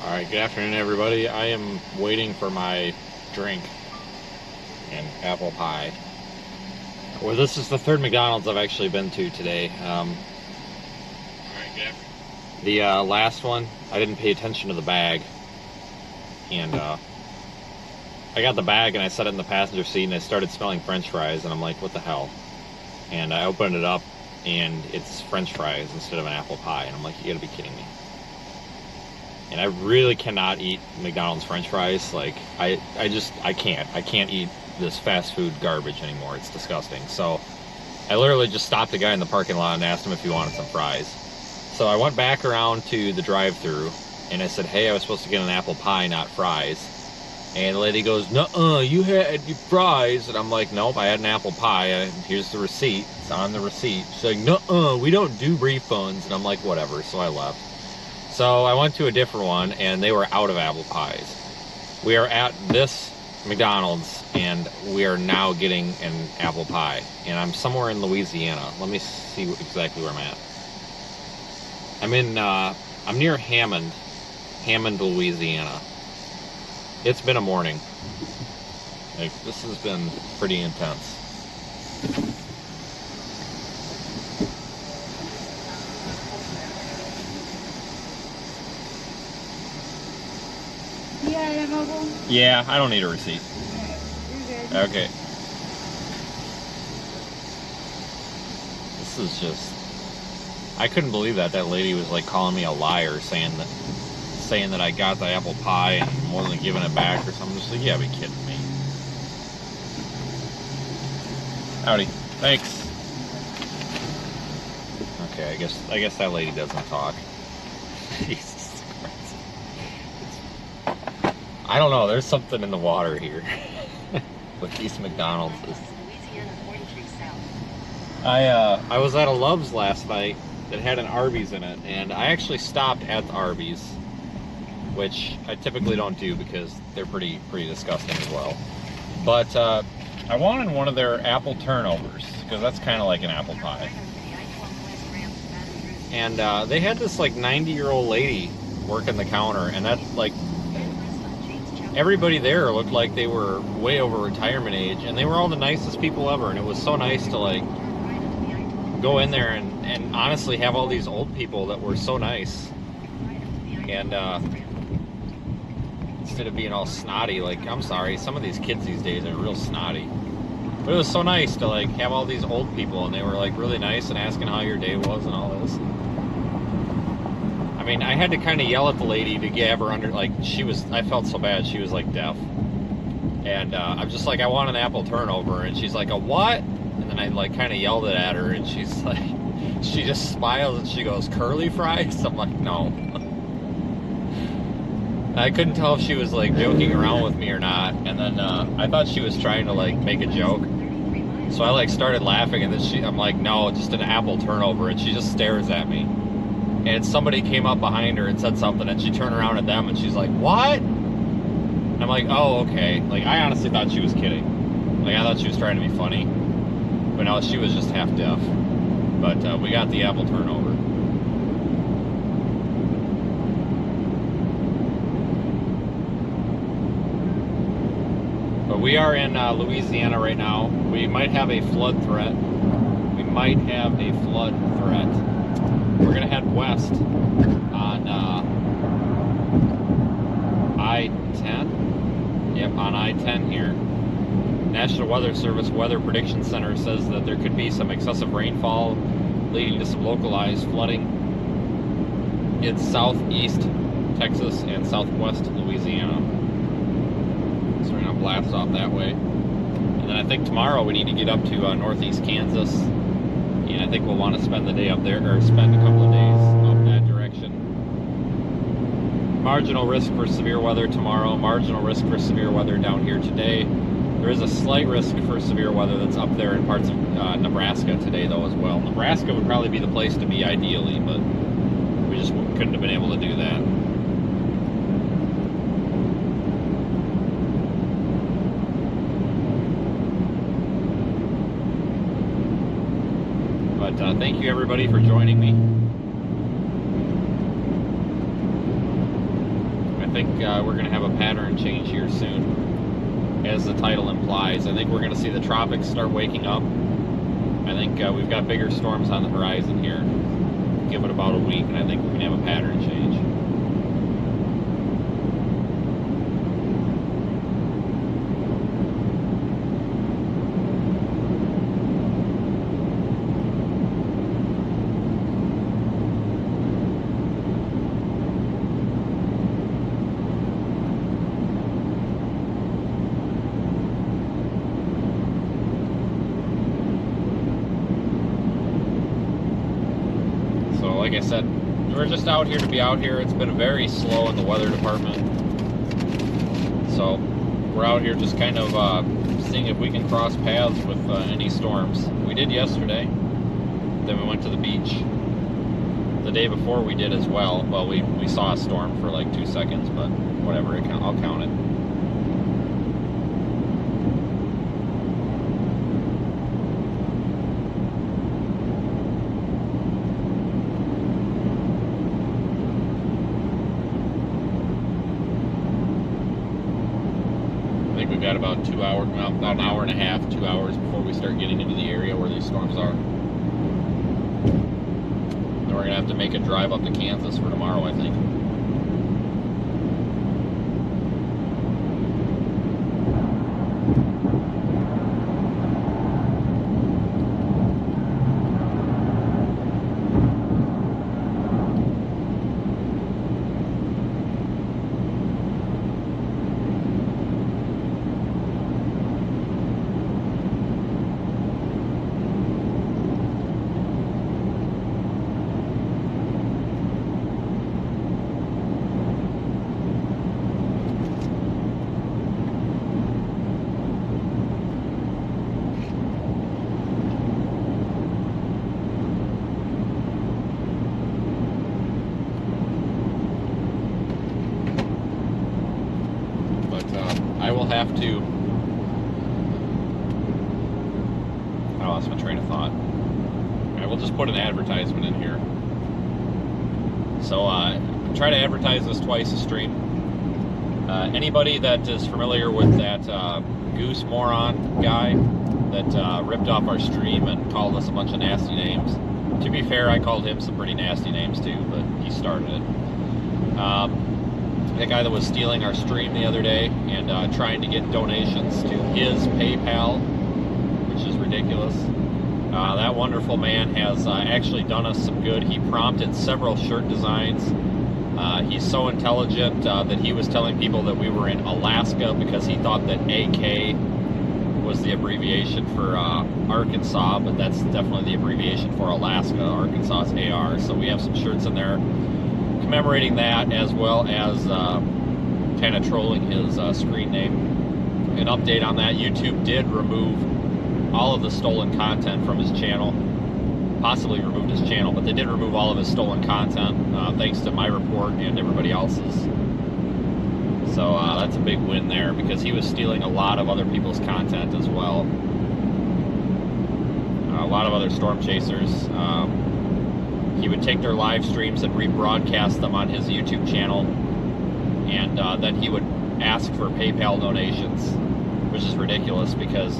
Alright, good afternoon everybody. I am waiting for my drink and apple pie. Well, this is the third McDonald's I've actually been to today. Alright, good afternoon. The last one, I didn't pay attention to the bag. And I got the bag and I set it in the passenger seat and I started smelling French fries and I'm like, what the hell? And I opened it up and it's French fries instead of an apple pie. And I'm like, you gotta be kidding me. And I really cannot eat McDonald's French fries. Like, I can't eat this fast food garbage anymore. It's disgusting. So I literally just stopped the guy in the parking lot and asked him if he wanted some fries. So I went back around to the drive-thru and I said, hey, I was supposed to get an apple pie, not fries. And the lady goes, nuh-uh, you had fries. And I'm like, nope, I had an apple pie. Here's the receipt. It's on the receipt. She's like, nuh-uh, we don't do refunds. And I'm like, whatever. So I left. So I went to a different one, and they were out of apple pies. We are at this McDonald's, and we are now getting an apple pie. And I'm somewhere in Louisiana. Let me see exactly where I'm at. I'm near Hammond, Louisiana. It's been a morning. Like, this has been pretty intense. Yeah, I don't need a receipt. You're good. Okay. This is just... I couldn't believe that lady was like calling me a liar, saying that I got the apple pie and wasn't giving it back or something. Just like, yeah, be kidding me. Howdy. Thanks. Okay, I guess that lady doesn't talk. Jesus Christ. I don't know, there's something in the water here with these McDonald's. I was at a Love's last night that had an Arby's in it, and I actually stopped at the Arby's, which I typically don't do because they're pretty disgusting as well. But I wanted one of their apple turnovers, because that's kind of like an apple pie. And they had this like 90-year-old lady working the counter, and that like everybody there looked like they were way over retirement age, and they were all the nicest people ever, and it was so nice to like go in there and honestly have all these old people that were so nice, and instead of being all snotty, like, I'm sorry, some of these kids these days are real snotty, but it was so nice to like have all these old people, and they were like really nice and asking how your day was and all this. I mean, I had to kind of yell at the lady to get her under, like, I felt so bad, she was like deaf. And I'm just like, I want an apple turnover. And she's like, a what? And then I like kind of yelled it at her, and she's like, she just smiles and she goes, curly fries? I'm like, no. I couldn't tell if she was like joking around with me or not. And then I thought she was trying to like make a joke. So I like started laughing, and then I'm like, no, just an apple turnover. And she just stares at me. And somebody came up behind her and said something, and she turned around at them and she's like, what? And I'm like, oh, okay. Like, I honestly thought she was kidding. Like, I thought she was trying to be funny. But no, she was just half deaf. But we got the apple turnover. But we are in Louisiana right now. We might have a flood threat. We're going to head west on I-10. Yep, on I-10 here. National Weather Service Weather Prediction Center says that there could be some excessive rainfall leading to some localized flooding in southeast Texas and southwest Louisiana. So we're going to blast off that way. And then I think tomorrow we need to get up to northeast Kansas. And I think we'll want to spend the day up there, or spend a couple of days up that direction. Marginal risk for severe weather tomorrow, marginal risk for severe weather down here today. There is a slight risk for severe weather that's up there in parts of Nebraska today, though, as well. Nebraska would probably be the place to be ideally, but we just couldn't have been able to do that. But thank you everybody for joining me. think we're going to have a pattern change here soon, as the title implies. I think we're going to see the tropics start waking up. I think we've got bigger storms on the horizon here. Give it about a week, and I think we're going to have a pattern change. Like I said, we're just out here to be out here. It's been very slow in the weather department. So we're out here just kind of seeing if we can cross paths with any storms. We did yesterday. Then we went to the beach. The day before we did as well. Well, we saw a storm for like 2 seconds, but whatever, I'll count it. We've got about 2 hours, well, about an hour and a half, 2 hours before we start getting into the area where these storms are. Then we're going to have to make a drive up to Kansas for tomorrow, I think. I will have to... I lost my train of thought. I will just put an advertisement in here. So try to advertise this twice a stream. Anybody that is familiar with that Goose Moron guy that ripped off our stream and called us a bunch of nasty names. To be fair, I called him some pretty nasty names too, but he started it. The guy that was stealing our stream the other day and trying to get donations to his PayPal, which is ridiculous. That wonderful man has actually done us some good. He prompted several shirt designs. He's so intelligent that he was telling people that we were in Alaska because he thought that AK was the abbreviation for Arkansas, but that's definitely the abbreviation for Alaska. Arkansas is AR. So we have some shirts in there commemorating that, as well as kind of trolling his screen name. An update on that: YouTube did remove all of the stolen content from his channel. Possibly removed his channel, but they did remove all of his stolen content, thanks to my report and everybody else's. So that's a big win there, because he was stealing a lot of other people's content as well. A lot of other storm chasers. He would take their live streams and rebroadcast them on his YouTube channel, and then he would ask for PayPal donations, which is ridiculous, because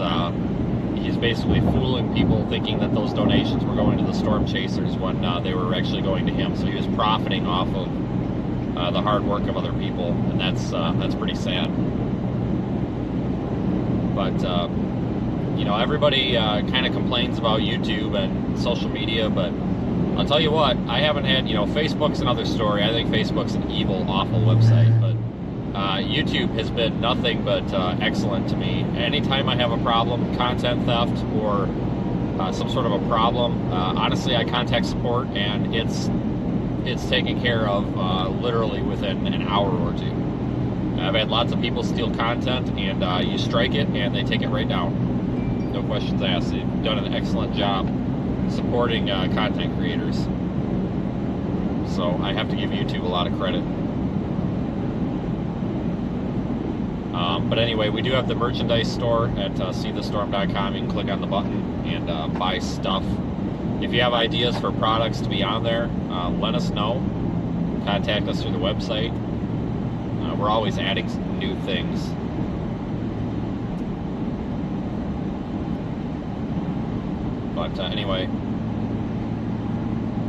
he's basically fooling people, thinking that those donations were going to the storm chasers when they were actually going to him. So he was profiting off of the hard work of other people, and that's pretty sad. But you know, everybody kind of complains about YouTube and social media, but I'll tell you what, I haven't had, you know, Facebook's another story. I think Facebook's an evil, awful website, but YouTube has been nothing but excellent to me. Anytime I have a problem, content theft, or some sort of a problem, honestly, I contact support, and it's taken care of literally within an hour or two. I've had lots of people steal content, and you strike it, and they take it right down. No questions asked. They've done an excellent job supporting content creators. So I have to give YouTube a lot of credit. But anyway, we do have the merchandise store at seethestorm.com. You can click on the button and buy stuff. If you have ideas for products to be on there, let us know. Contact us through the website. We're always adding new things. But anyway,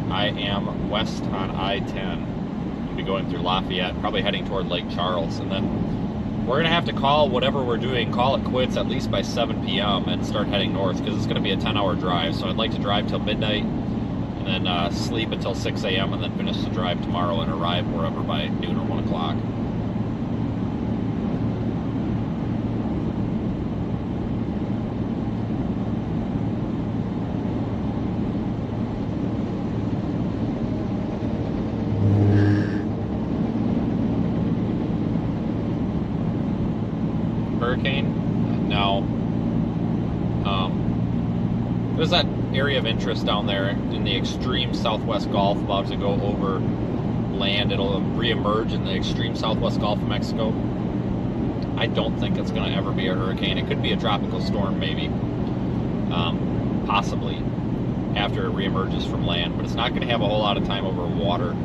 I am west on I-10. I'll be going through Lafayette, probably heading toward Lake Charles, and then we're going to have to call whatever we're doing, call it quits at least by 7 p.m. and start heading north, because it's going to be a 10-hour drive. So I'd like to drive till midnight, and then sleep until 6 a.m. and then finish the drive tomorrow and arrive wherever by noon or 1 o'clock. Hurricane? No. There's that area of interest down there in the extreme southwest Gulf about to go over land. It'll reemerge in the extreme southwest Gulf of Mexico. I don't think it's going to ever be a hurricane. It could be a tropical storm, maybe. Possibly after it reemerges from land, but it's not going to have a whole lot of time over water,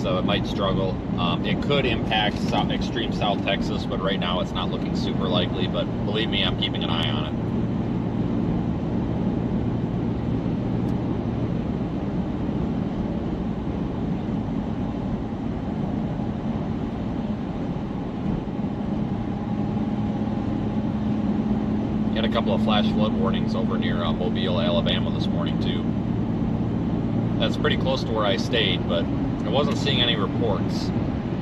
so it might struggle. It could impact extreme South Texas, but right now it's not looking super likely, but believe me, I'm keeping an eye on it. Had a couple of flash flood warnings over near Mobile, Alabama this morning too. That's pretty close to where I stayed, but I wasn't seeing any reports,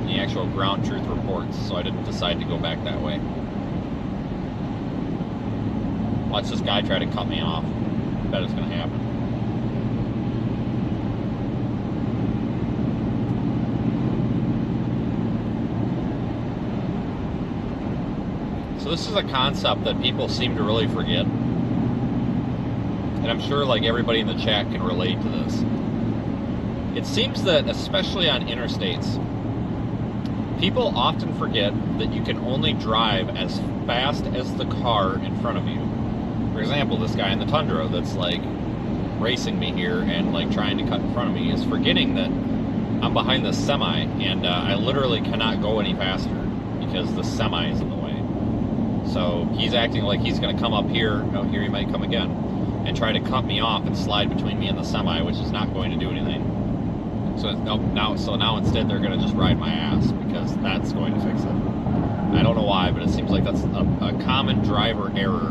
any actual ground truth reports, so I didn't decide to go back that way. Watch this guy try to cut me off. I bet it's going to happen. So this is a concept that people seem to really forget. And I'm sure like everybody in the chat can relate to this. It seems that, especially on interstates, people often forget that you can only drive as fast as the car in front of you. For example, this guy in the Tundra that's like racing me here and like trying to cut in front of me is forgetting that I'm behind the semi, and I literally cannot go any faster because the semi is in the way. So he's acting like he's going to come up here. Oh, here he might come again, and try to cut me off and slide between me and the semi, which is not going to do anything. So now instead they're going to just ride my ass, because that's going to fix it. I don't know why, but it seems like that's a common driver error.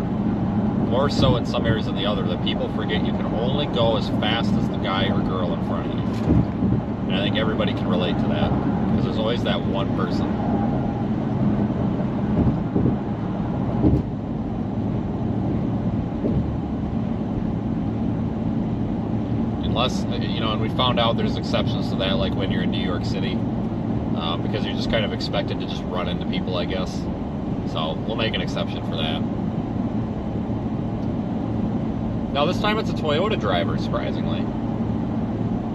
More so in some areas than the other, that people forget you can only go as fast as the guy or girl in front of you. And I think everybody can relate to that, because there's always that one person. Unless, you know, and we found out there's exceptions to that, like when you're in New York City, because you're just kind of expected to just run into people, I guess. So we'll make an exception for that. Now this time it's a Toyota driver, surprisingly.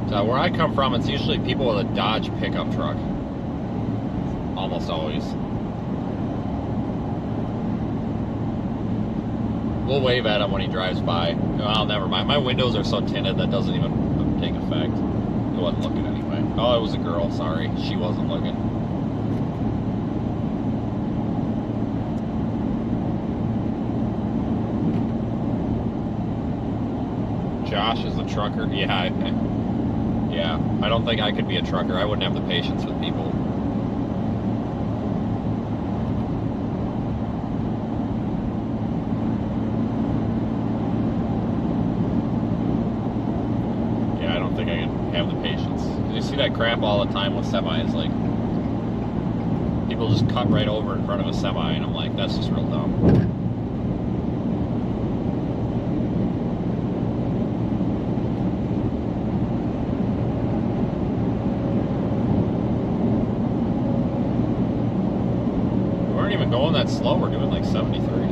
So where I come from, it's usually people with a Dodge pickup truck. Almost always. We'll wave at him when he drives by. Well, never mind. My windows are so tinted that doesn't even take effect. He wasn't looking anyway. Oh, it was a girl. Sorry. She wasn't looking. Josh is a trucker. Yeah. Yeah. I don't think I could be a trucker. I wouldn't have the patience with people. That crap all the time with semis, like people just cut right over in front of a semi, and I'm like, that's just real dumb. We weren't even going that slow. We're doing like 73.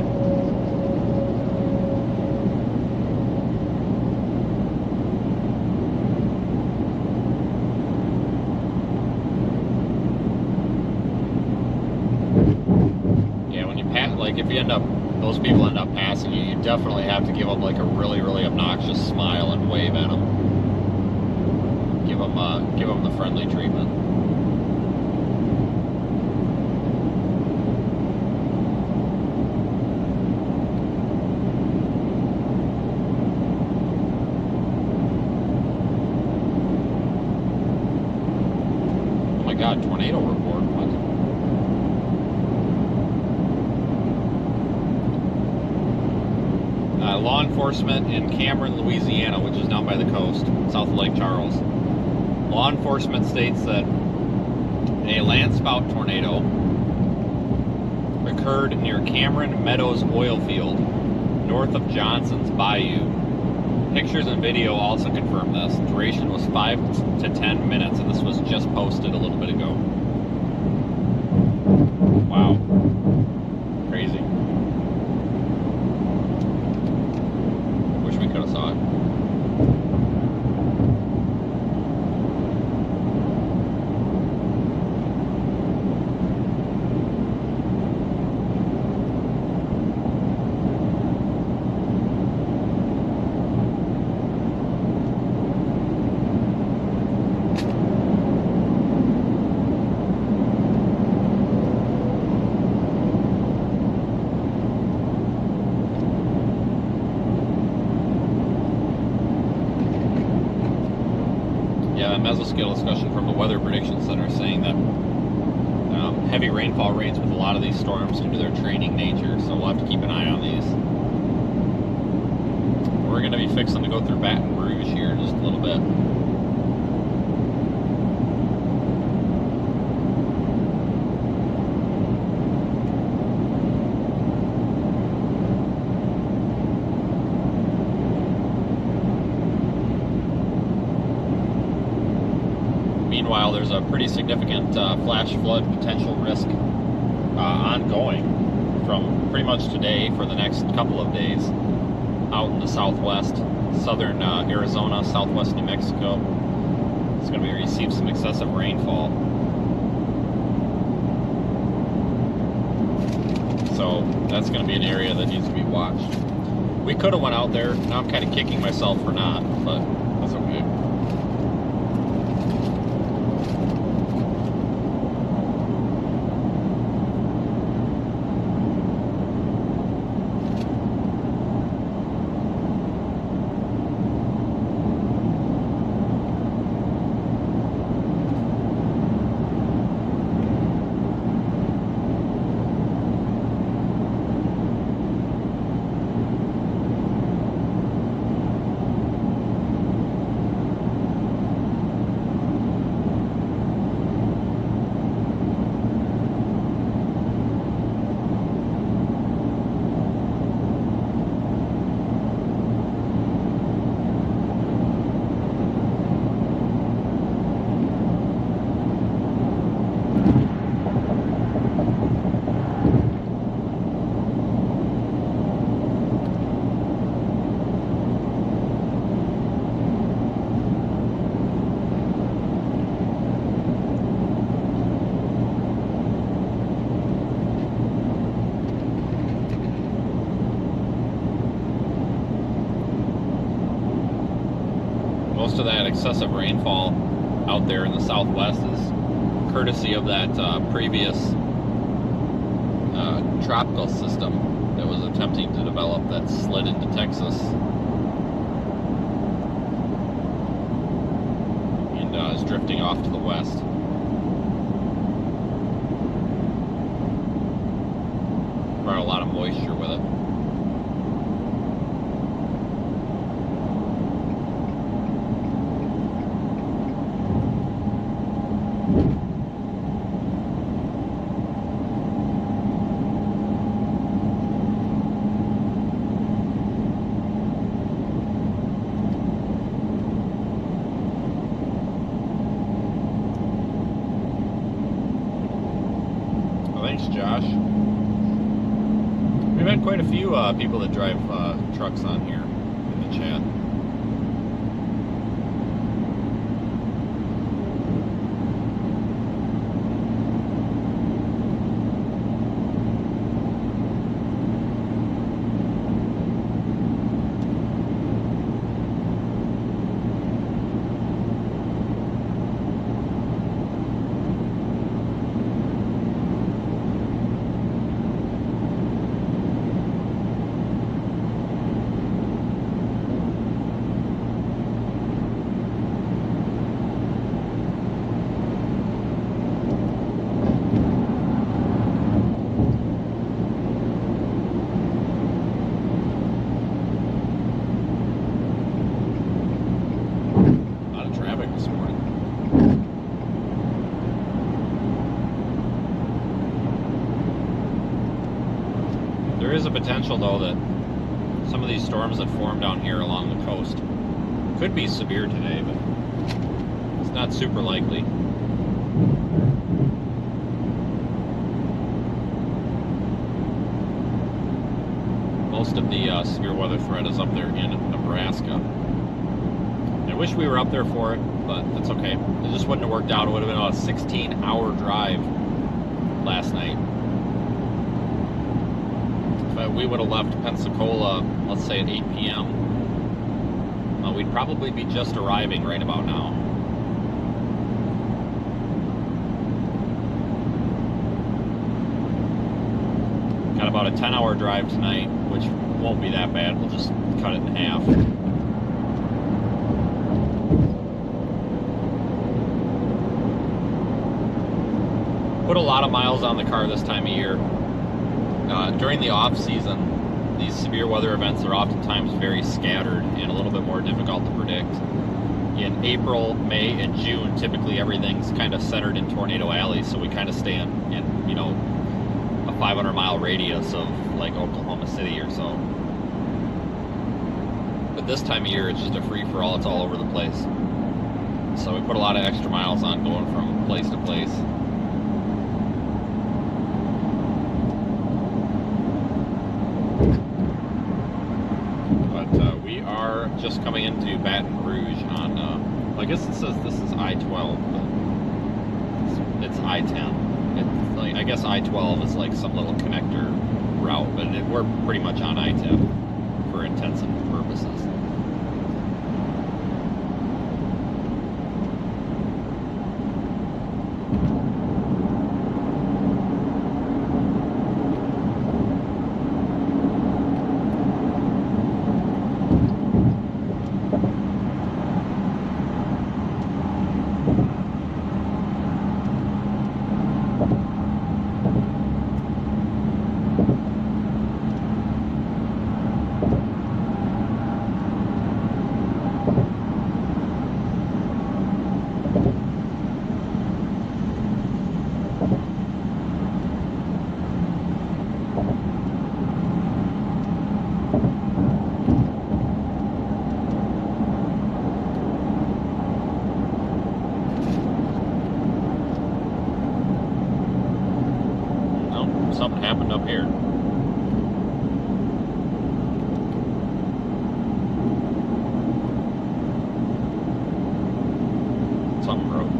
If you those people end up passing you, you definitely have to give them like a really, really obnoxious smile and wave at them. Give them the friendly treatment. my god, tornado report. What? Law enforcement in Cameron, Louisiana, which is down by the coast, south of Lake Charles. Law enforcement states that a landspout tornado occurred near Cameron Meadows oil field, north of Johnson's Bayou. Pictures and video also confirm this. Duration was 5 to 10 minutes, and this was just posted a little bit ago. Wow. Crazy. Wish we could have saw it. Mesoscale discussion from the Weather Prediction Center saying that heavy rainfall rates with a lot of these storms due to their training nature, so we'll have to keep an eye on these. We're going to be fixing to go through Baton Rouge here in just a little bit. Meanwhile, there's a pretty significant flash flood potential risk ongoing from pretty much today for the next couple of days out in the southwest, southern Arizona, southwest New Mexico. It's going to receive some excessive rainfall. So that's going to be an area that needs to be watched. We could have went out there. Now I'm kind of kicking myself for not, but that's okay. Most of that excessive rainfall out there in the southwest is courtesy of that previous tropical system that was attempting to develop that slid into Texas and is drifting off to the west. Brought a lot of moisture with it. Thanks, Josh. We've had quite a few people that drive trucks on here in the chat. is a potential, though, that some of these storms that form down here along the coast could be severe today, but it's not super likely. Most of the severe weather threat is up there in Nebraska. I wish we were up there for it, but that's okay. It just wouldn't have worked out. It would have been about a 16-hour drive last night. But we would have left Pensacola, let's say at 8 p.m. We'd probably be just arriving right about now. Got about a 10-hour drive tonight, which won't be that bad. We'll just cut it in half. Put a lot of miles on the car this time of year. During the off season, these severe weather events are oftentimes very scattered and a little bit more difficult to predict. In April, May, and June, typically everything's kind of centered in Tornado Alley, so we kind of stay in you know, a 500-mile radius of like Oklahoma City or so. But this time of year, it's just a free-for-all. It's all over the place. So we put a lot of extra miles on going from place to place. We are just coming into Baton Rouge on, well, I guess it says this is I-12, but it's I-10. It's like, I guess I-12 is like some little connector route, but we're pretty much on I-10 for intents and purposes. Something happened up here. Something broke.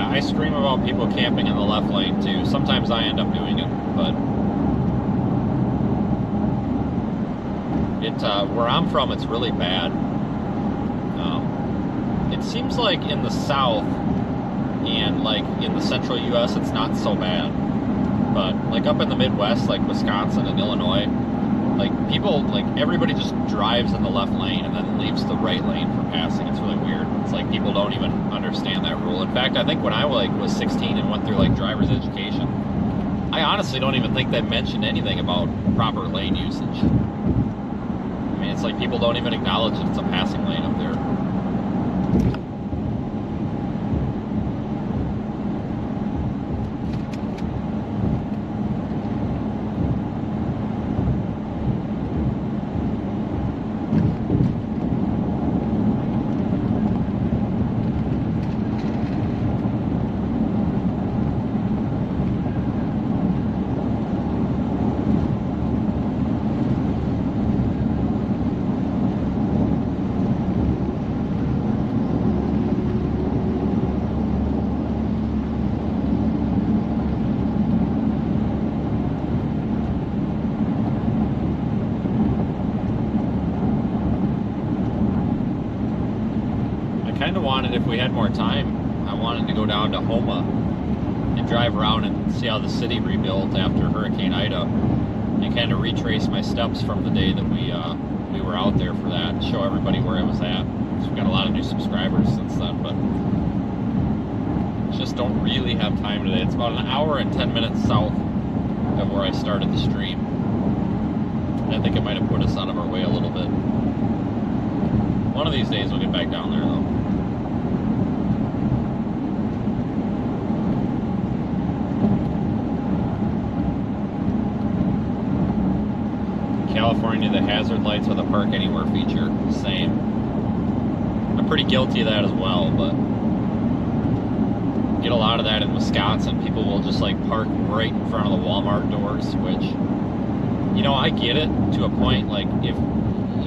I scream about people camping in the left lane too. Sometimes I end up doing it, but where I'm from, it's really bad. It seems like in the south and like in the central U.S. it's not so bad, but like up in the Midwest, like Wisconsin and Illinois, like people, like everybody just drives in the left lane and then leaves the right lane for passing. It's really weird. It's like people don't even understand that rule. In fact, I think when I was 16 and went through like driver's education, I honestly don't even think they mentioned anything about proper lane usage. I mean, it's like people don't even acknowledge that it's a passing lane up there. Kind of wanted, if we had more time, I wanted to go down to Houma and drive around and see how the city rebuilt after Hurricane Ida, and kind of retrace my steps from the day that we were out there for that, and show everybody where I was at. So we've got a lot of new subscribers since then, but just don't really have time today. It's about an hour and 10 minutes south of where I started the stream. And I think it might have put us out of our way a little bit. One of these days we'll get back down there though. California, the hazard lights with a park anywhere feature, same. I'm pretty guilty of that as well, but get a lot of that in Wisconsin. People will just like park right in front of the Walmart doors, which, you know, I get it to a point. Like if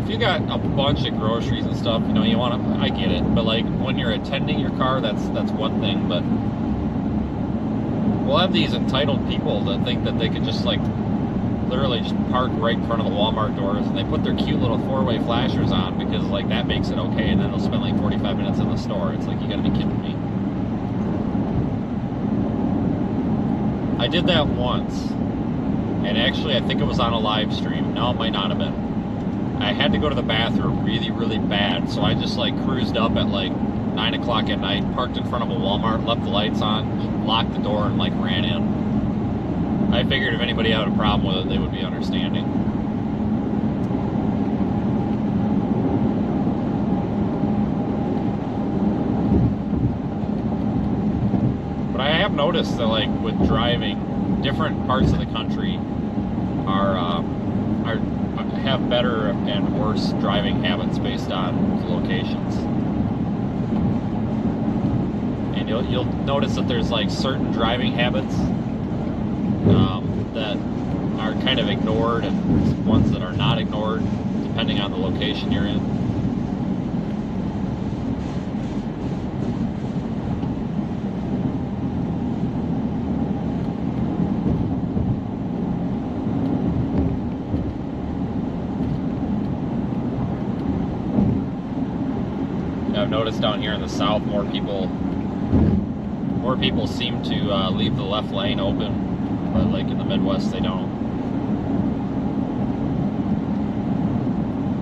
you got a bunch of groceries and stuff, you know, you want to, I get it. But like when you're attending your car, that's one thing. But we'll have these entitled people that think that they could just like literally just park right in front of the Walmart doors, and they put their cute little four-way flashers on because like that makes it okay, and then they'll spend like 45 minutes in the store. It's like, you gotta be kidding me. I did that once, and actually I think it was on a live stream. No, it might not have been. I had to go to the bathroom really, really bad, so I just like cruised up at like 9 o'clock at night, parked in front of a Walmart, left the lights on, locked the door, and like ran in. I figured if anybody had a problem with it, they would be understanding. But I have noticed that, like, with driving, different parts of the country have better and worse driving habits based on the locations. And you'll notice that there's like certain driving habits that are kind of ignored, and ones that are not ignored depending on the location you're in. I've noticed down here in the south, more people seem to leave the left lane open. But like in the Midwest, they don't.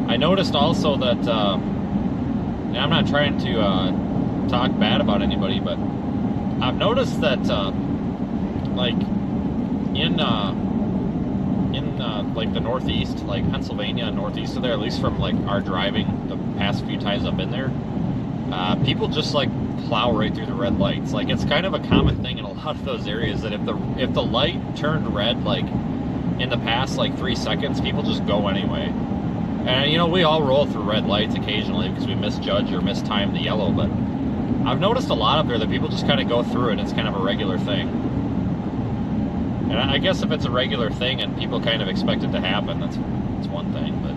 I noticed also that, and I'm not trying to talk bad about anybody, but I've noticed that like in like the Northeast, like Pennsylvania and Northeast of there, at least from like our driving the past few times I've been there, people just like plow right through the red lights. Like it's kind of a common thing in a lot of those areas that if the light turned red like in the past like 3 seconds, people just go anyway. And you know, we all roll through red lights occasionally because we misjudge or mistime the yellow, but I've noticed a lot up there that people just kind of go through it. It's kind of a regular thing. And I guess if it's a regular thing and people kind of expect it to happen, that's one thing. But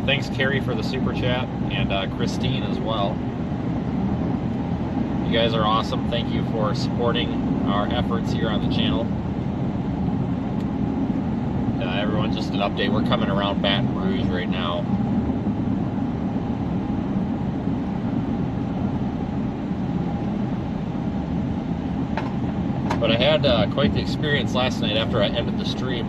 thanks Carrie for the super chat, and Christine as well. You guys are awesome. Thank you for supporting our efforts here on the channel. Everyone, just an update. We're coming around Baton Rouge right now. But I had quite the experience last night after I ended the stream.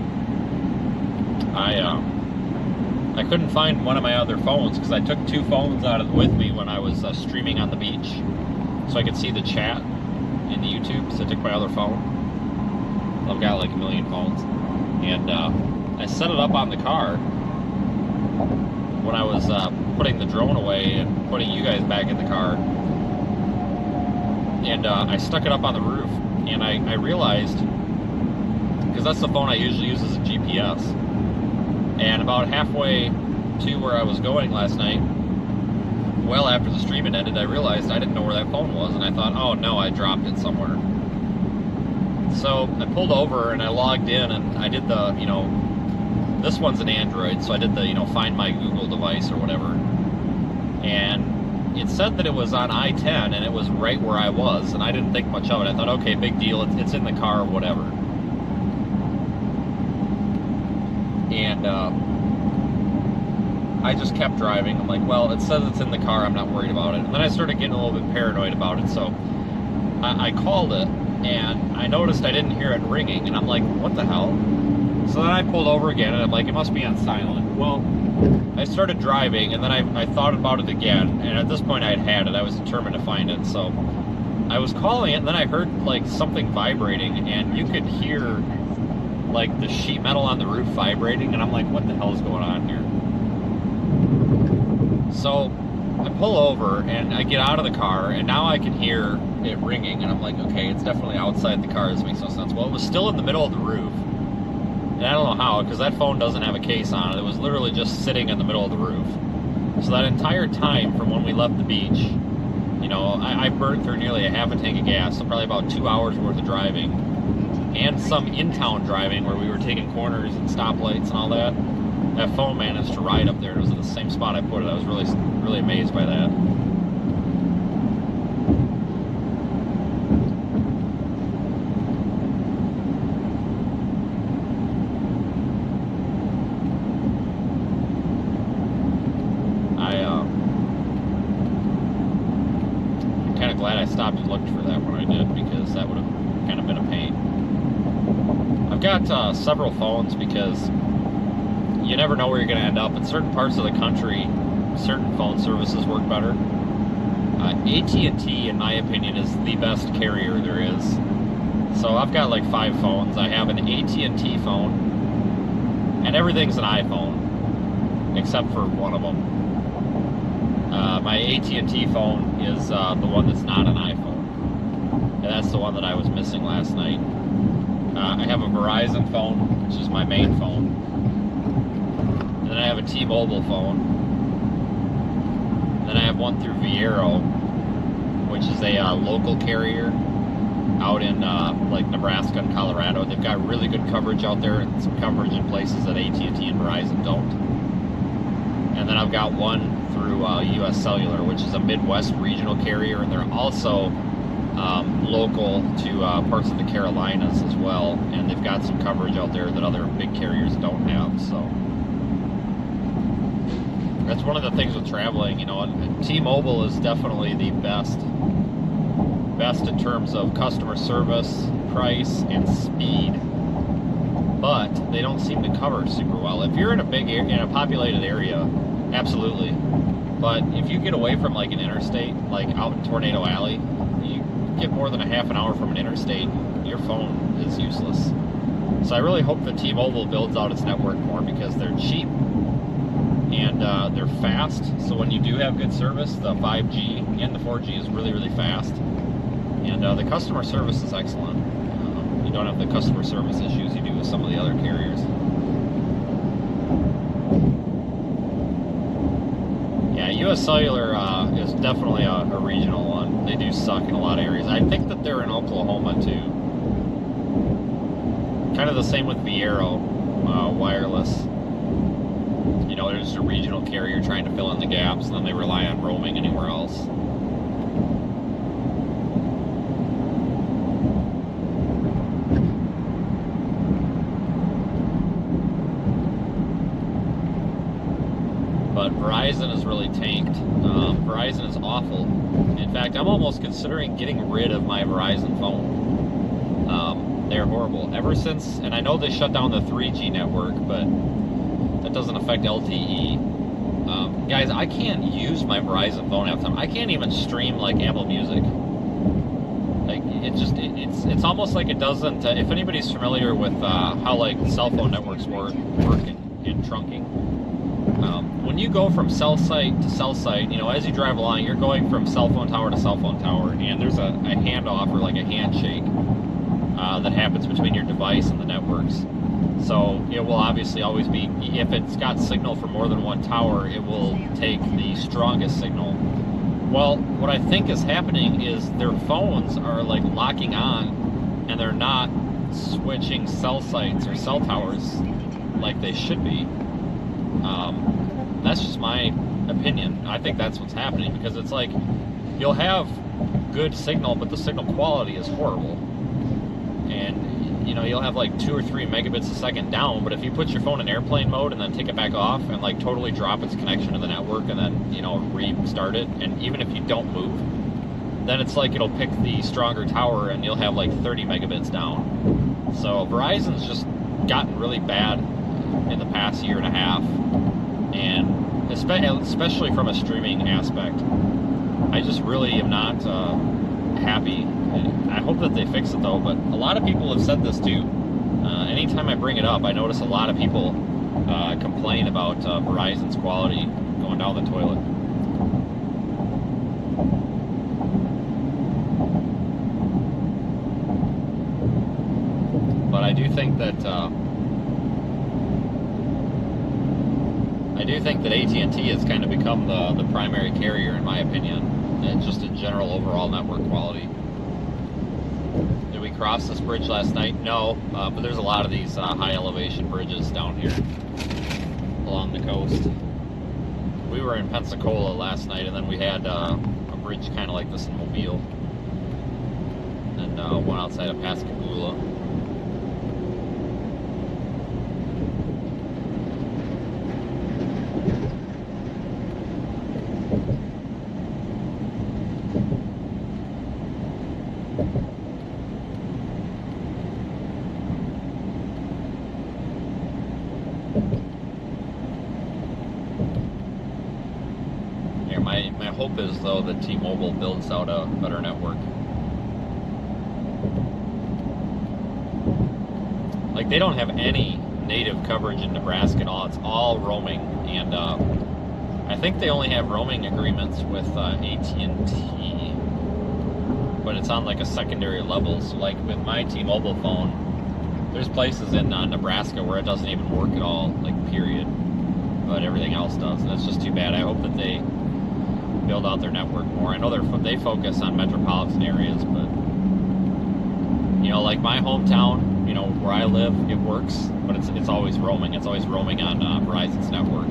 I couldn't find one of my other phones because I took 2 phones with me when I was streaming on the beach, so I could see the chat in the YouTube. So I took my other phone. I've got like a million phones, and I set it up on the car when I was putting the drone away and putting you guys back in the car, and I stuck it up on the roof, and I realized, because that's the phone I usually use as a GPS, and about halfway to where I was going last night, well after the stream had ended, I realized I didn't know where that phone was, and I thought, oh no, I dropped it somewhere. So I pulled over and I logged in, and I did the, you know, this one's an Android, so I did the, you know, find my Google device or whatever, and it said that it was on I-10, and it was right where I was, and I didn't think much of it. I thought, okay, big deal, it's in the car or whatever. And I just kept driving. I'm like, well, it says it's in the car, I'm not worried about it. And then I started getting a little bit paranoid about it, so I called it, and I noticed I didn't hear it ringing, and I'm like, what the hell? So then I pulled over again, and I'm like, it must be on silent. Well, I started driving, and then I thought about it again, and at this point I had it. I was determined to find it, so I was calling it, and then I heard like something vibrating, and you could hear like the sheet metal on the roof vibrating, and I'm like, what the hell is going on here? So I pull over and I get out of the car, and now I can hear it ringing, and I'm like, okay, it's definitely outside the car. This makes no sense. Well, it was still in the middle of the roof, and I don't know how, because that phone doesn't have a case on it. It was literally just sitting in the middle of the roof. So that entire time from when we left the beach, you know, I burned through nearly a half a tank of gas, so probably about 2 hours worth of driving, and some in-town driving where we were taking corners and stoplights and all that. That phone managed to ride up there. It was in the same spot I put it. I was really amazed by that. I'm kind of glad I stopped and looked for that when I did, because that would have kind of been a pain. I've got several phones because you never know where you're going to end up. In certain parts of the country, certain phone services work better. AT&T, in my opinion, is the best carrier there is. So I've got like 5 phones. I have an AT&T phone, and everything's an iPhone, except for one of them. My AT&T phone is the one that's not an iPhone, and that's the one that I was missing last night. I have a Verizon phone, which is my main phone. And then I have a T-Mobile phone. And then I have one through Viero, which is a local carrier out in like Nebraska and Colorado. They've got really good coverage out there, and some coverage in places that AT&T and Verizon don't. And then I've got one through US Cellular, which is a Midwest regional carrier, and they're also local to parts of the Carolinas as well, and they've got some coverage out there that other big carriers don't have. So that's one of the things with traveling, you know. And T-Mobile is definitely the best in terms of customer service, price, and speed, but they don't seem to cover super well. If you're in a big in a populated area, absolutely, but if you get away from like an interstate, like out in Tornado Alley, you get more than a half an hour from an interstate, your phone is useless. So I really hope that T-Mobile builds out its network more, because they're cheap and they're fast. So when you do have good service, the 5G and the 4G is really fast, and the customer service is excellent. You don't have the customer service issues you do with some of the other carriers. Yeah, US Cellular is definitely a regional one. They do suck in a lot of areas. I think that they're in Oklahoma too. Kind of the same with Viero Wireless. You know, they're just a regional carrier trying to fill in the gaps, and then they rely on roaming anywhere else. But Verizon is really tanked. Verizon is awful. In fact, I'm almost considering getting rid of my Verizon phone. They're horrible. Ever since, and I know they shut down the 3G network, but that doesn't affect LTE. Guys, I can't use my Verizon phone half the time. I can't even stream like Apple Music. Like, it's almost like it doesn't. If anybody's familiar with how like cell phone networks work in trunking. When you go from cell site to cell site, you know, as you drive along, you're going from cell phone tower to cell phone tower, and there's a handoff, or like a handshake, that happens between your device and the networks. So it will obviously always be, if it's got signal for more than one tower, it will take the strongest signal. Well, what I think is happening is their phones are like locking on, and they're not switching cell sites or cell towers like they should be. That's just my opinion. I think that's what's happening, because it's like you'll have good signal, but the signal quality is horrible. And you know, you'll have like 2 or 3 megabits a second down, but if you put your phone in airplane mode and then take it back off and like totally drop its connection to the network and then, you know, restart it, and even if you don't move, then it's like it'll pick the stronger tower and you'll have like 30 megabits down. So Verizon's just gotten really bad in the past year and a half, and especially from a streaming aspect. I just really am not happy. I hope that they fix it though, but a lot of people have said this too. anytime I bring it up, I notice a lot of people complain about Verizon's quality going down the toilet. But I do think that AT&T has kind of become the primary carrier, in my opinion, and just in general overall network quality. Did we cross this bridge last night? No, but there's a lot of these high elevation bridges down here along the coast. We were in Pensacola last night, and then we had a bridge kind of like this in Mobile, and one outside of Pascagoula. My hope is, though, that T-Mobile builds out a better network. Like, they don't have any native coverage in Nebraska at all. It's all roaming, and I think they only have roaming agreements with AT&T, but it's on like a secondary level. So like with my T-Mobile phone, there's places in Nebraska where it doesn't even work at all, like period, but everything else does, and it's just too bad. I hope that they build out their network more. I know they focus on metropolitan areas, but you know, like my hometown, you know, where I live, it works, but it's always roaming. It's always roaming on Verizon's network.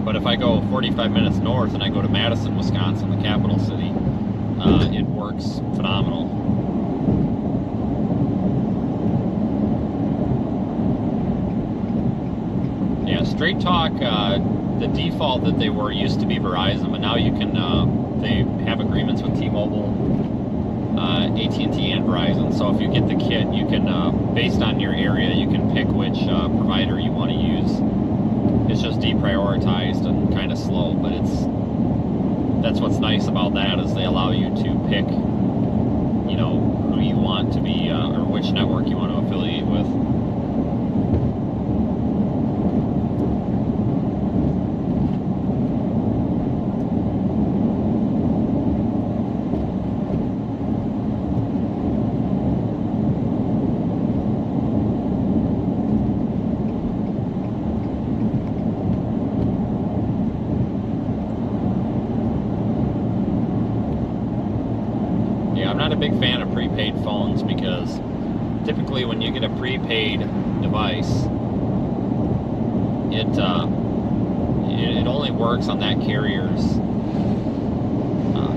But if I go 45 minutes north and I go to Madison, Wisconsin, the capital city, it works phenomenal. Yeah, Straight Talk, the default that they were used to be Verizon, but now you can, they have agreements with T-Mobile, AT&T, and Verizon. So if you get the kit, you can, based on your area, you can pick which provider you want to use. It's just deprioritized and kind of slow, but that's what's nice about that, is they allow you to pick, you know, who you want to be, or which network you want to affiliate with. I'm not a big fan of prepaid phones, because typically when you get a prepaid device, it only works on that carrier's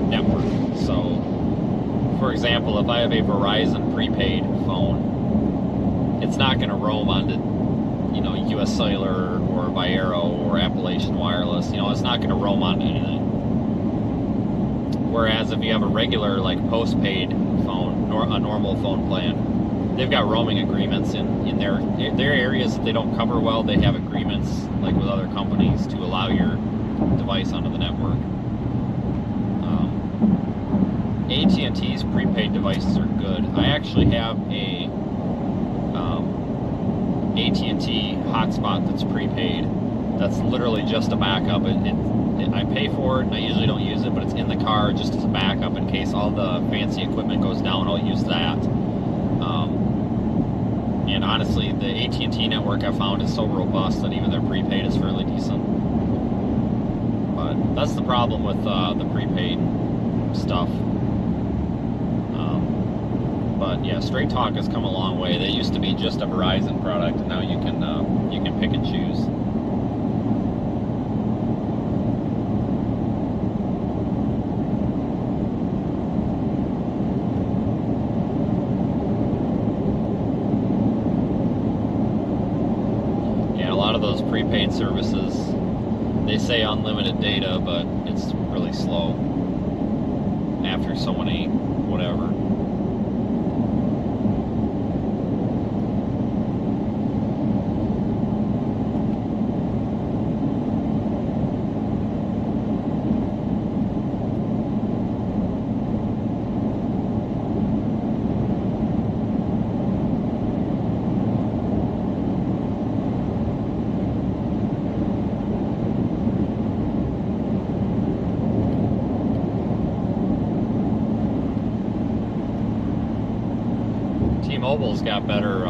network. So, for example, if I have a Verizon prepaid phone, it's not going to roam onto, you know, U.S. Cellular or Viaero or Appalachian Wireless. You know, it's not going to roam onto anything. Whereas if you have a regular, like, postpaid phone, a normal phone plan, they've got roaming agreements in their areas that they don't cover well. They have agreements, like with other companies, to allow your device onto the network. AT&T's prepaid devices are good. I actually have a AT&T hotspot that's prepaid. That's literally just a backup. I pay for it, and I usually don't use it, but it's in the car just as a backup in case all the fancy equipment goes down. I'll use that. And honestly, the AT&T network I found is so robust that even their prepaid is fairly decent. But that's the problem with the prepaid stuff. But yeah, Straight Talk has come a long way. They used to be just a Verizon product, and now you can pick and choose. Those prepaid services, they say unlimited data, but it's really slow after so many whatever. T-Mobile's got better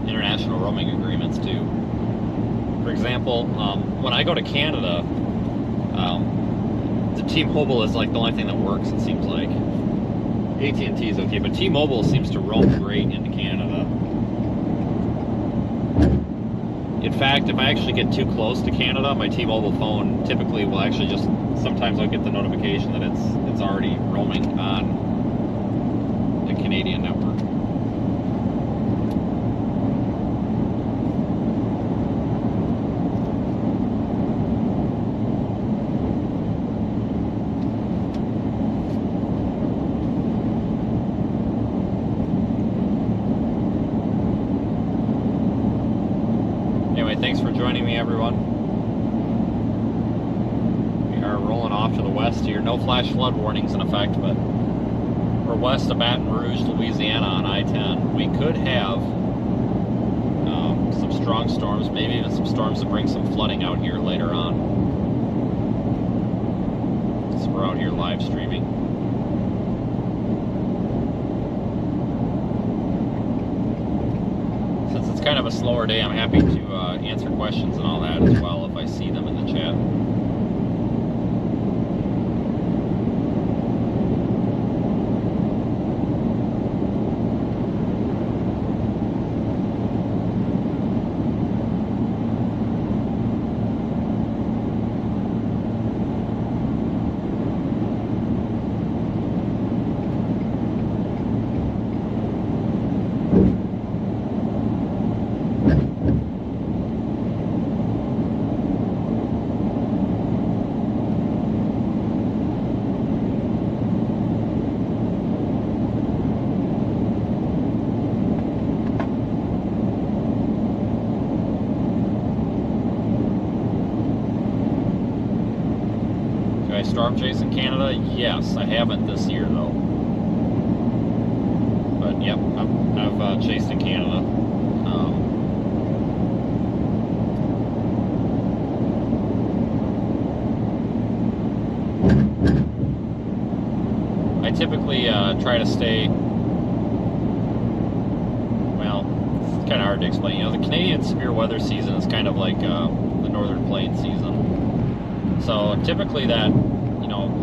international roaming agreements too. For example, when I go to Canada, the T-Mobile is like the only thing that works, it seems like. AT&T is okay, but T-Mobile seems to roam great into Canada. In fact, if I actually get too close to Canada, my T-Mobile phone typically will actually just, sometimes I'll get the notification that it's already roaming on the Canadian network. Thanks for joining me, everyone. We are rolling off to the west here. No flash flood warnings in effect, but we're west of Baton Rouge, Louisiana on I-10. We could have some strong storms, maybe even some storms that bring some flooding out here later on. So we're out here live streaming. Since it's kind of a slower day, I'm happy to answer questions and all that as well if I see them in the chat. Storm chase in Canada? Yes, I haven't this year though. But yep, I've chased in Canada. I typically try to stay. Well, it's kind of hard to explain. You know, the Canadian severe weather season is kind of like the Northern Plains season. So typically that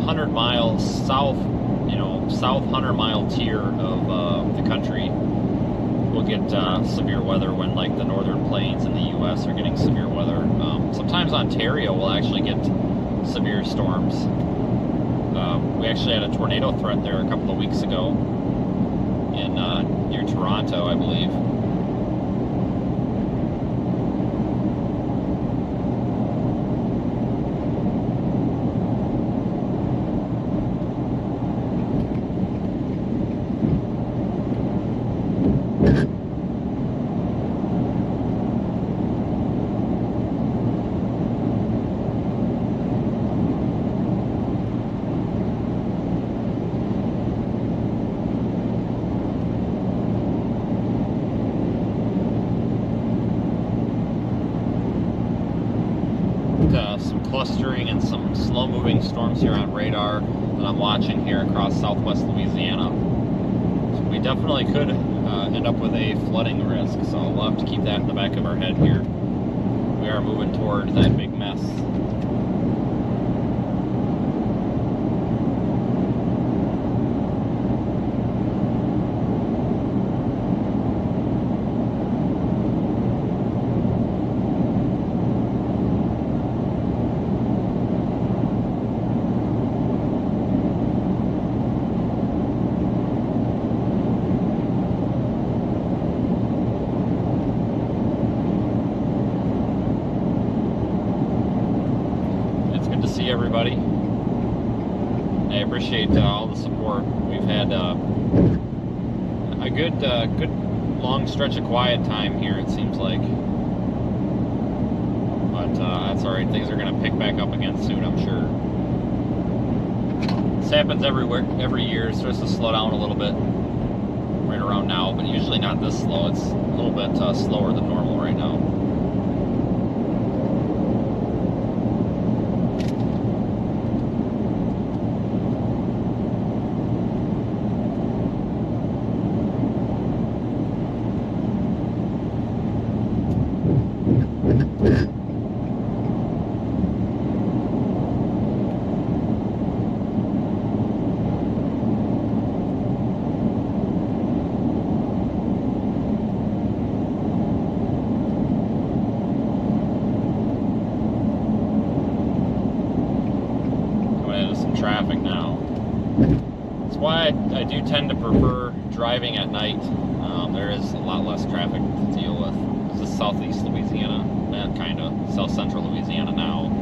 100 miles south, south 100-mile tier of the country will get severe weather when like the Northern Plains in the U.S. are getting severe weather. Sometimes Ontario will actually get severe storms. We actually had a tornado threat there a couple of weeks ago in near Toronto, I believe. Some clustering and some slow-moving storms here on radar that I'm watching here across southwest Louisiana. So we definitely could end up with a flooding risk, so we'll have to keep that in the back of our head here. We are moving toward that big mess. Everybody, I appreciate all the support. We've had a good long stretch of quiet time here, it seems like, but that's all right. Things are going to pick back up again soon, I'm sure. This happens everywhere, every year. It starts to slow down a little bit right around now, but usually not this slow. It's a little bit slower than normal right now. traffic now. That's why I do tend to prefer driving at night. There is a lot less traffic to deal with. This is southeast Louisiana, kind of south central Louisiana now.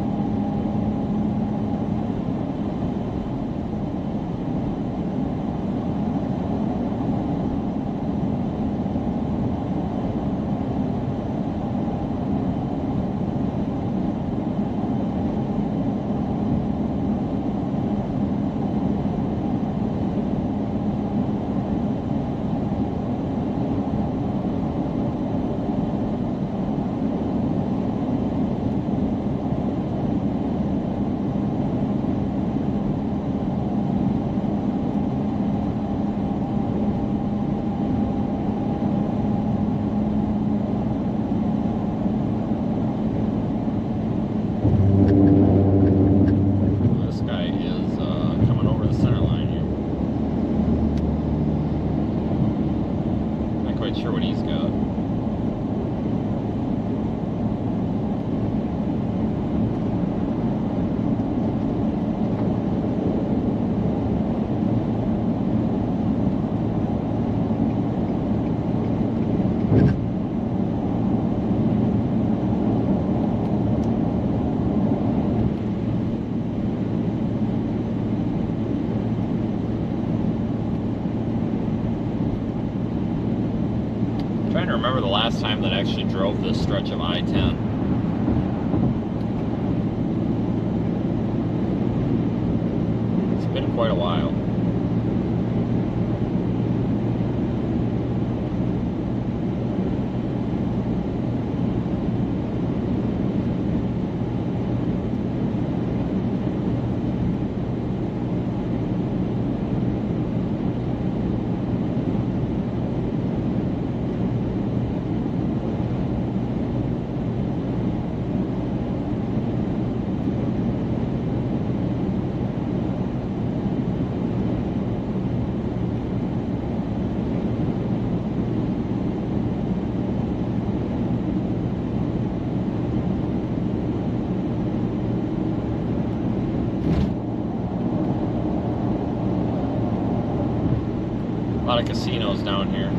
Sure what he's got. I'm trying to remember the last time that I actually drove this stretch of I-10. It's been quite a while. A lot of casinos down here.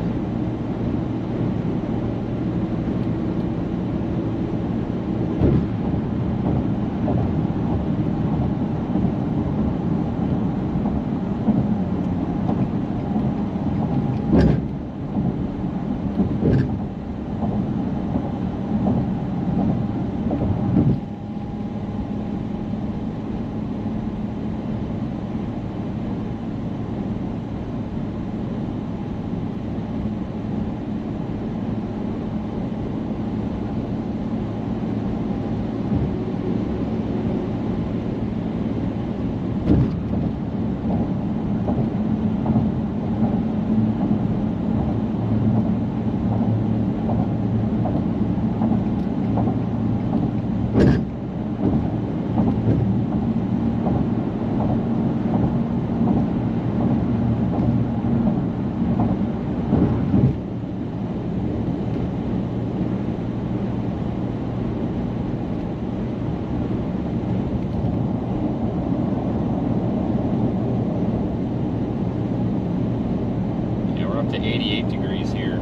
To 88 degrees here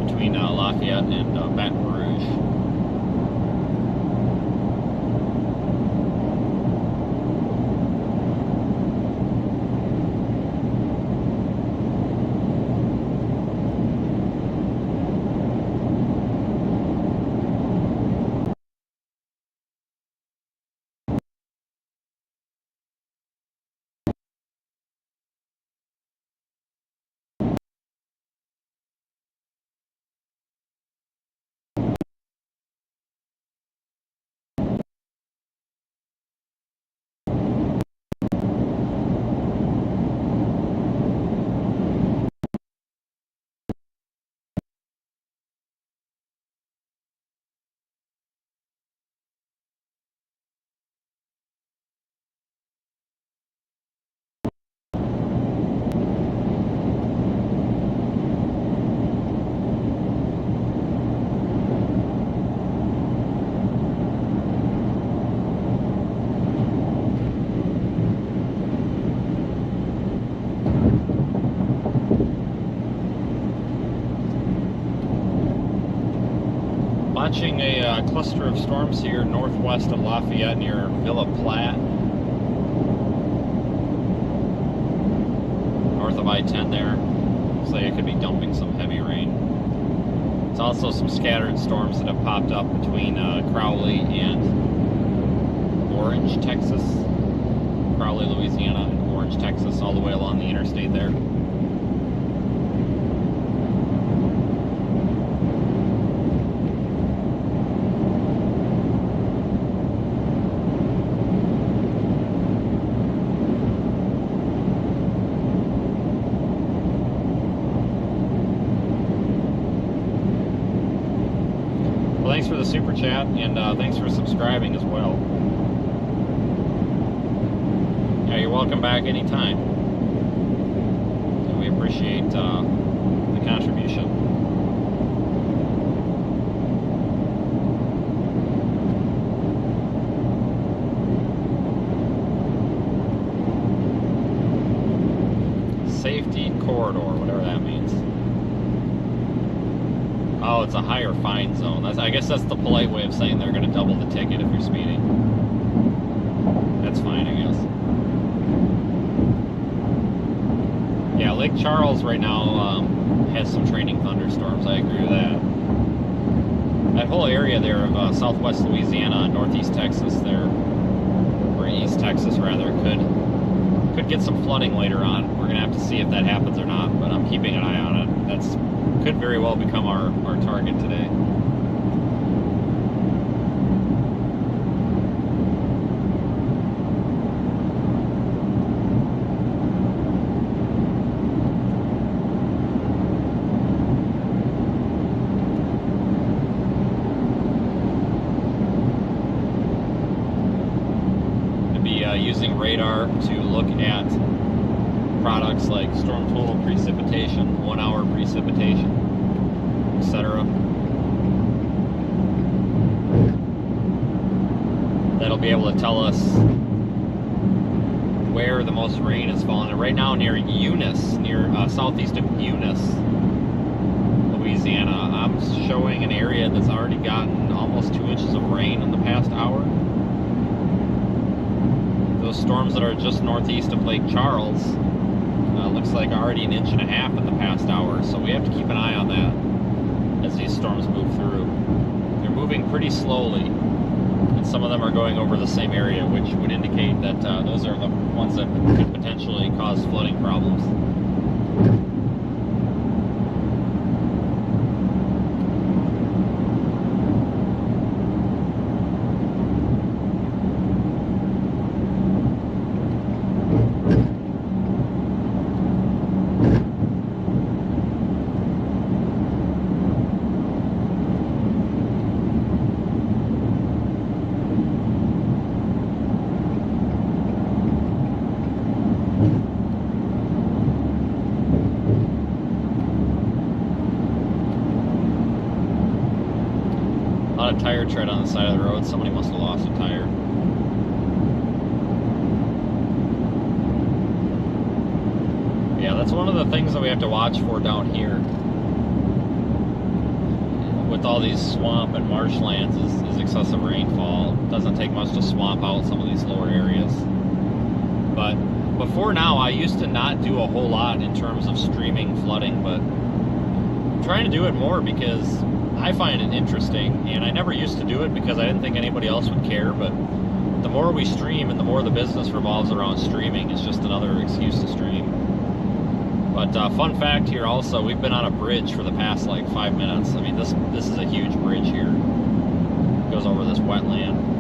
between Lafayette and Baton Rouge. cluster of storms here northwest of Lafayette near Villa Platte. North of I-10 there. Looks like it could be dumping some heavy rain. There's also some scattered storms that have popped up between Crowley and Orange, Texas. Crowley, Louisiana, and Orange, Texas, all the way along the interstate there. Well, thanks for the super chat, and thanks for subscribing as well. Yeah, you're welcome back anytime. And we appreciate the contribution. Safety corridor, whatever that means. Oh, it's a higher fine zone. I guess that's the polite way of saying they're going to double the ticket if you're speeding. That's fine, I guess. Yeah, Lake Charles right now has some training thunderstorms. I agree with that. That whole area there of southwest Louisiana and northeast Texas there, or East Texas rather, could get some flooding later on. We're going to have to see if that happens or not, but I'm keeping an eye on it. That's could very well become our target today. Using radar to look at products like storm total precipitation, 1 hour precipitation, etc. That'll be able to tell us where the most rain is falling. And right now near Eunice, near southeast of Eunice, Louisiana, I'm showing an area that's already gotten almost 2 inches of rain in the past hour. Those storms that are just northeast of Lake Charles, looks like already 1.5 inches in the past hour, so we have to keep an eye on that as these storms move through. They're moving pretty slowly, and some of them are going over the same area, which would indicate that those are the ones that could potentially cause flooding problems. Tire tread on the side of the road. Somebody must have lost a tire. Yeah, that's one of the things that we have to watch for down here with all these swamp and marshlands is excessive rainfall. It doesn't take much to swamp out some of these lower areas. But before now, I used to not do a whole lot in terms of streaming flooding, but I'm trying to do it more because I find it interesting, and I never used to do it because I didn't think anybody else would care, but the more we stream and the more the business revolves around streaming, it's just another excuse to stream. But fun fact here also, we've been on a bridge for the past like 5 minutes. I mean, this is a huge bridge here. It goes over this wetland.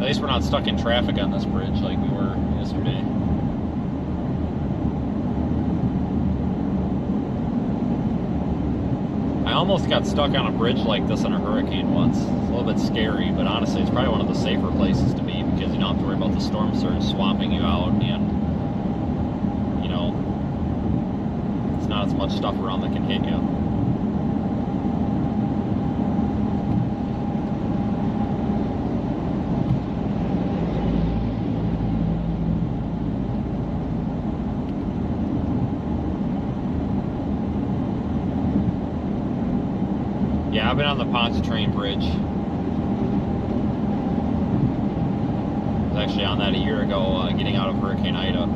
At least we're not stuck in traffic on this bridge like we were yesterday. I almost got stuck on a bridge like this in a hurricane once. It's a little bit scary, but honestly, it's probably one of the safer places to be because you don't have to worry about the storm surge swamping you out, and you know, it's not as much stuff around that can hit you. Yeah, I've been on the Pontchartrain Bridge. I was actually on that a year ago, getting out of Hurricane Ida.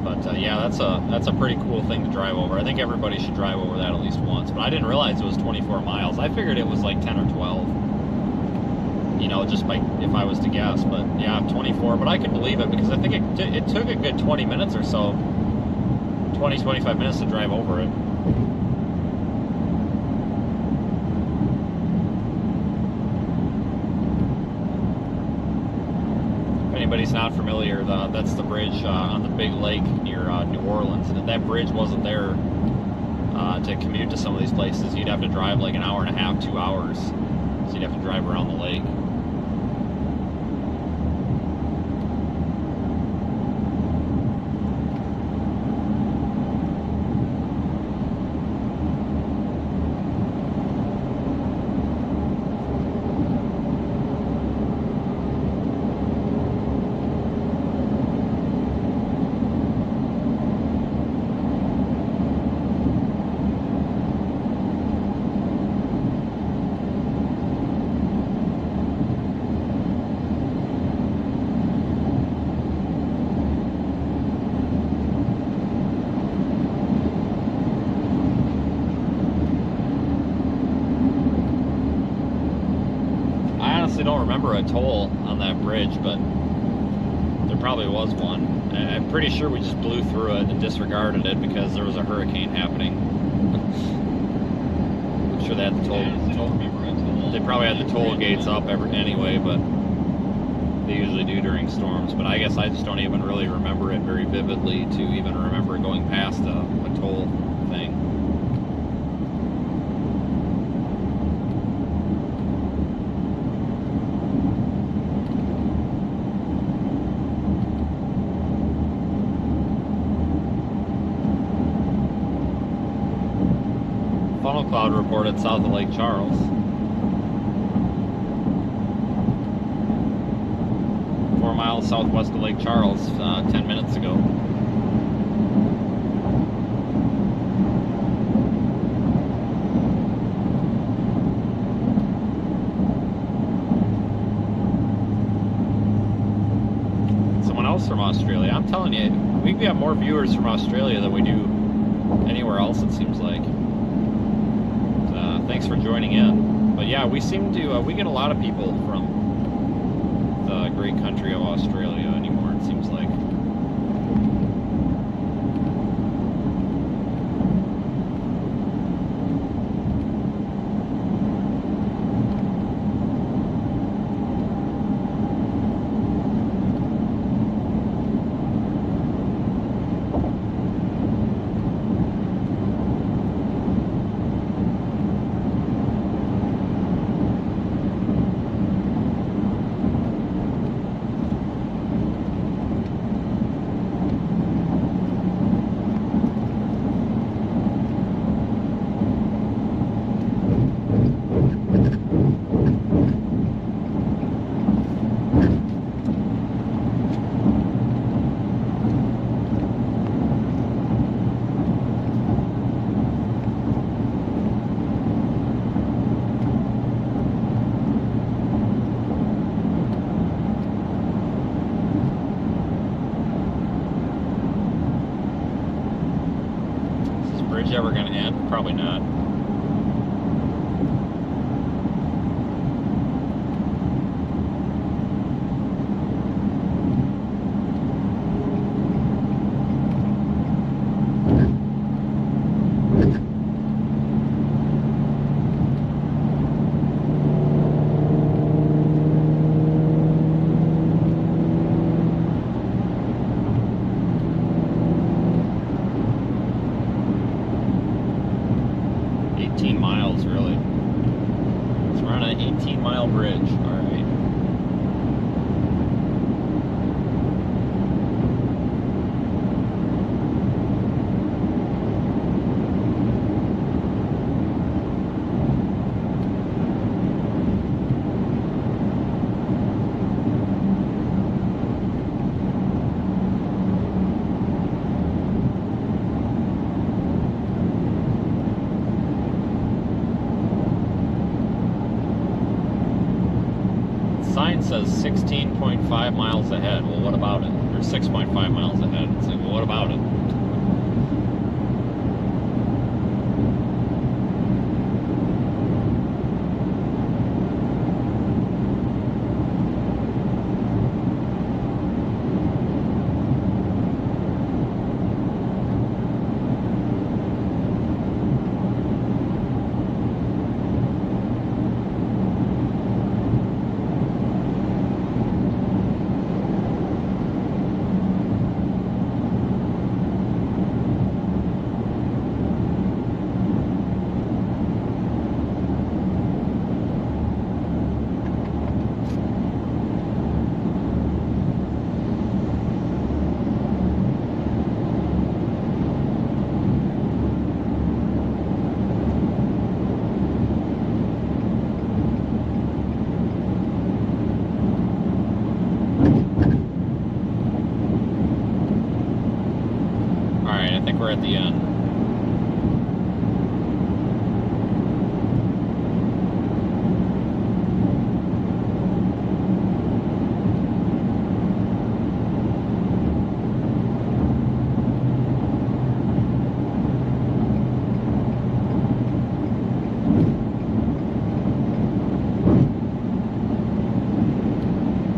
But yeah, that's a pretty cool thing to drive over. I think everybody should drive over that at least once. But I didn't realize it was 24 miles. I figured it was like 10 or 12. You know, just by, if I was to guess. But yeah, 24. But I could believe it because I think it took a good 20 minutes or so, 20, 25 minutes to drive over it. Anybody's not familiar, that's the bridge on the big lake near New Orleans, and if that bridge wasn't there to commute to some of these places, you'd have to drive like an hour and a half, 2 hours, so you'd have to drive around the lake. Don't remember a toll on that bridge, but there probably was one. I'm pretty sure we just blew through it and disregarded it because there was a hurricane happening. I'm sure they had the toll. They probably had the toll gates up anyway, but they usually do during storms. But I guess I just don't even really remember it very vividly to even remember going past a toll thing. Funnel cloud reported south of Lake Charles. 4 miles southwest of Lake Charles 10 minutes ago. Someone else from Australia. I'm telling you, we have more viewers from Australia than we do anywhere else, it seems like. Thanks for joining in. But yeah, we seem to, we get a lot of people from the great country of Australia anymore, it seems like. Ever going to end? Probably not. sign says 16.5 miles ahead. Well, what about it? Or 6.5 miles ahead. It's like, well, what about it? I think we're at the end.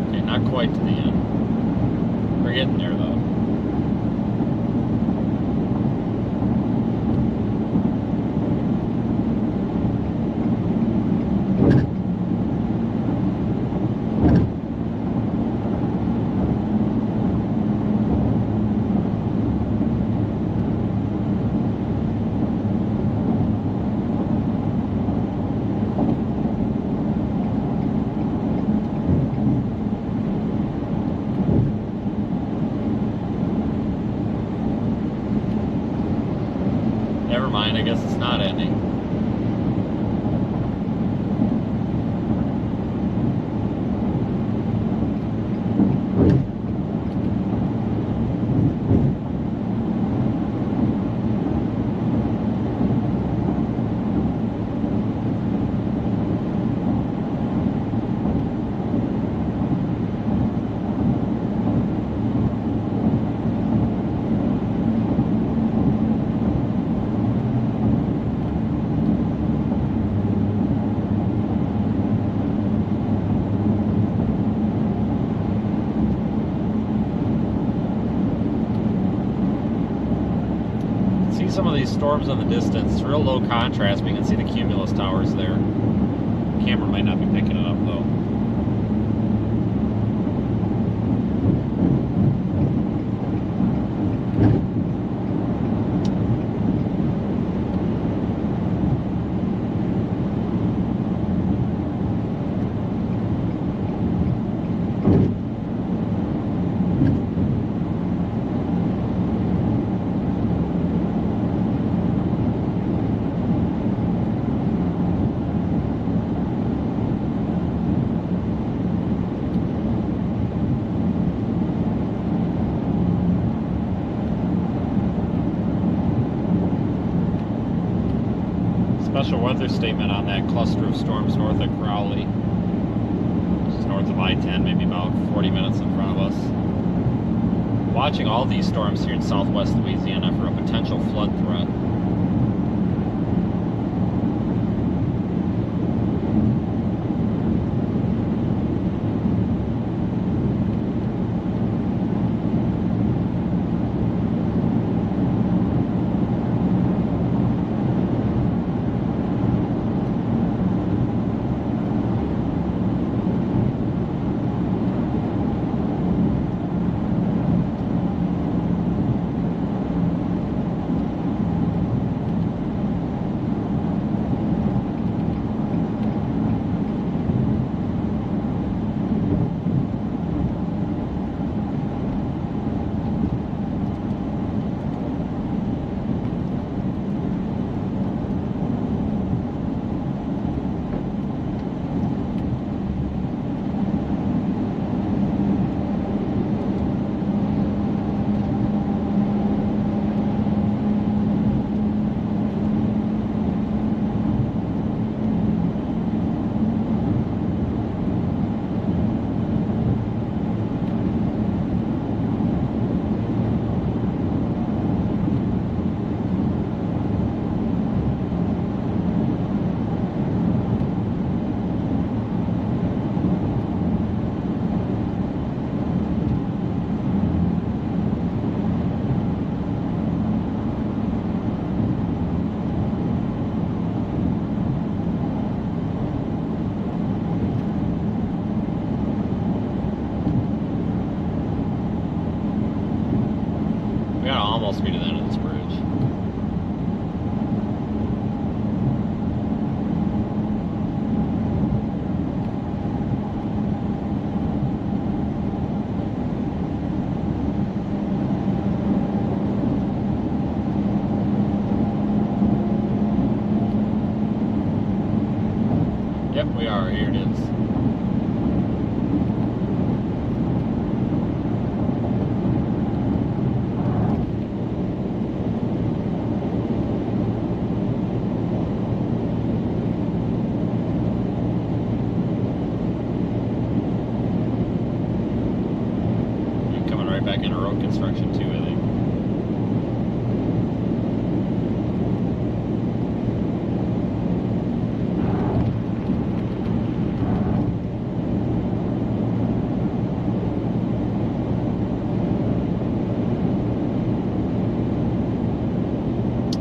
Okay, not quite to the end. We're getting there though. Never mind, I guess it's not ending. Some of these storms in the distance, it's real low contrast, but you can see the cumulus towers there. The camera might not be picking it up though. Special weather statement on that cluster of storms north of Crowley, which is north of I-10, maybe about 40 minutes in front of us. Watching all these storms here in southwest Louisiana for a potential flood threat. almost be to the end of this bridge. Yep, we are. Here it is. Back into road construction too, I think.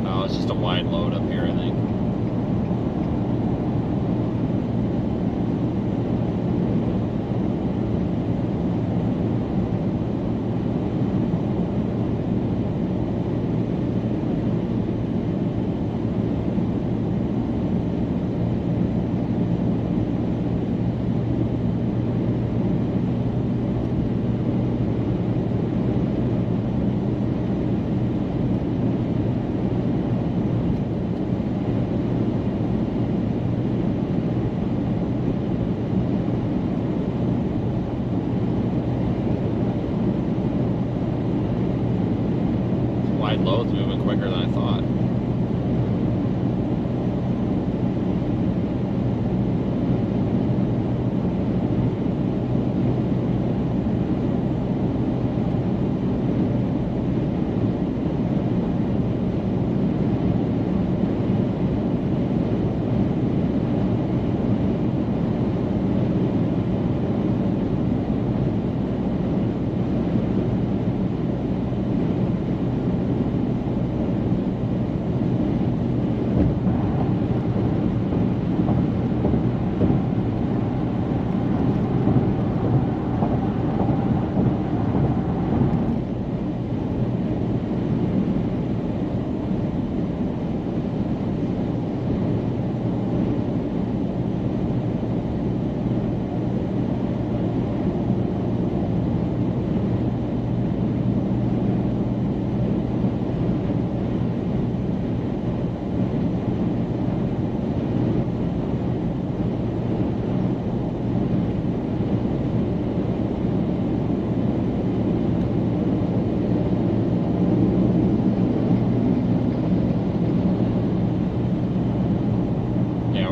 Oh, it's just a wide load up here, I think. Wide load's moving quicker than I thought.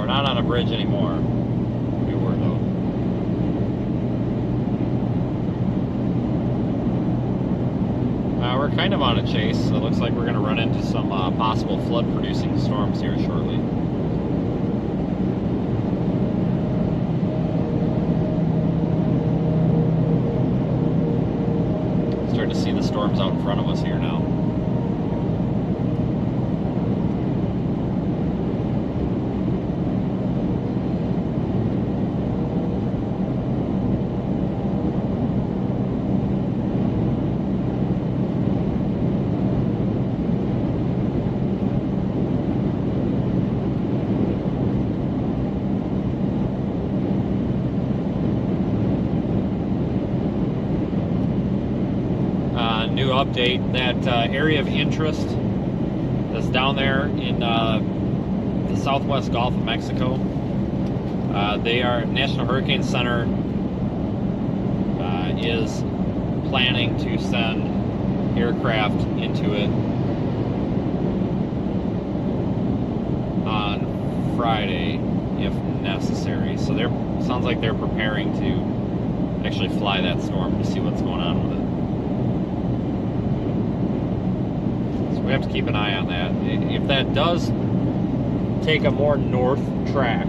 Not on a bridge anymore. We were though. We're kind of on a chase. So it looks like we're going to run into some possible flood-producing storms here shortly. Starting to see the storms out in front of us here now. New update, that area of interest that's down there in the southwest Gulf of Mexico, National Hurricane Center is planning to send aircraft into it on Friday if necessary. So sounds like they're preparing to actually fly that storm to see what's going on with it. We have to keep an eye on that. If that does take a more north track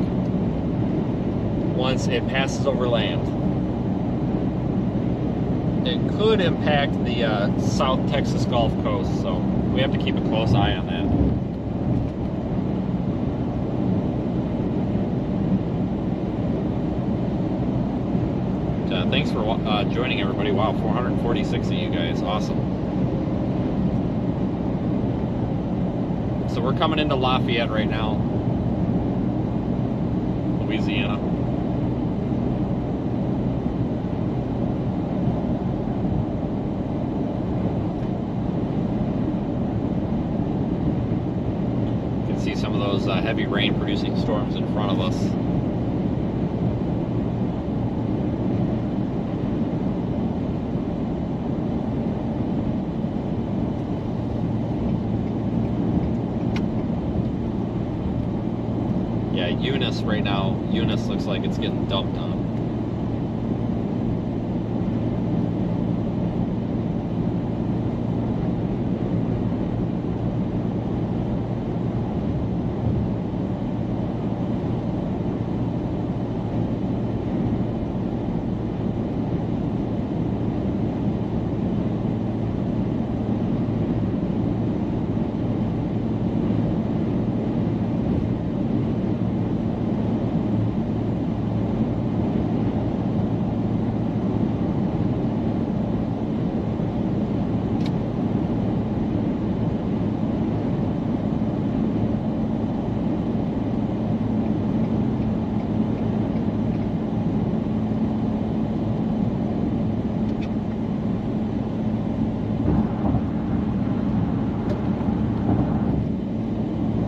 once it passes over land, it could impact the South Texas Gulf Coast, so we have to keep a close eye on that. Thanks for joining, everybody. Wow, 446 of you guys. Awesome. so we're coming into Lafayette right now, Louisiana. You can see some of those heavy rain producing storms in front of us. Yeah, Eunice right now, Eunice looks like it's getting dumped on.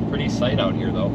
Pretty sight out here though.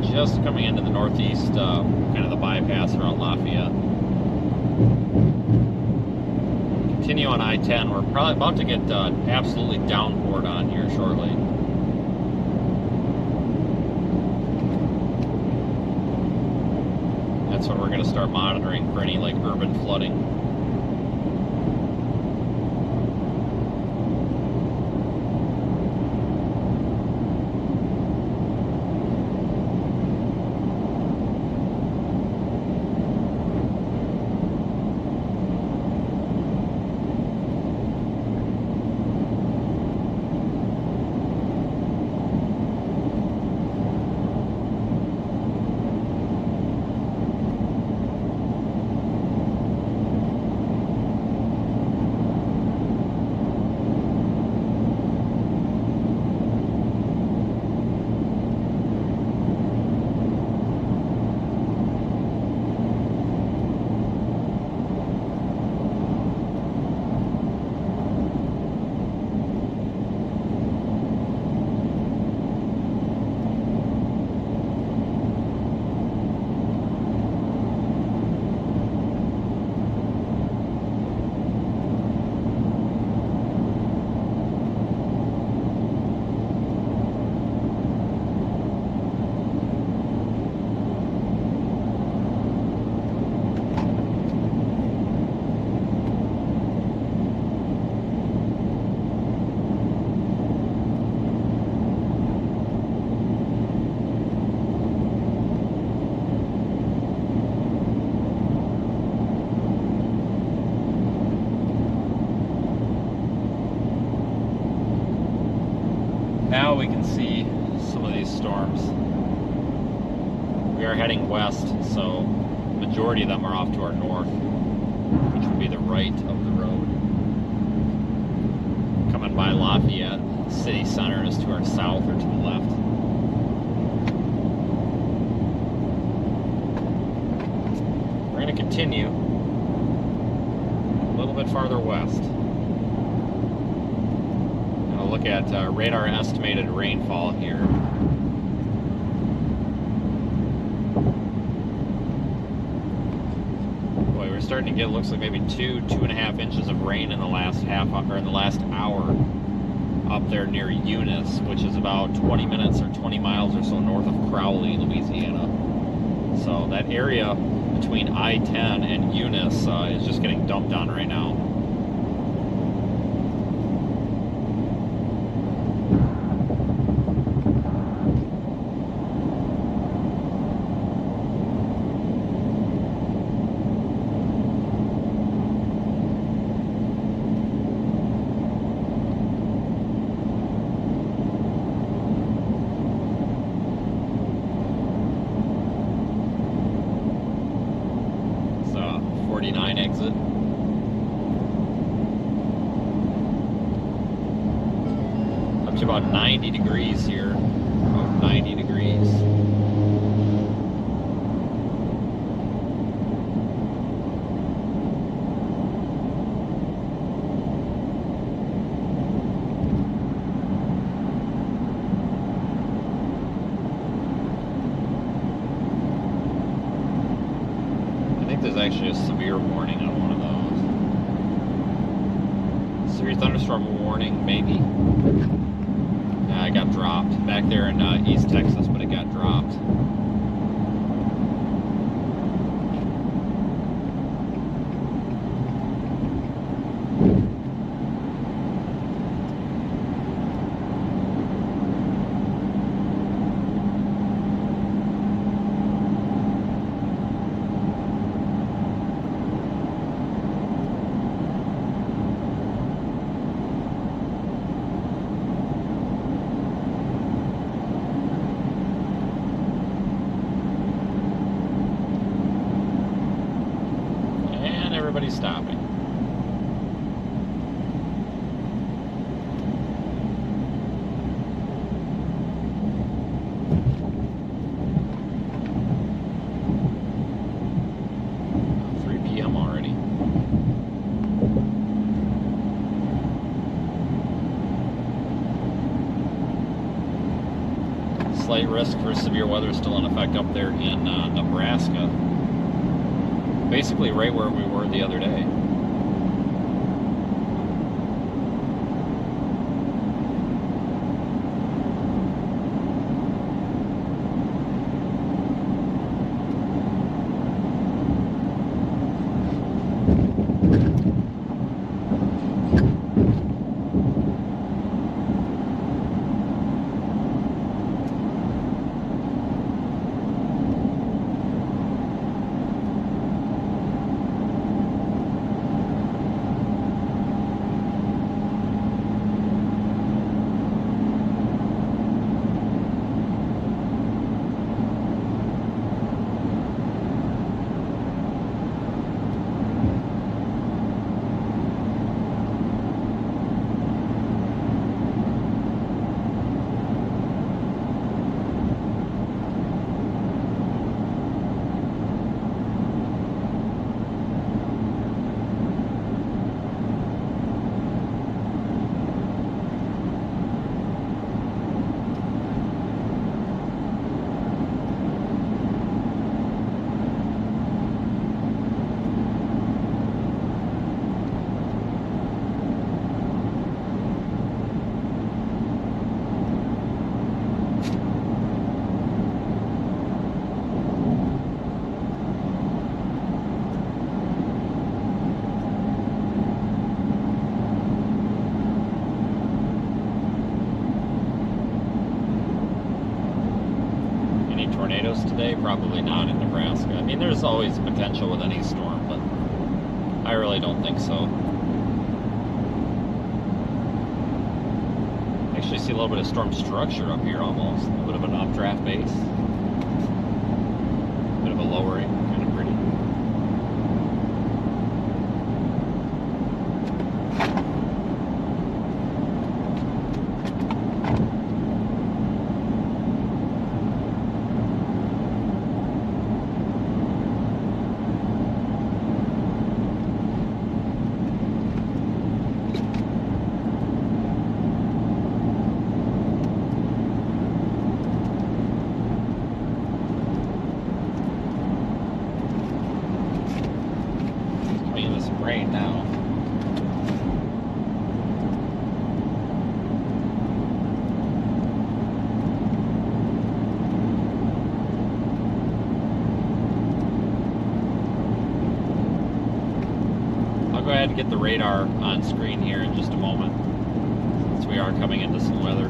Just coming into the northeast, kind of the bypass around Lafayette. Continue on I-10. We're probably about to get absolutely downpoured on here shortly. That's when we're going to start monitoring for any like urban flooding. Now we can see some of these storms. We are heading west, so majority of them are off to our north, which would be the right of the road. Coming by Lafayette City Center is to our south or to the left. We're going to continue a little bit farther west. Going to look at radar estimated rainfall here. Boy, we're starting to get, looks like maybe 2.5 inches of rain in the last hour up there near Eunice, which is about 20 minutes or 20 miles or so north of Crowley, Louisiana. So that area between I-10 and Eunice is just getting dumped on right now. Exit. Up to about 90 degrees here. About 90 degrees. There's actually a severe warning on one of those. Severe thunderstorm warning, maybe. It got dropped back there in East Texas, but it got dropped. Everybody's stopping. About 3 p.m. already. Slight risk for severe weather still in effect up there in Nebraska. Basically right where we were the other day. Tornadoes today? Probably not in Nebraska. I mean, there's always potential with any storm, but I really don't think so. Actually see a little bit of storm structure up here almost. A little bit of an updraft base. lowering, kind of pretty. Rain now. I'll go ahead and get the radar on screen here in just a moment, since we are coming into some weather.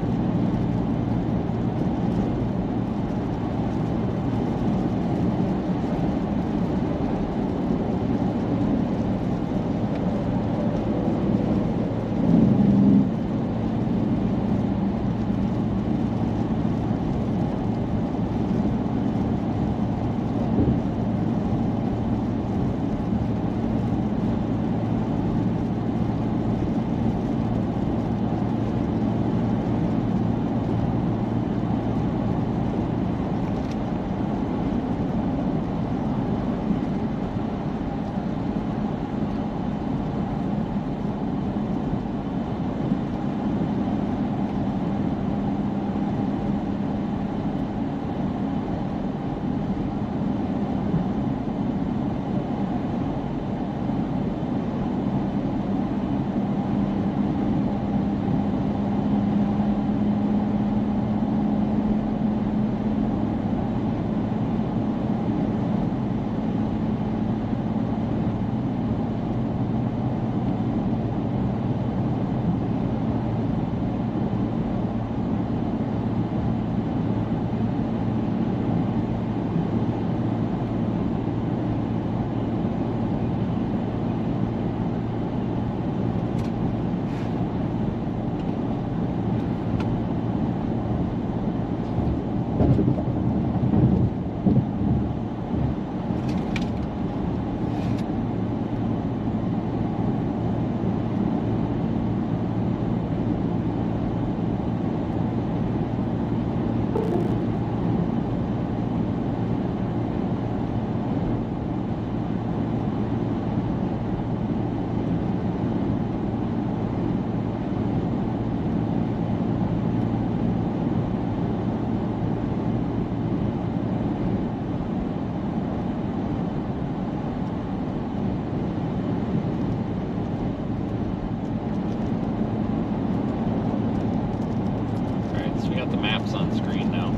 On screen now.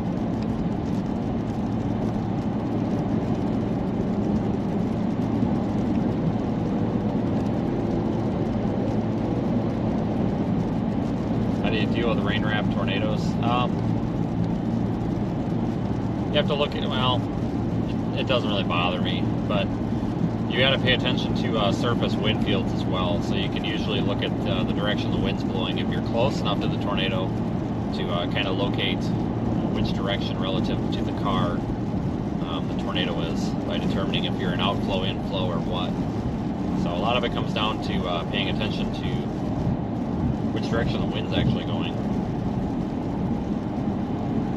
How do you deal with rain wrap tornadoes? You have to look at, well, it doesn't really bother me, but you got to pay attention to surface wind fields as well. So you can usually look at the direction the wind's blowing. If you're close enough to the tornado to kind of locate which direction relative to the car the tornado is, by determining if you're an outflow, inflow, or what. So a lot of it comes down to paying attention to which direction the wind's actually going.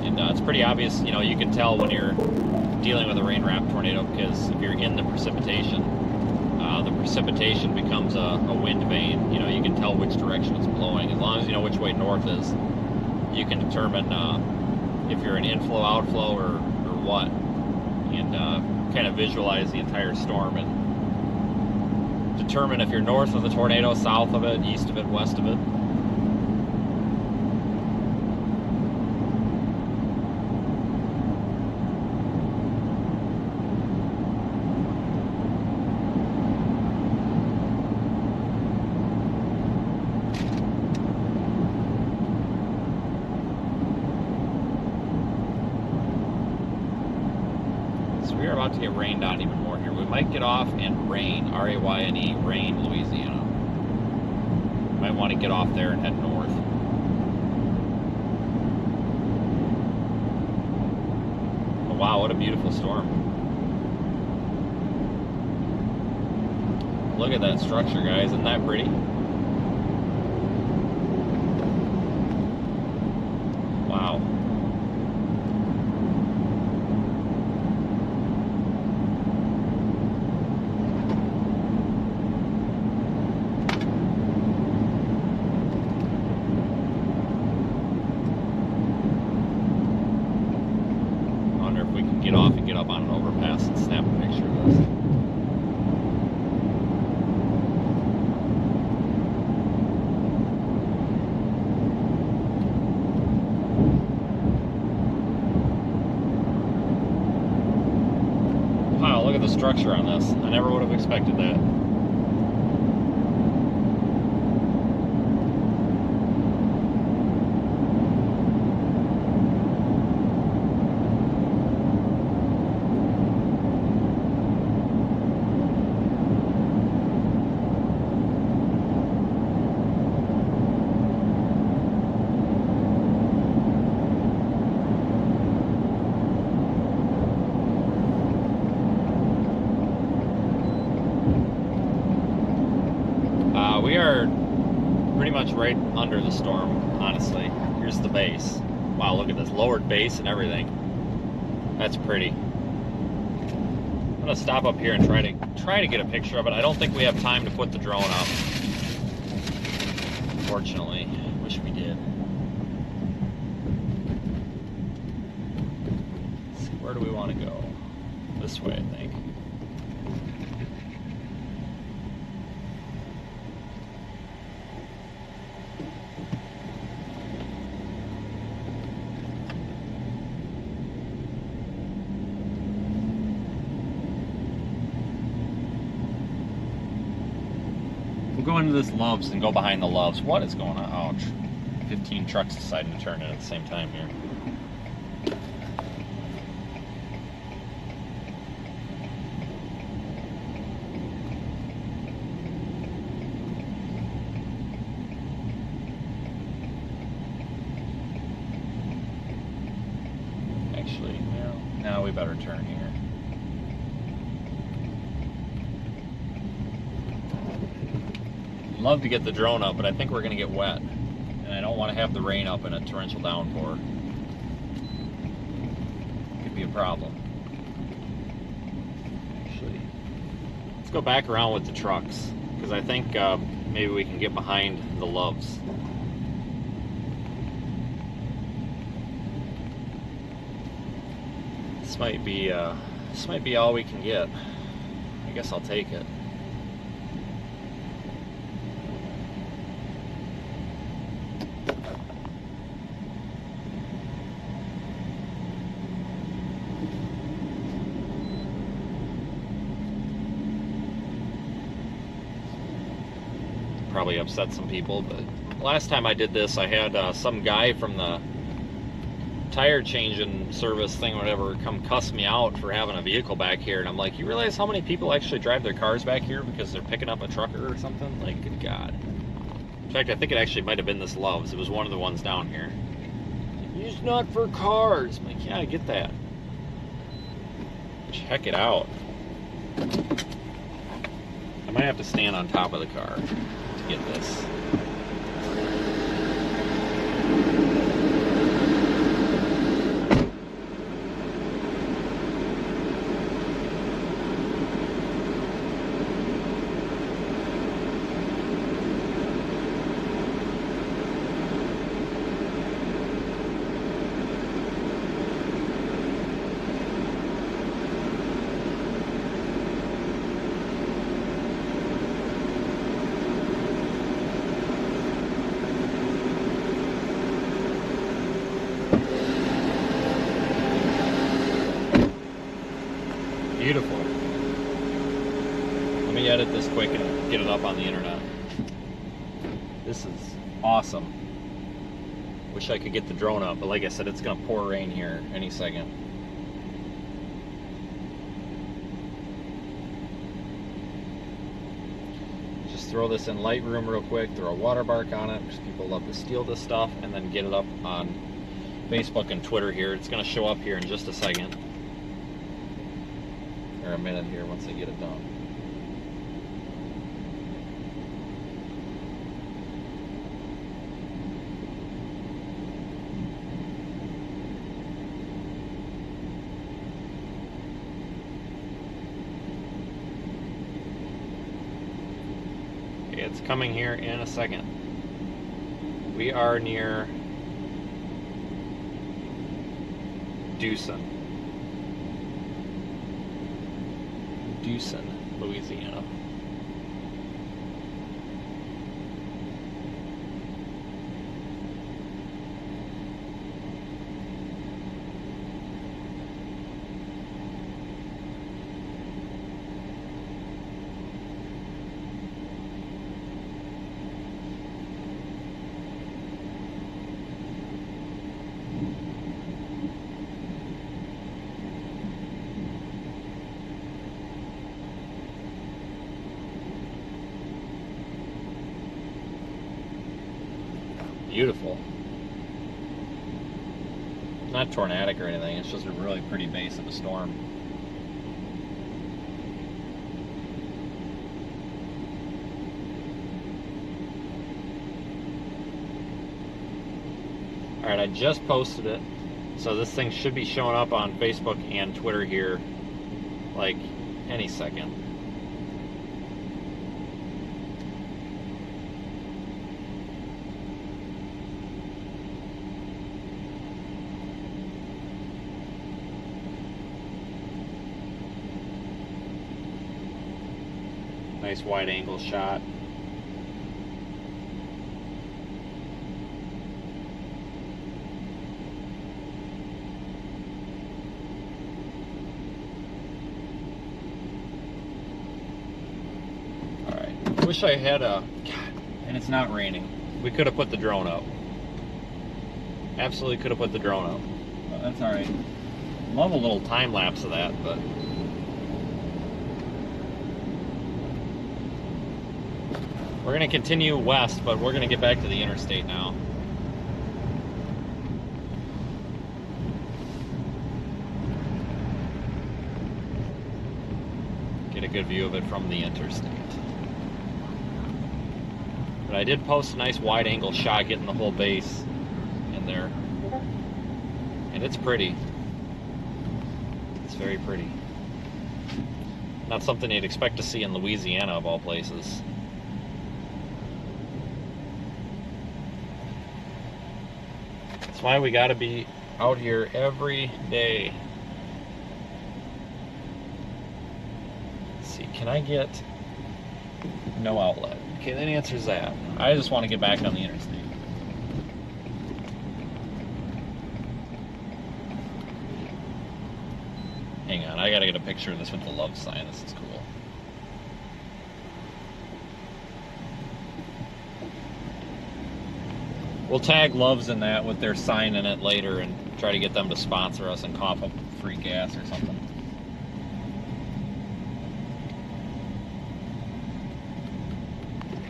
And it's pretty obvious, you know, you can tell when you're dealing with a rain wrap tornado, because if you're in the precipitation becomes a wind vane. You know, you can tell which direction it's blowing. As long as you know which way north is, you can determine if you're an inflow, outflow, or what, and kind of visualize the entire storm and determine if you're north of the tornado, south of it, east of it, west of it. We are about to get rained on even more here. We might get off in Rain, R-A-Y-N-E, Rain, Louisiana. Might want to get off there and head north. Oh, wow, what a beautiful storm. Look at that structure, guys. Isn't that pretty? Wow. I wonder if we can get off and get up on an overpass and snap a picture of this. Wow, look at the structure on this. I never would have expected that. We are pretty much right under the storm, honestly. Here's the base. Wow, look at this lowered base and everything. That's pretty. I'm gonna stop up here and try to get a picture of it. I don't think we have time to put the drone up. Unfortunately, wish we did. Let's see, where do we want to go? This way, I think. We'll go into this Loves and go behind the Loves. What is going on? Ouch. 15 trucks deciding to turn in at the same time here. Actually, now we better turn here. Love to get the drone up, but I think we're going to get wet. And I don't want to have the rain up in a torrential downpour. Could be a problem. Actually, let's go back around with the trucks, because I think maybe we can get behind the Loves. This might be all we can get. I guess I'll take it. Probably upset some people, but last time I did this, I had some guy from the tire changing service thing, whatever, come cuss me out for having a vehicle back here, and I'm like, you realize how many people actually drive their cars back here because they're picking up a trucker or something? Like, good God. In fact, I think it actually might have been this Loves. It was one of the ones down here. It's not for cars. I'm like, yeah, I get that. Check it out. I might have to stand on top of the car to get this. Beautiful. Let me edit this quick and get it up on the internet. This is awesome. Wish I could get the drone up, but like I said, it's gonna pour rain here any second. Just throw this in Lightroom real quick, throw a watermark on it, because people love to steal this stuff, and then get it up on Facebook and Twitter here. It's gonna show up here in just a second. Or a minute here once I get it done. It's coming here in a second. We are near Dewson, Louisiana. Beautiful. Not tornadic or anything, it's just a really pretty base of a storm. Alright, I just posted it, so this thing should be showing up on Facebook and Twitter here like any second. Nice wide angle shot. Alright, wish I had a... God, and it's not raining. We could have put the drone up. Absolutely could have put the drone up. But that's alright. Love a little time lapse of that, but... We're going to continue west, but we're going to get back to the interstate now. Get a good view of it from the interstate. But I did post a nice wide angle shot getting the whole base in there. And it's pretty. It's very pretty. Not something you'd expect to see in Louisiana of all places. That's why we gotta be out here every day. Let's see, can I get no outlet? Okay, that answers that. I just want to get back on the interstate. Hang on, I gotta get a picture of this with the love sign. This is cool. We'll tag Loves in that with their sign in it later and try to get them to sponsor us and cough up free gas or something.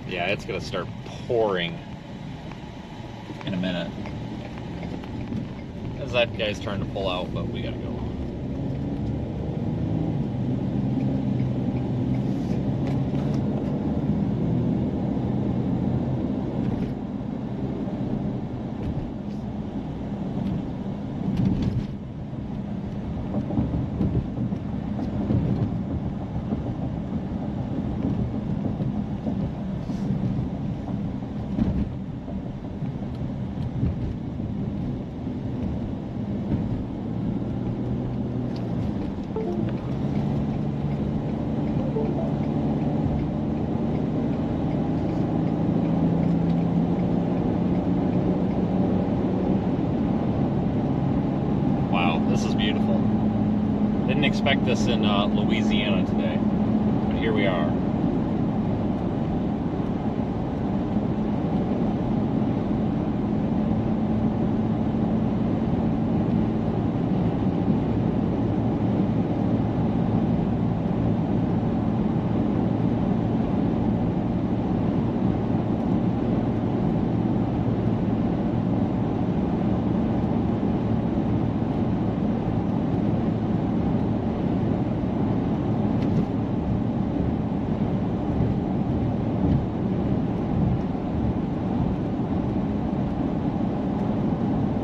Yeah, it's gonna start pouring in a minute. As that guy's trying to pull out, but we gotta go. This is beautiful. Didn't expect this in Louisiana today, but here we are.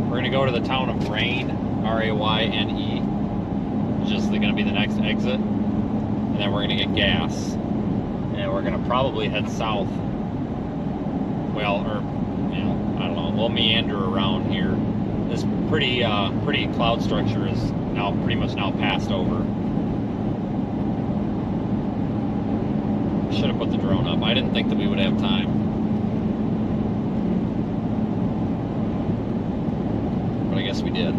We're going to go to the town of Rayne, R-A-Y-N-E, which is going to be the next exit. And then we're going to get gas. And we're going to probably head south well, or, you know, I don't know, we'll meander around here. This pretty cloud structure is now pretty much now passed over. Should have put the drone up. I didn't think that we would have time. But I guess we did.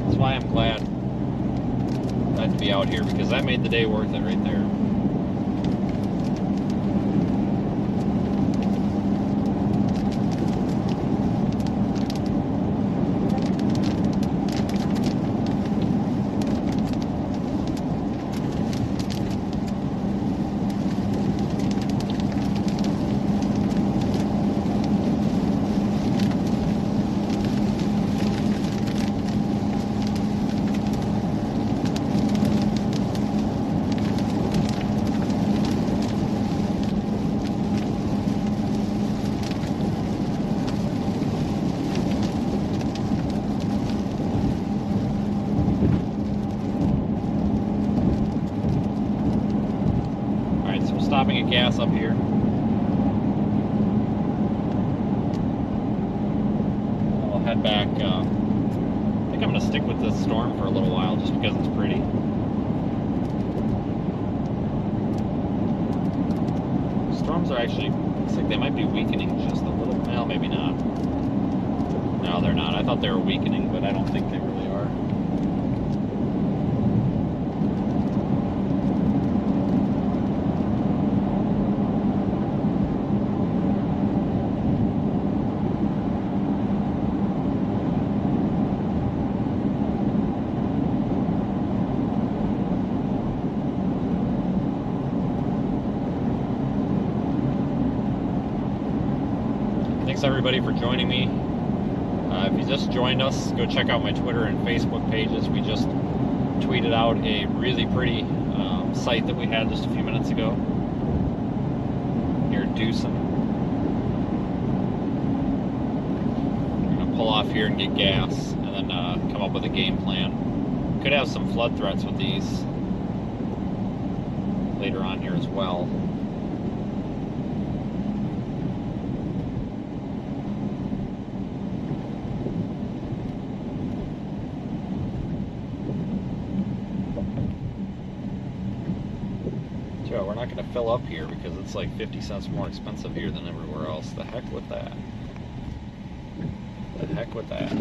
That's why I'm glad to be out here, because that made the day worth it right there. Stopping at gas up here. I'll head back. I think I'm going to stick with this storm for a little while just because it's pretty. Storms are actually, looks like they might be weakening just a little. Well, maybe not. No, they're not. I thought they were weakening, but I don't think they really are. Thanks everybody for joining me. If you just joined us, go check out my Twitter and Facebook pages. We just tweeted out a really pretty site that we had just a few minutes ago near Dewson. We're going to pull off here and get gas and then come up with a game plan. Could have some flood threats with these later on here as well. We're not going to fill up here because it's like 50 cents more expensive here than everywhere else. The heck with that. The heck with that.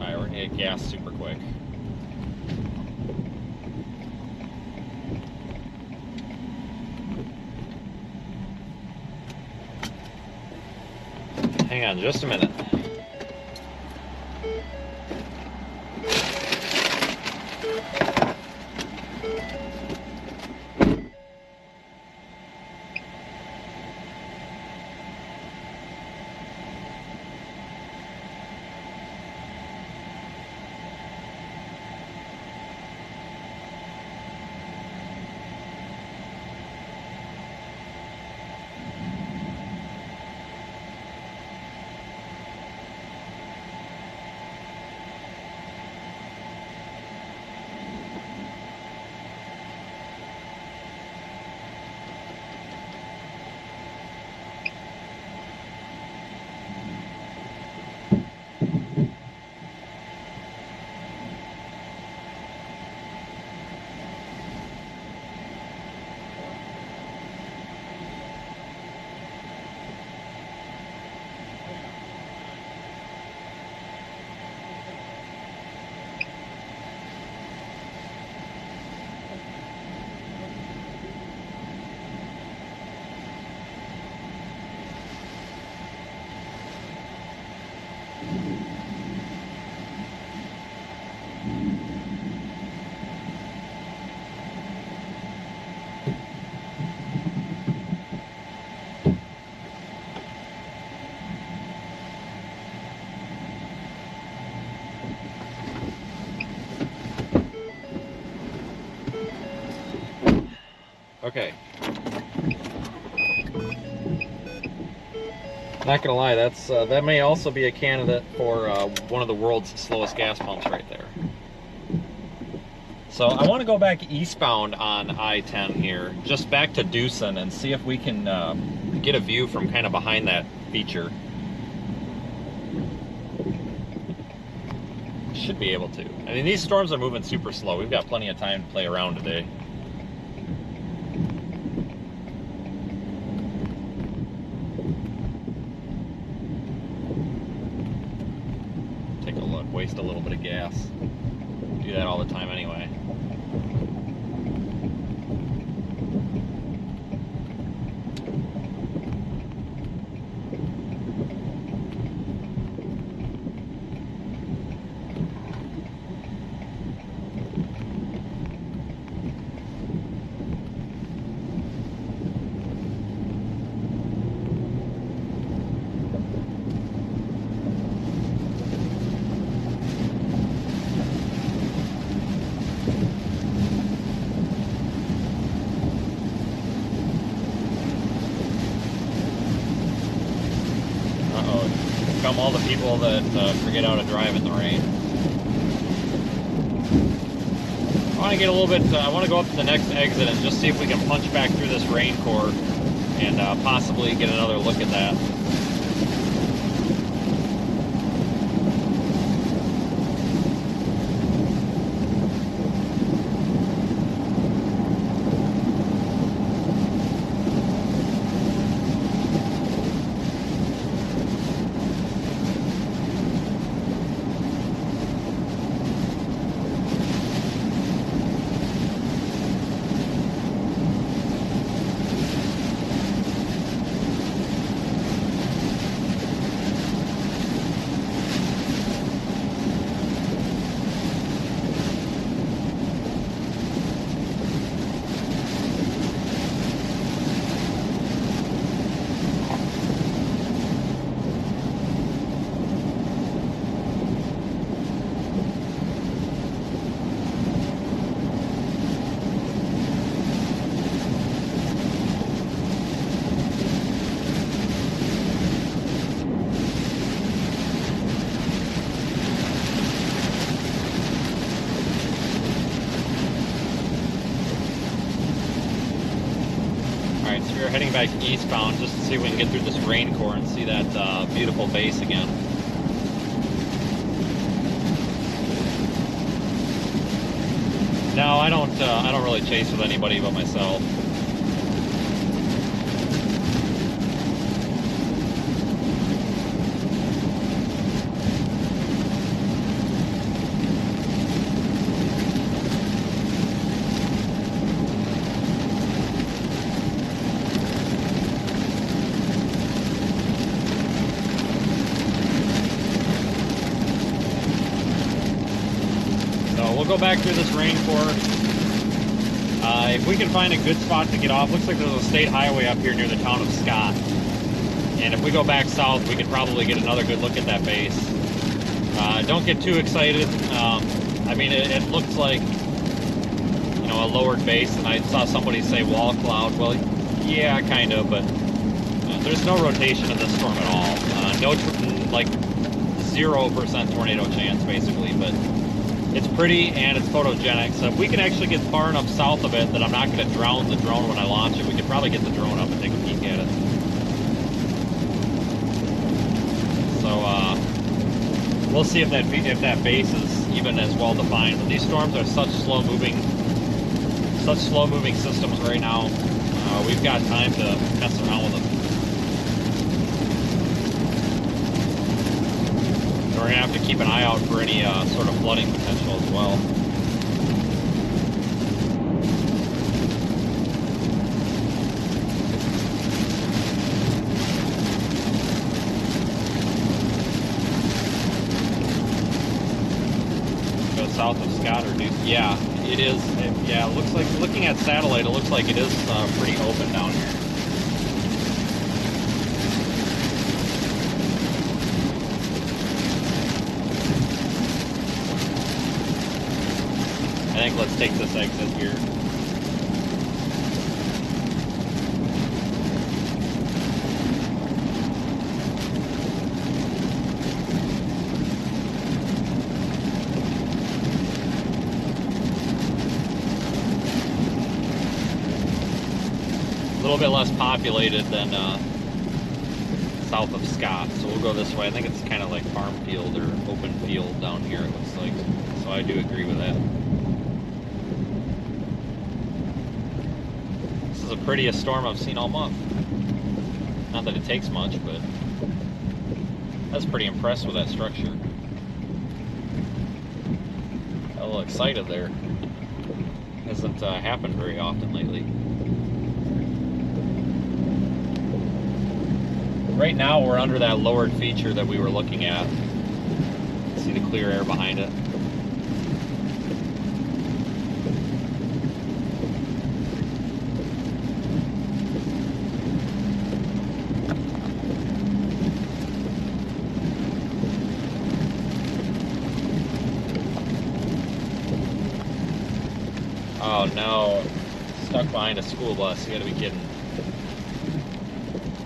Alright, we're going to get gas super quick. Hang on just a minute. Okay. Not gonna lie, that may also be a candidate for one of the world's slowest gas pumps right there. So I want to go back eastbound on I-10 here, just back to Dewson, and see if we can get a view from kind of behind that feature. Should be able to. I mean, these storms are moving super slow. We've got plenty of time to play around today. Take a look, waste a little bit of gas. Do that all the time anyway. Come all the people that forget how to drive in the rain. I want to get a little bit, I want to go up to the next exit and just see if we can punch back through this rain core and possibly get another look at that. Alright, so we're heading back eastbound just to see if we can get through this rain core and see that beautiful base again. No, I don't really chase with anybody but myself. We'll go back through this rain core. If we can find a good spot to get off, looks like there's a state highway up here near the town of Scott. And if we go back south, we could probably get another good look at that base. Don't get too excited. I mean, it looks like, you know, a lowered base, and I saw somebody say wall cloud. Well, yeah, kind of, but there's no rotation in this storm at all. No, like 0% tornado chance, basically, but it's pretty and it's photogenic, so if we can actually get far enough south of it that I'm not going to drown the drone when I launch it, we could probably get the drone up and take a peek at it. So we'll see if that base is even as well defined. But these storms are such slow moving systems right now. We've got time to mess around with them. We're going to have to keep an eye out for any sort of flooding potential as well. Go south of Scott or Duke. Yeah, it is. Yeah, it looks like, looking at satellite, it looks like it is pretty open down here. I think let's take this exit here. little bit less populated than south of Scott, so we'll go this way. I think it's kind of like farm field or open field down here, it looks like. So I do agree with that. This is the prettiest storm I've seen all month. Not that it takes much, but I was pretty impressed with that structure. Got a little excited there. Hasn't happened very often lately. Right now we're under that lowered feature that we were looking at. See the clear air behind it. Oh no, stuck behind a school bus, you gotta be kidding.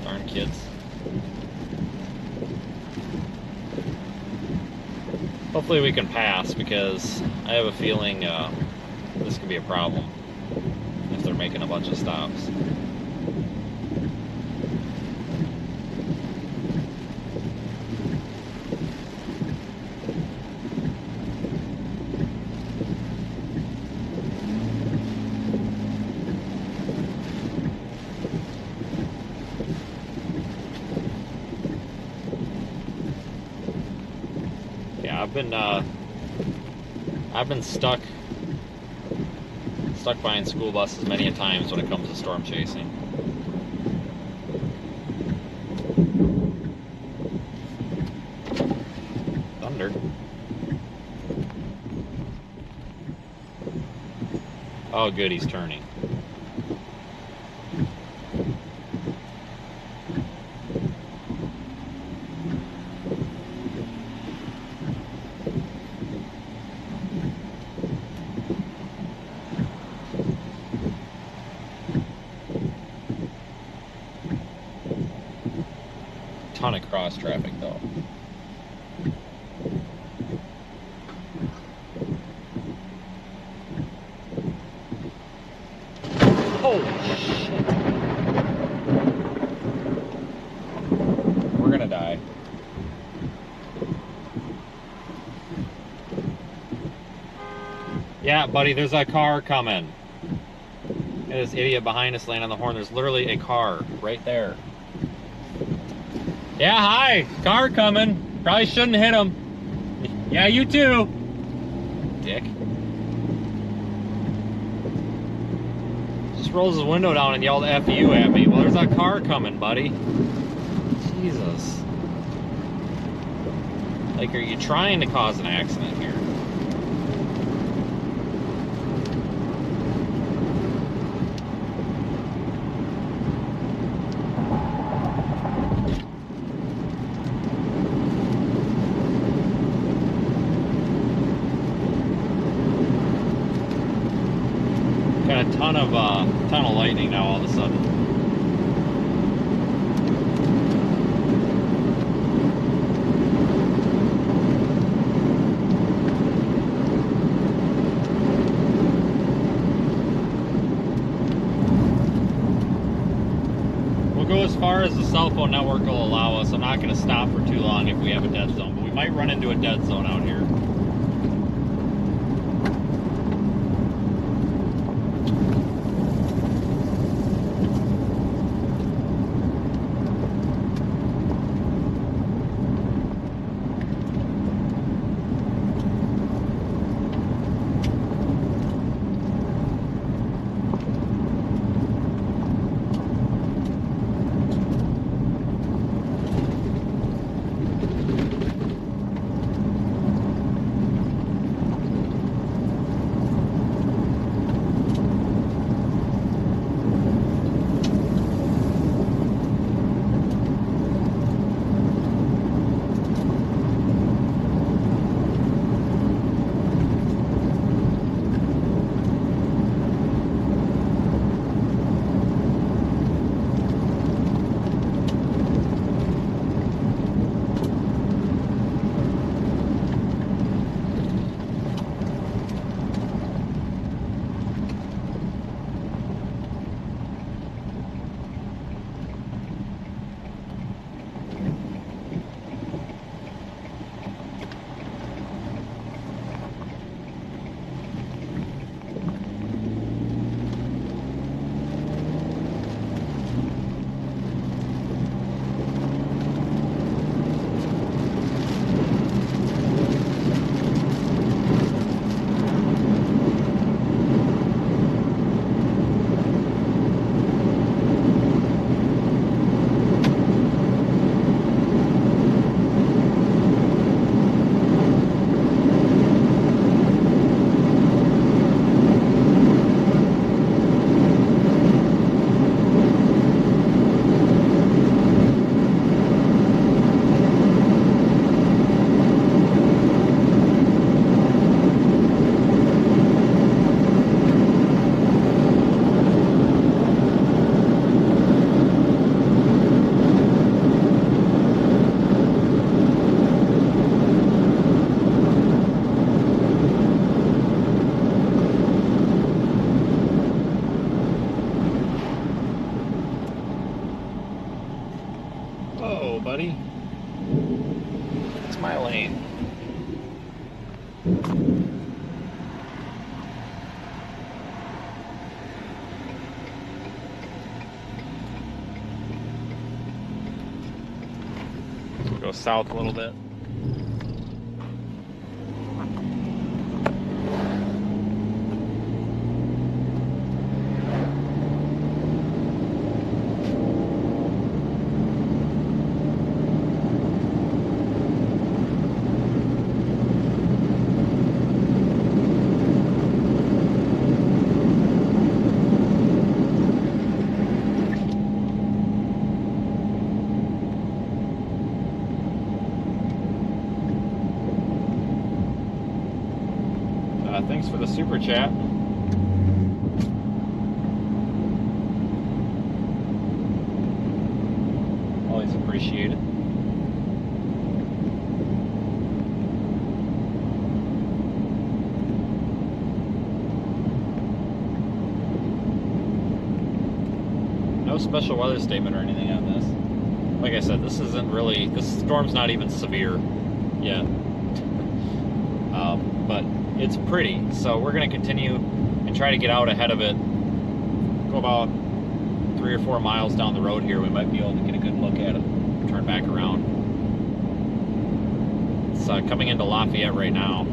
Darn kids. Hopefully we can pass, because I have a feeling this could be a problem if they're making a bunch of stops. I've been stuck behind school buses many a times when it comes to storm chasing. Thunder. Oh good, he's turning. Ton of cross traffic though. Holy shit. We're gonna die. Yeah, buddy, there's a car coming. And this idiot behind us laying on the horn. There's literally a car right there. Yeah, hi. Car coming. Probably shouldn't hit him. Yeah, you too. Dick. Just rolls his window down and yelled F you at me. Well, there's a car coming, buddy. Jesus. Like, are you trying to cause an accident here? Got a ton of lightning now all of a sudden. We'll go as far as the cell phone network will allow us. I'm not going to stop for too long if we have a dead zone, but we might run into a dead zone out here. Oh, buddy. It's my lane. Go south a little bit. Thanks for the super chat. Always appreciate it. No special weather statement or anything on this. Like I said, this storm's not even severe yet. But it's pretty, so we're going to continue and try to get out ahead of it. Go about 3 or 4 miles down the road here. We might be able to get a good look at it, turn back around. It's coming into Lafayette right now.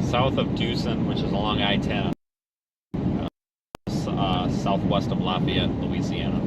South of Tucson, which is along I-10. Southwest of Lafayette, Louisiana.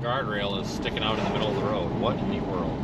Guardrail is sticking out in the middle of the road. What in the world?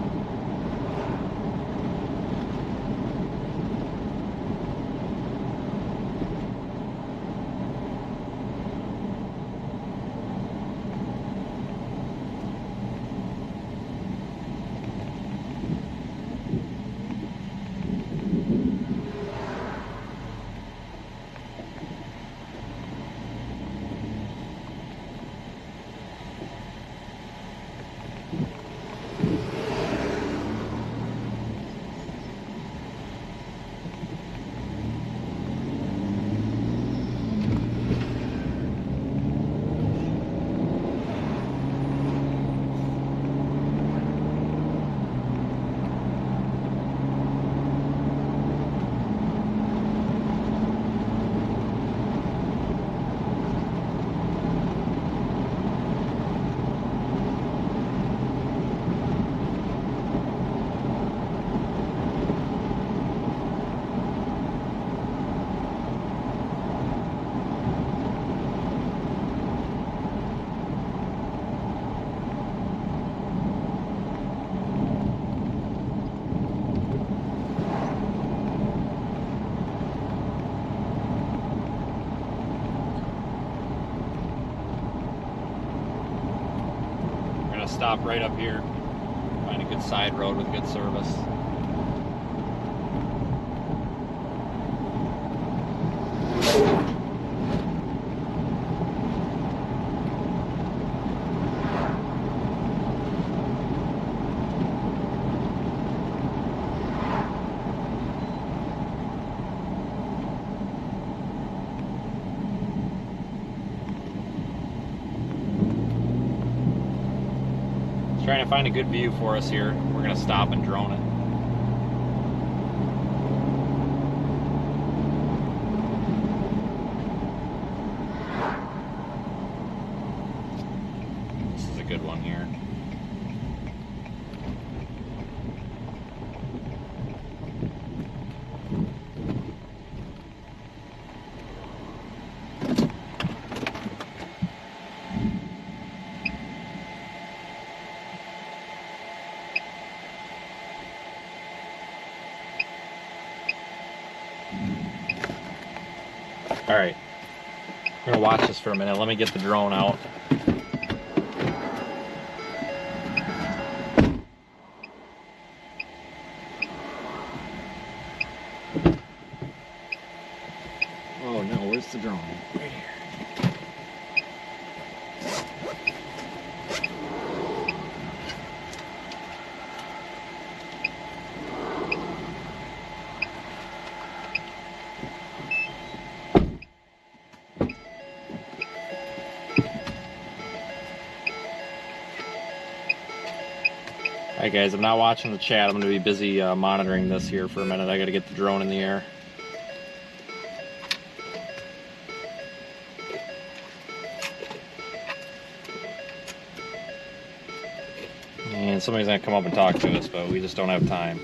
stop right up here. Find a good side road with good service. Trying to find a good view for us here. We're going to stop and drone it. This is a good one here. All right, we're gonna watch this for a minute. Let me get the drone out. Oh no, where's the drone? Right here. Alright guys, I'm not watching the chat. I'm going to be busy monitoring this here for a minute. I got to get the drone in the air. And somebody's going to come up and talk to us, but we just don't have time.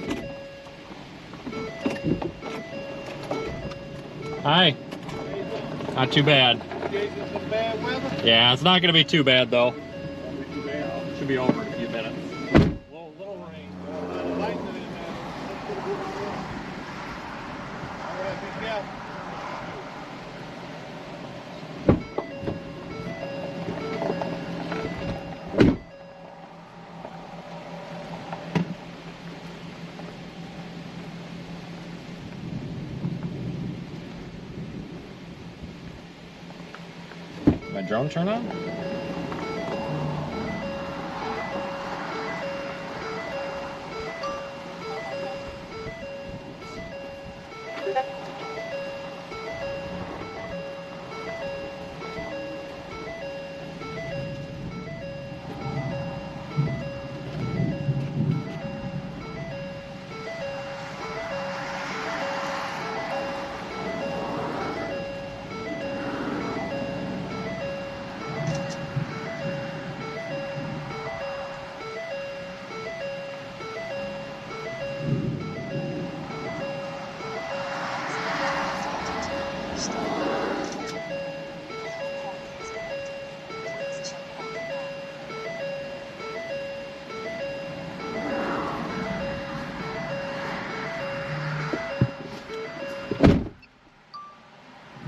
Hi. Not too bad. Yeah, it's not going to be too bad though. Should be over in a few minutes. My drone turn on?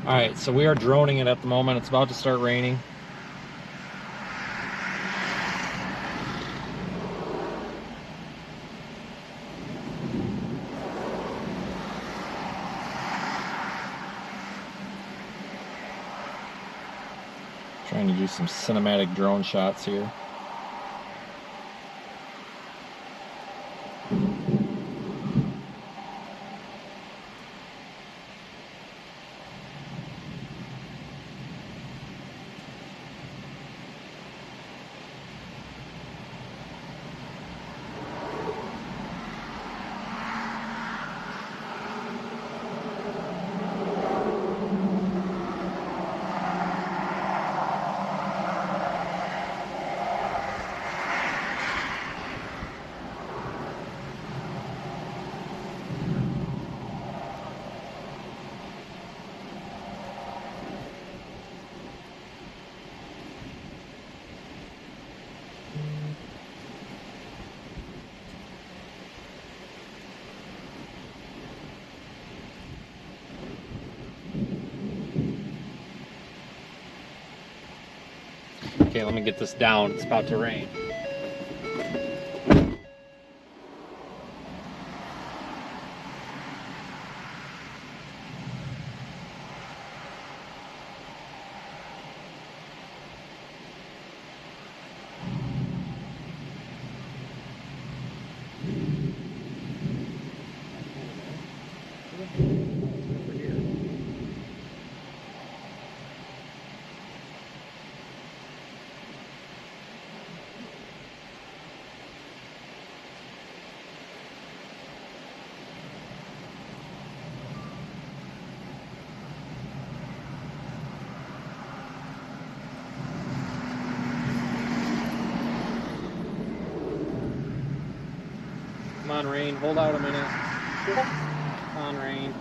Alright, so we are droning it at the moment. It's about to start raining. Trying to do some cinematic drone shots here. Okay, let me get this down. It's about to rain. on, rain. Hold out a minute. On, rain.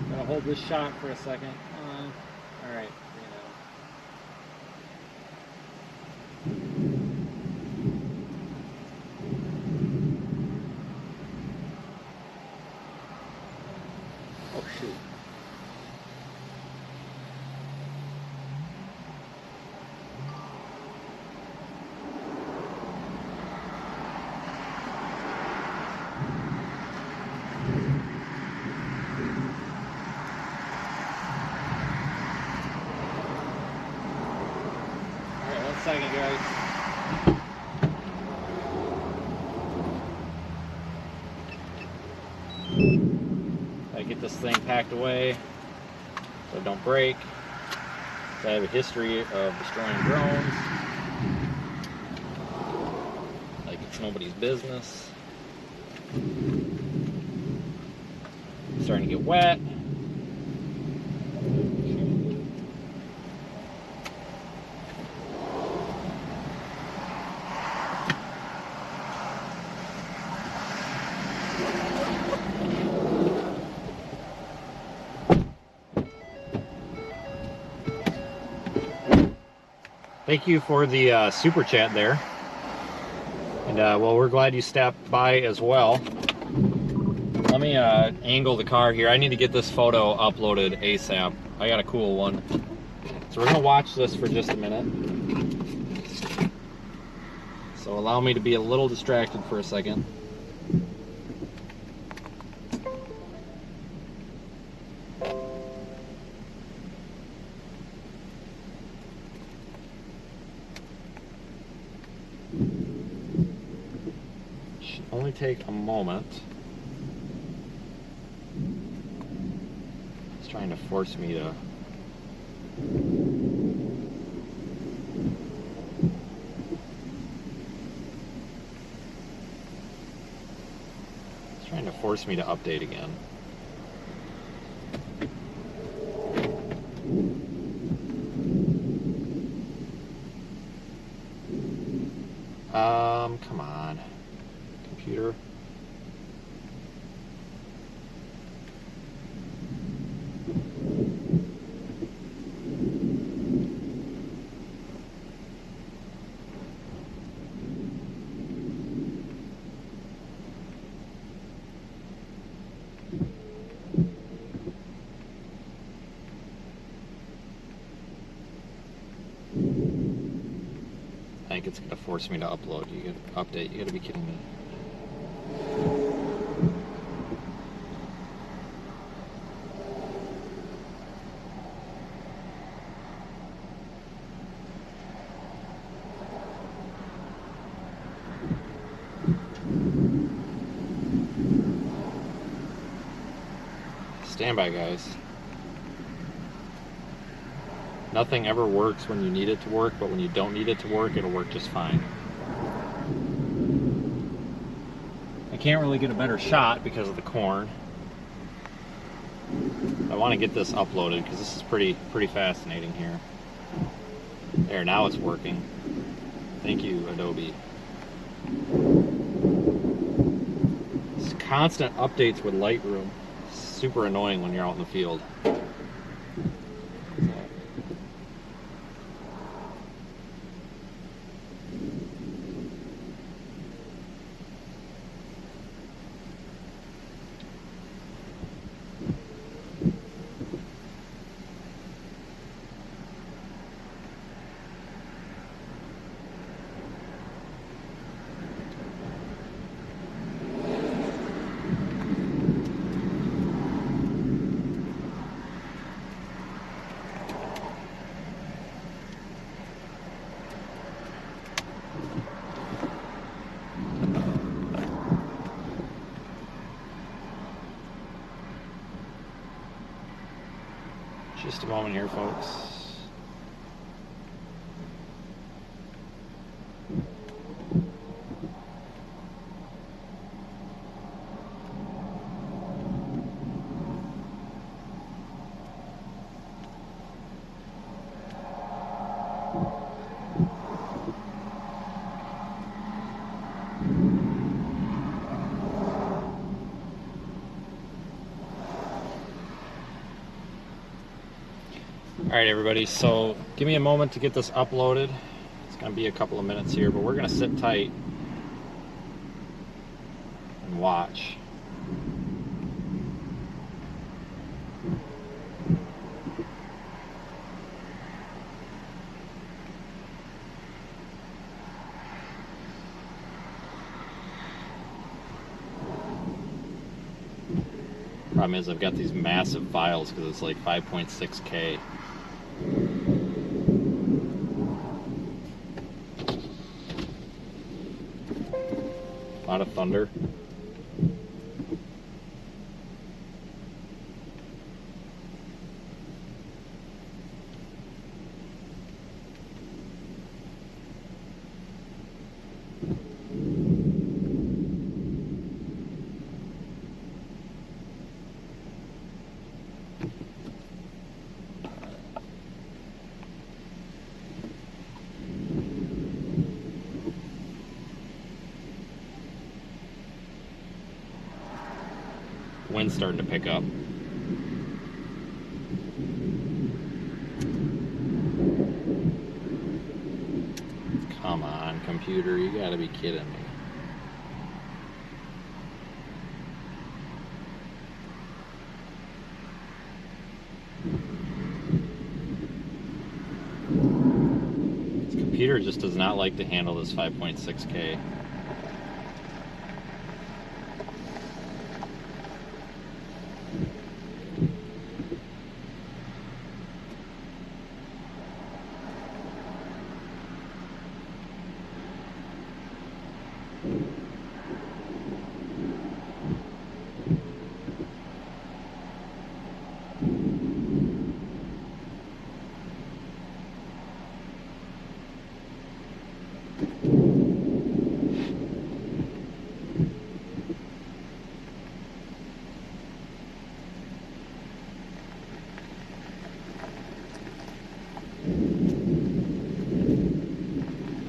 Gotta hold this shot for a second. All right. Oh shoot. Alright, 1 second, guys. I get this thing packed away so it don't break. So I have a history of destroying drones like it's nobody's business. It's starting to get wet. Thank you for the super chat there. And well, we're glad you stopped by as well. Let me angle the car here. I need to get this photo uploaded ASAP. I got a cool one. So we're gonna watch this for just a minute. So allow me to be a little distracted for a second. Should only take a moment. It's trying to force me to update again. Come on, computer. I think it's going to force me to upload. You got to update. You got to be kidding me. Stand by, guys. Nothing ever works when you need it to work, but when you don't need it to work, it'll work just fine. I can't really get a better shot because of the corn. I want to get this uploaded because this is pretty fascinating here. There, now it's working. Thank you, Adobe. It's constant updates with Lightroom. It's super annoying when you're out in the field. Just a moment here, folks. Alright everybody, so give me a moment to get this uploaded. It's going to be a couple of minutes here, but we're going to sit tight and watch. Problem is I've got these massive files because it's like 5.6K. A lot of thunder. Wind's starting to pick up. Come on, computer, you gotta be kidding me. This computer just does not like to handle this 5.6K.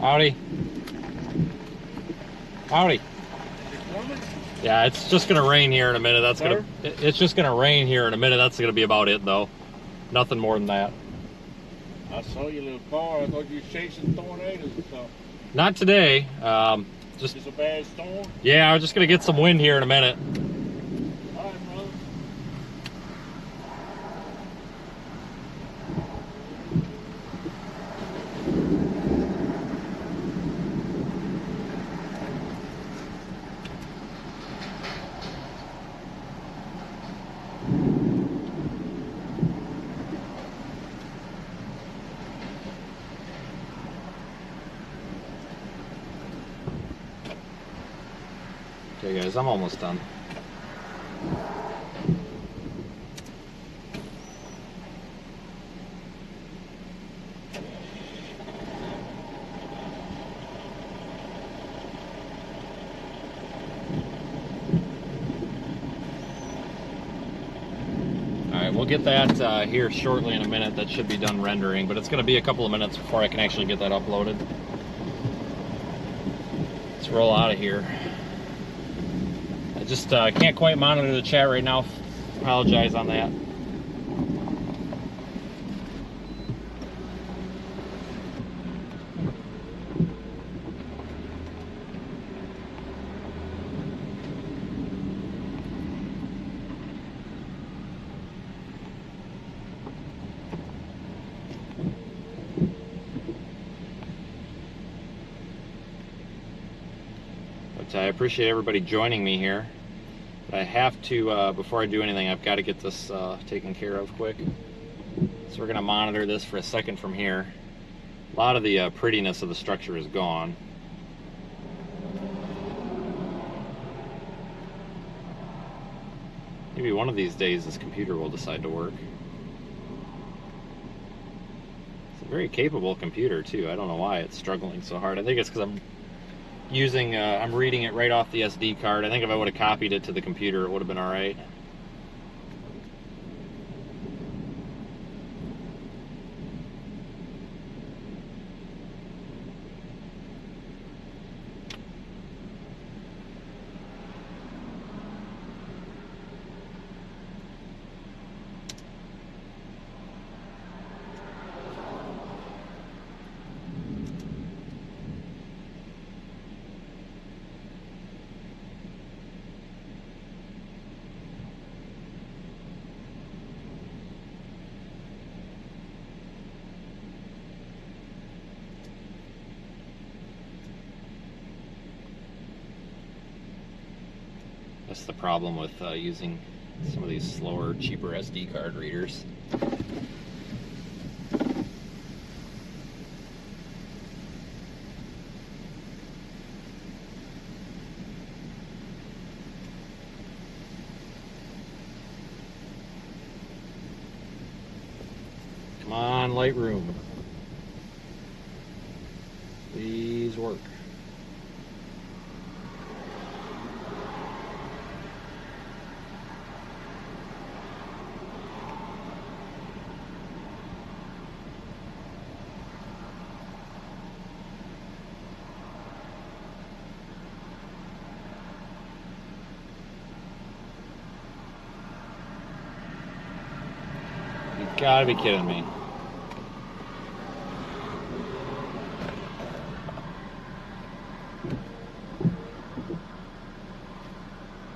Howdy. Howdy. Yeah, it's just gonna rain here in a minute. It's just gonna rain here in a minute. That's gonna be about it though. Nothing more than that. I saw your little car. I thought you were chasing tornadoes or something. Not today. Just a bad storm? Yeah, I was just gonna get some wind here in a minute. All right, brother. Okay guys, I'm almost done. Alright, we'll get that here shortly in a minute. That should be done rendering, but it's going to be a couple of minutes before I can actually get that uploaded. Let's roll out of here. I just can't quite monitor the chat right now. Apologize on that. But I appreciate everybody joining me here. I have to, before I do anything, I've got to get this taken care of quick. So we're going to monitor this for a second from here. A lot of the prettiness of the structure is gone. Maybe one of these days this computer will decide to work. It's a very capable computer too. I don't know why it's struggling so hard. I think it's because I'm reading it right off the SD card. I think if I would have copied it to the computer, it would have been all right. That's the problem with using some of these slower, cheaper SD card readers. Come on, Lightroom. Please work. You gotta be kidding me.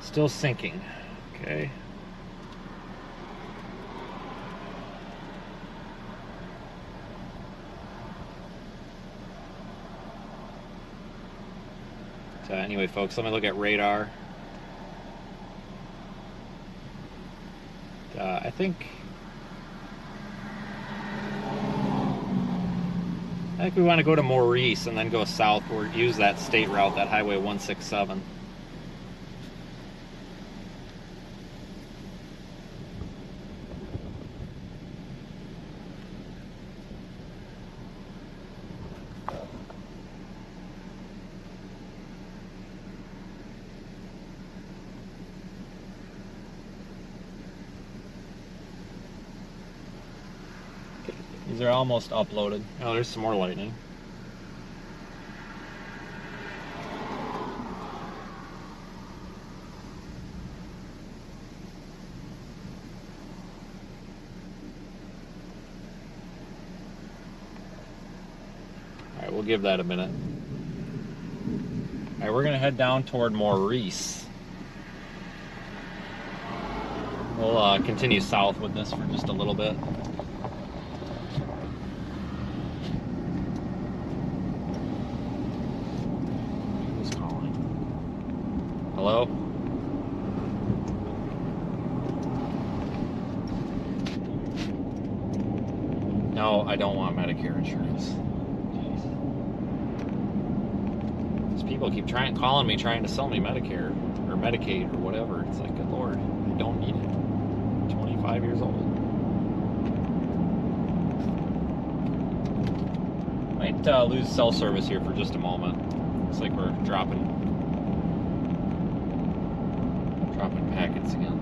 Still sinking. Okay. So anyway, folks, let me look at radar. I think we want to go to Maurice and then go south or use that state route, that Highway 167. These are almost uploaded. Oh, there's some more lightning. Alright, we'll give that a minute. Alright, we're going to head down toward Maurice. We'll continue south with this for just a little bit. Hello? No, I don't want Medicare insurance. Jeez. These people keep calling me, trying to sell me Medicare or Medicaid or whatever. It's like, good Lord, I don't need it. I'm 25 years old. Might lose cell service here for just a moment. Looks like we're dropping packets again.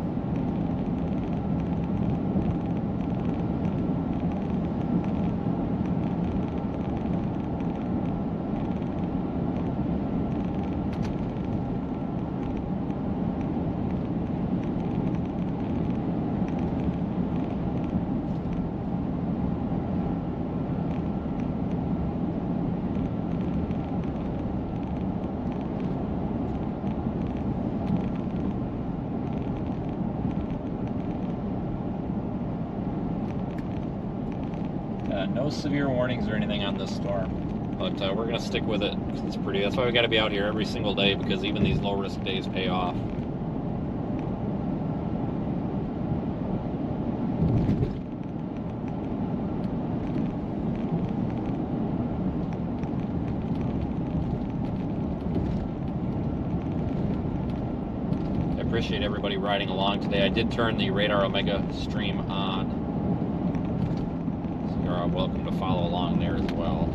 No severe warnings or anything on this storm, but we're going to stick with it because it's pretty. That's why we got to be out here every single day, because even these low risk days pay off. I appreciate everybody riding along today. I did turn the Radar Omega stream on. You're welcome to follow along there as well.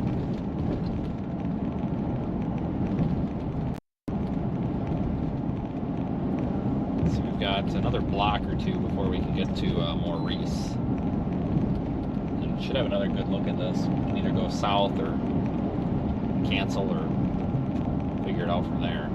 So we've got another block or two before we can get to Maurice. And should have another good look at this. We can either go south or cancel or figure it out from there.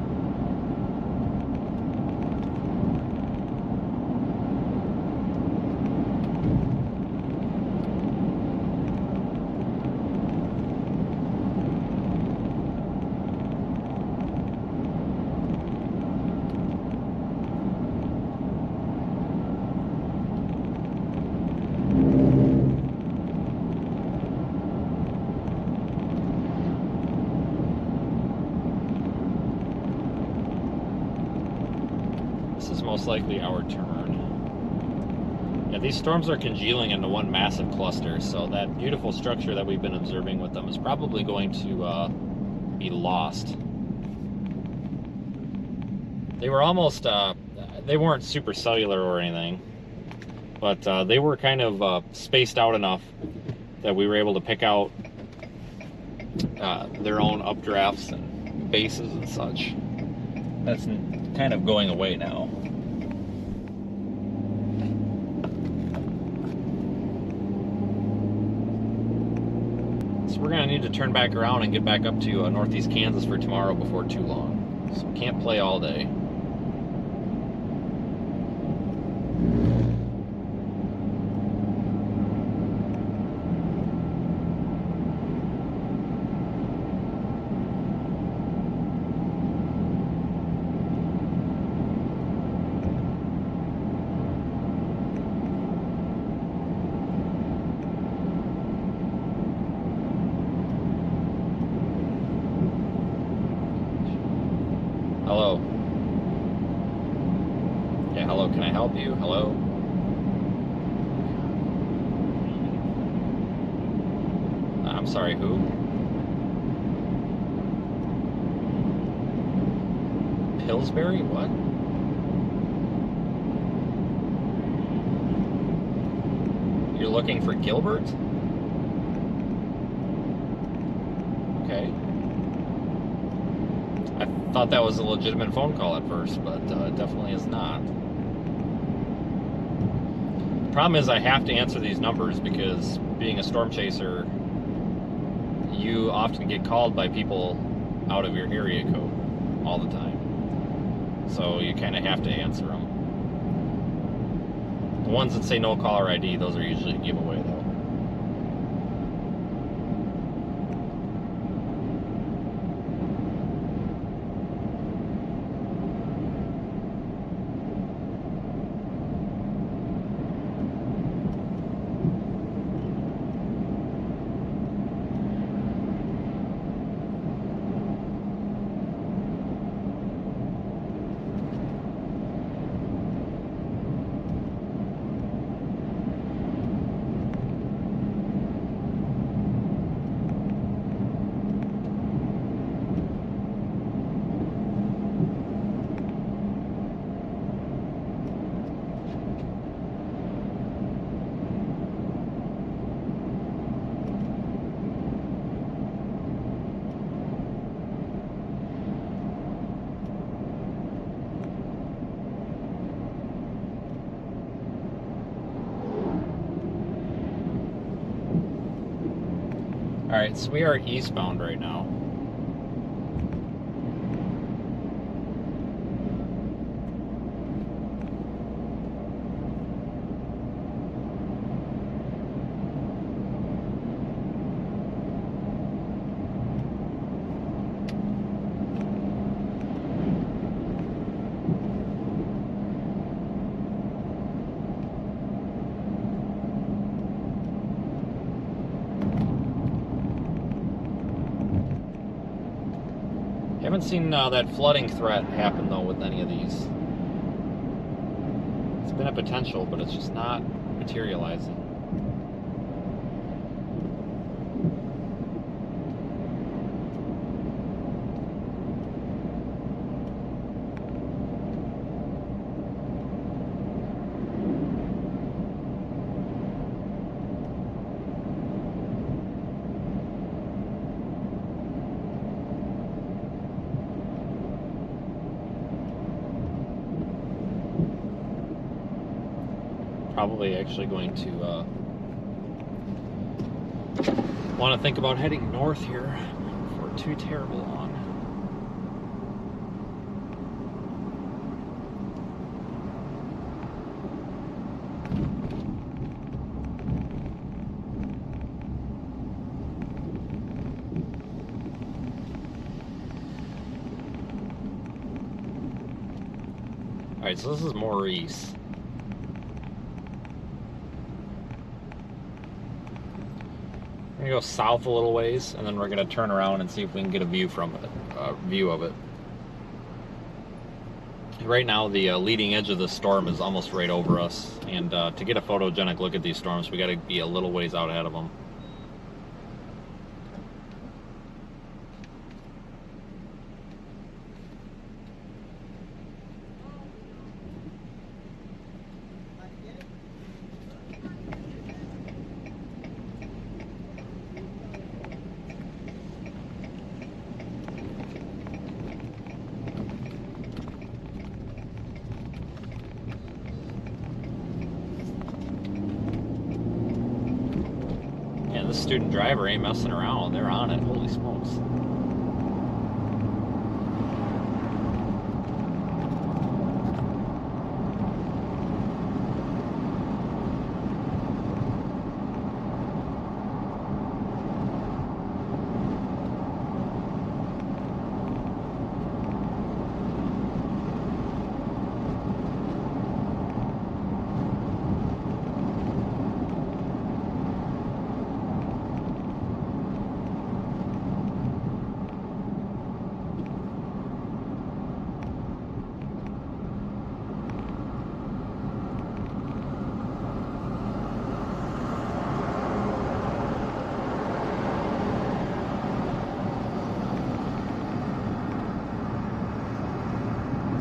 most likely our turn. Yeah, these storms are congealing into one massive cluster, so that beautiful structure that we've been observing with them is probably going to be lost. They were almost, they weren't super cellular or anything, but they were kind of spaced out enough that we were able to pick out their own updrafts and bases and such. That's kind of going away now. So we're going to need to turn back around and get back up to northeast Kansas for tomorrow before too long. So we can't play all day. Hello. Yeah, hello, can I help you? Hello? I'm sorry, who? Pillsbury? What? You're looking for Gilbert? Okay. I thought that was a legitimate phone call at first, but it definitely is not. The problem is I have to answer these numbers because being a storm chaser, you often get called by people out of your area code all the time. So you kind of have to answer them. The ones that say no caller ID, those are usually a giveaway though. Alright, so we are eastbound right now. Haven't seen that flooding threat happen though with any of these. It's been a potential, but it's just not materializing. Probably actually going to want to think about heading north here for too terrible long. Alright, so this is Maurice. We're gonna go south a little ways, and then we're gonna turn around and see if we can get a view from it, of it. right now the leading edge of the storm is almost right over us, and to get a photogenic look at these storms, we got to be a little ways out ahead of them. This student driver ain't messing around. They're on it. Holy smokes.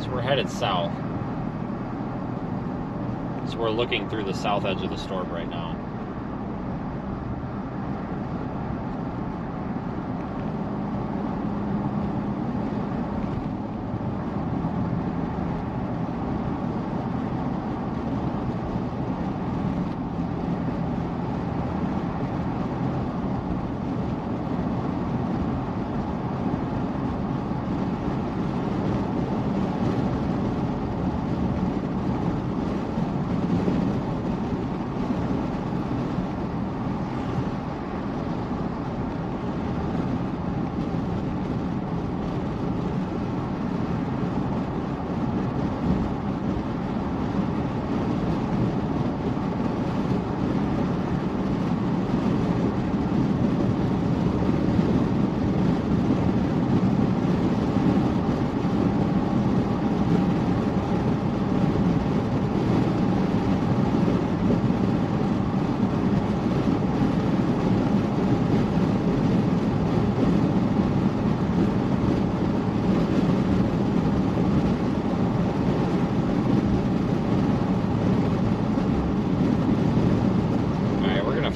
We're headed south. So we're looking through the south edge of the storm right now.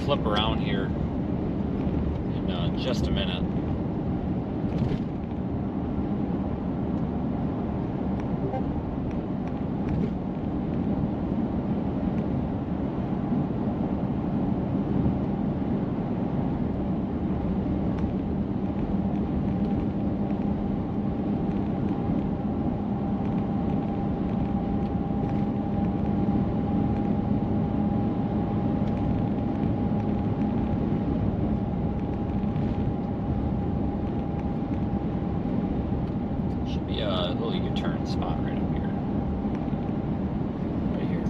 Flip around here in just a minute. Little U-turn spot right up here. Right here.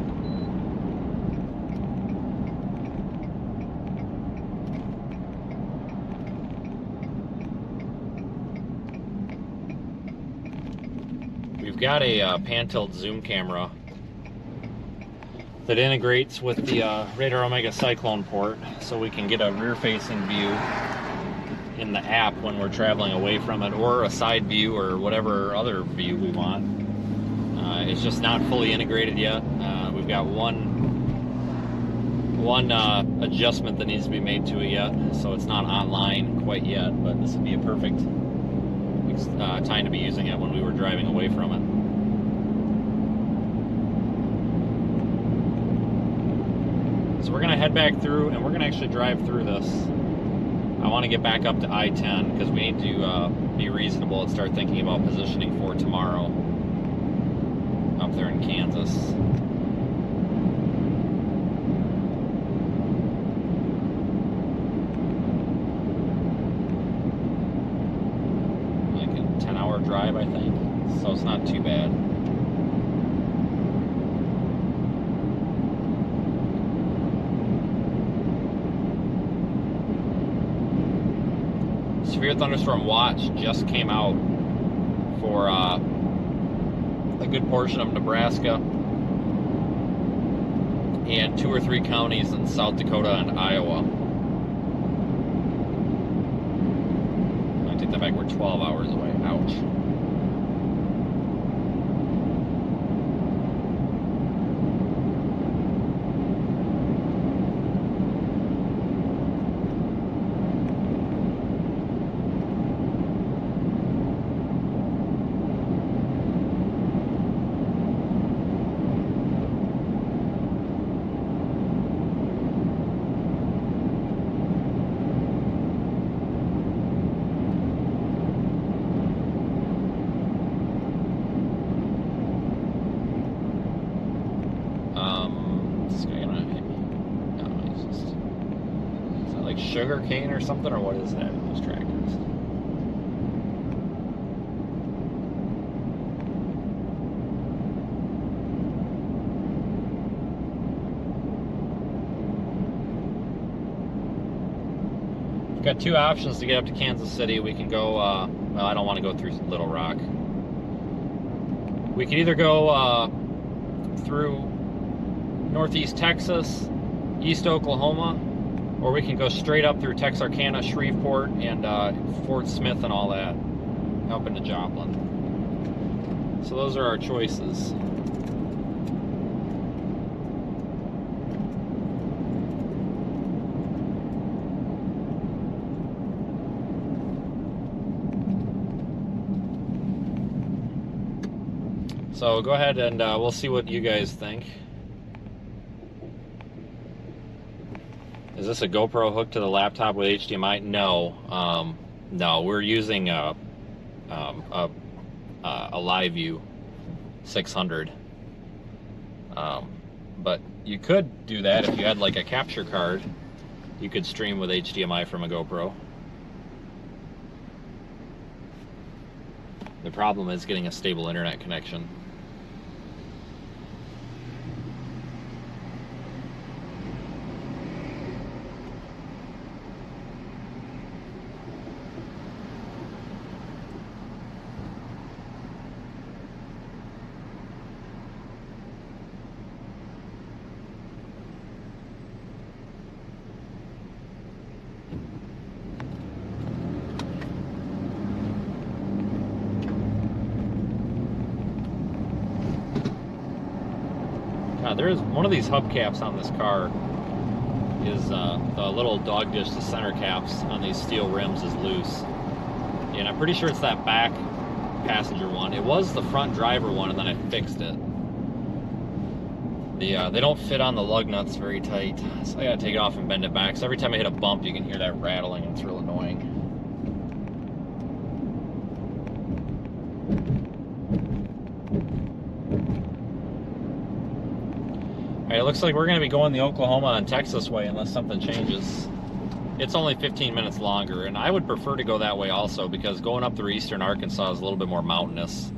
We've got a pan-tilt zoom camera that integrates with the Radar Omega Cyclone port, so we can get a rear-facing view in the app when we're traveling away from it, or a side view, or whatever other view we want. It's just not fully integrated yet. We've got one adjustment that needs to be made to it yet, so it's not online quite yet, but this would be a perfect time to be using it when we were driving away from it. So we're gonna head back through, and we're gonna actually drive through this. I want to get back up to I-10 because we need to be reasonable and start thinking about positioning for tomorrow up there in Kansas. Like a 10-hour drive, I think, so it's not too bad. Severe thunderstorm watch just came out for a good portion of Nebraska, and 2 or 3 counties in South Dakota and Iowa. I take that back, we're 12 hours away. Ouch. This guy gonna hit me? No, he's just... Is that like sugar cane or something, or what is that in those tractors? We've got 2 options to get up to Kansas City. We can go, well, I don't want to go through Little Rock. We can either go through Northeast Texas, East Oklahoma, or we can go straight up through Texarkana, Shreveport, and Fort Smith and all that, up into Joplin. So those are our choices. So go ahead and we'll see what you guys think. Is this a GoPro hooked to the laptop with HDMI? No, no. We're using a LiveView 600. But you could do that if you had like a capture card. You could stream with HDMI from a GoPro. The problem is getting a stable internet connection. There's one of these hubcaps on this car is the little dog dish, the center caps on these steel rims is loose. And I'm pretty sure it's that back passenger one. It was the front driver one, and then I fixed it. They don't fit on the lug nuts very tight, so I gotta take it off and bend it back. So every time I hit a bump, you can hear that rattling, and it's real annoying. It looks like we're going to be going the Oklahoma and Texas way unless something changes. It's only 15 minutes longer, and I would prefer to go that way also because going up through eastern Arkansas is a little bit more mountainous.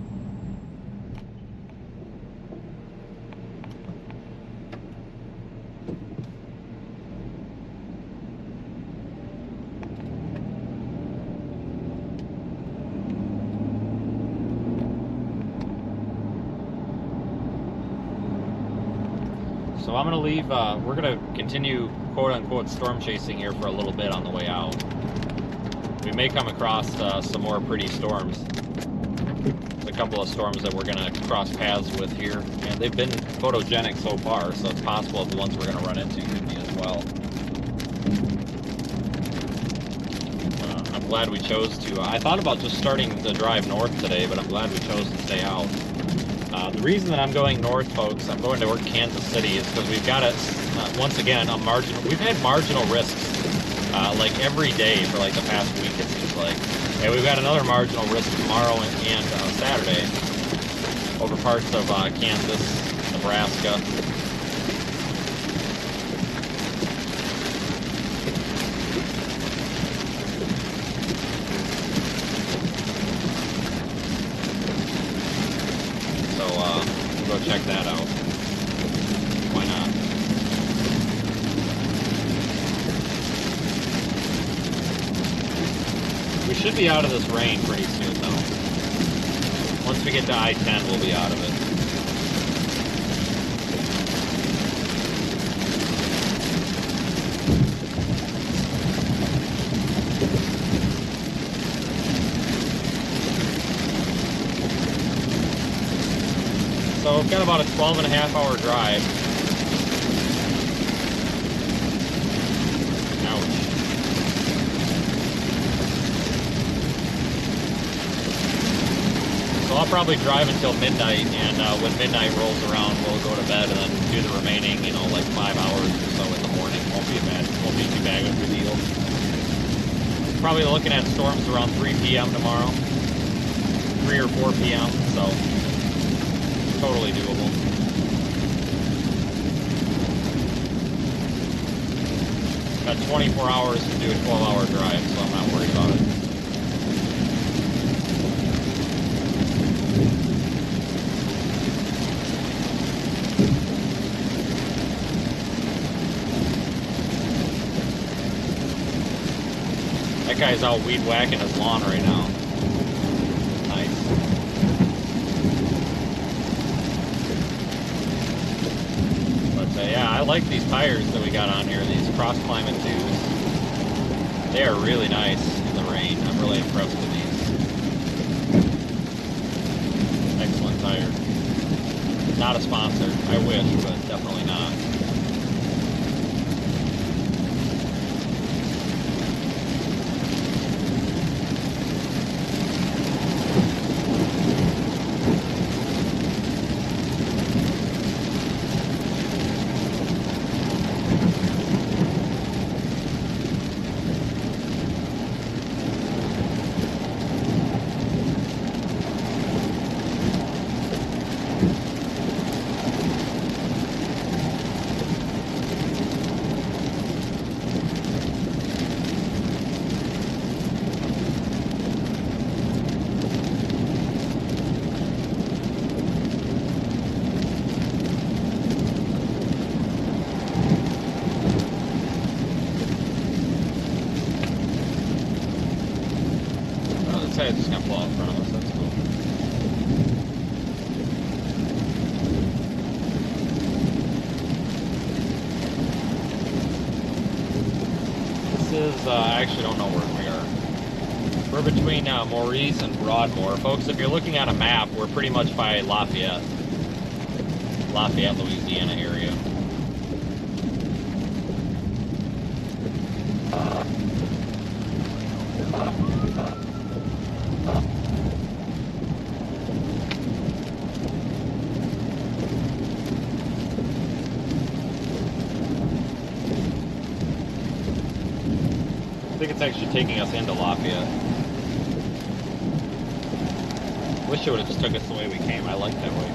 So I'm going to leave, we're going to continue quote-unquote storm chasing here for a little bit on the way out. We may come across some more pretty storms. There's a couple of storms that we're going to cross paths with here, and they've been photogenic so far, so it's possible the ones we're going to run into could be as well. I'm glad we chose to, I thought about just starting the drive north today, but I'm glad we chose to stay out. The reason that I'm going north, folks, I'm going to work Kansas City, is because we've got once again, we've had marginal risks, like every day for like the past week, it seems like. And we've got another marginal risk tomorrow and Saturday over parts of Kansas, Nebraska. Go check that out. Why not? We should be out of this rain pretty soon, though. Once we get to I-10, we'll be out of it. So we've got about a 12.5-hour drive. Ouch. So I'll probably drive until midnight, and when midnight rolls around, we'll go to bed and then do the remaining, you know, like 5 hours or so in the morning. Won't be too bad of a deal. Probably looking at storms around 3 p.m. tomorrow, 3 or 4 p.m. So totally doable. Got 24 hours to do a 12-hour drive, so I'm not worried about it. That guy's out weed whacking his lawn right now. Nice. But yeah, I like these tires that we got on here, these cross climbing 2s. They are really nice in the rain. I'm really impressed with these. Excellent tire. Not a sponsor. I wish, but definitely not. It's just gonna fall in front of us, that's cool. This is, I actually don't know where we are. We're between Maurice and Broadmoor. Folks, if you're looking at a map, we're pretty much by Lafayette, Louisiana area. I think it's actually taking us into Lafayette. Wish it would have just took us the way we came. I like that way.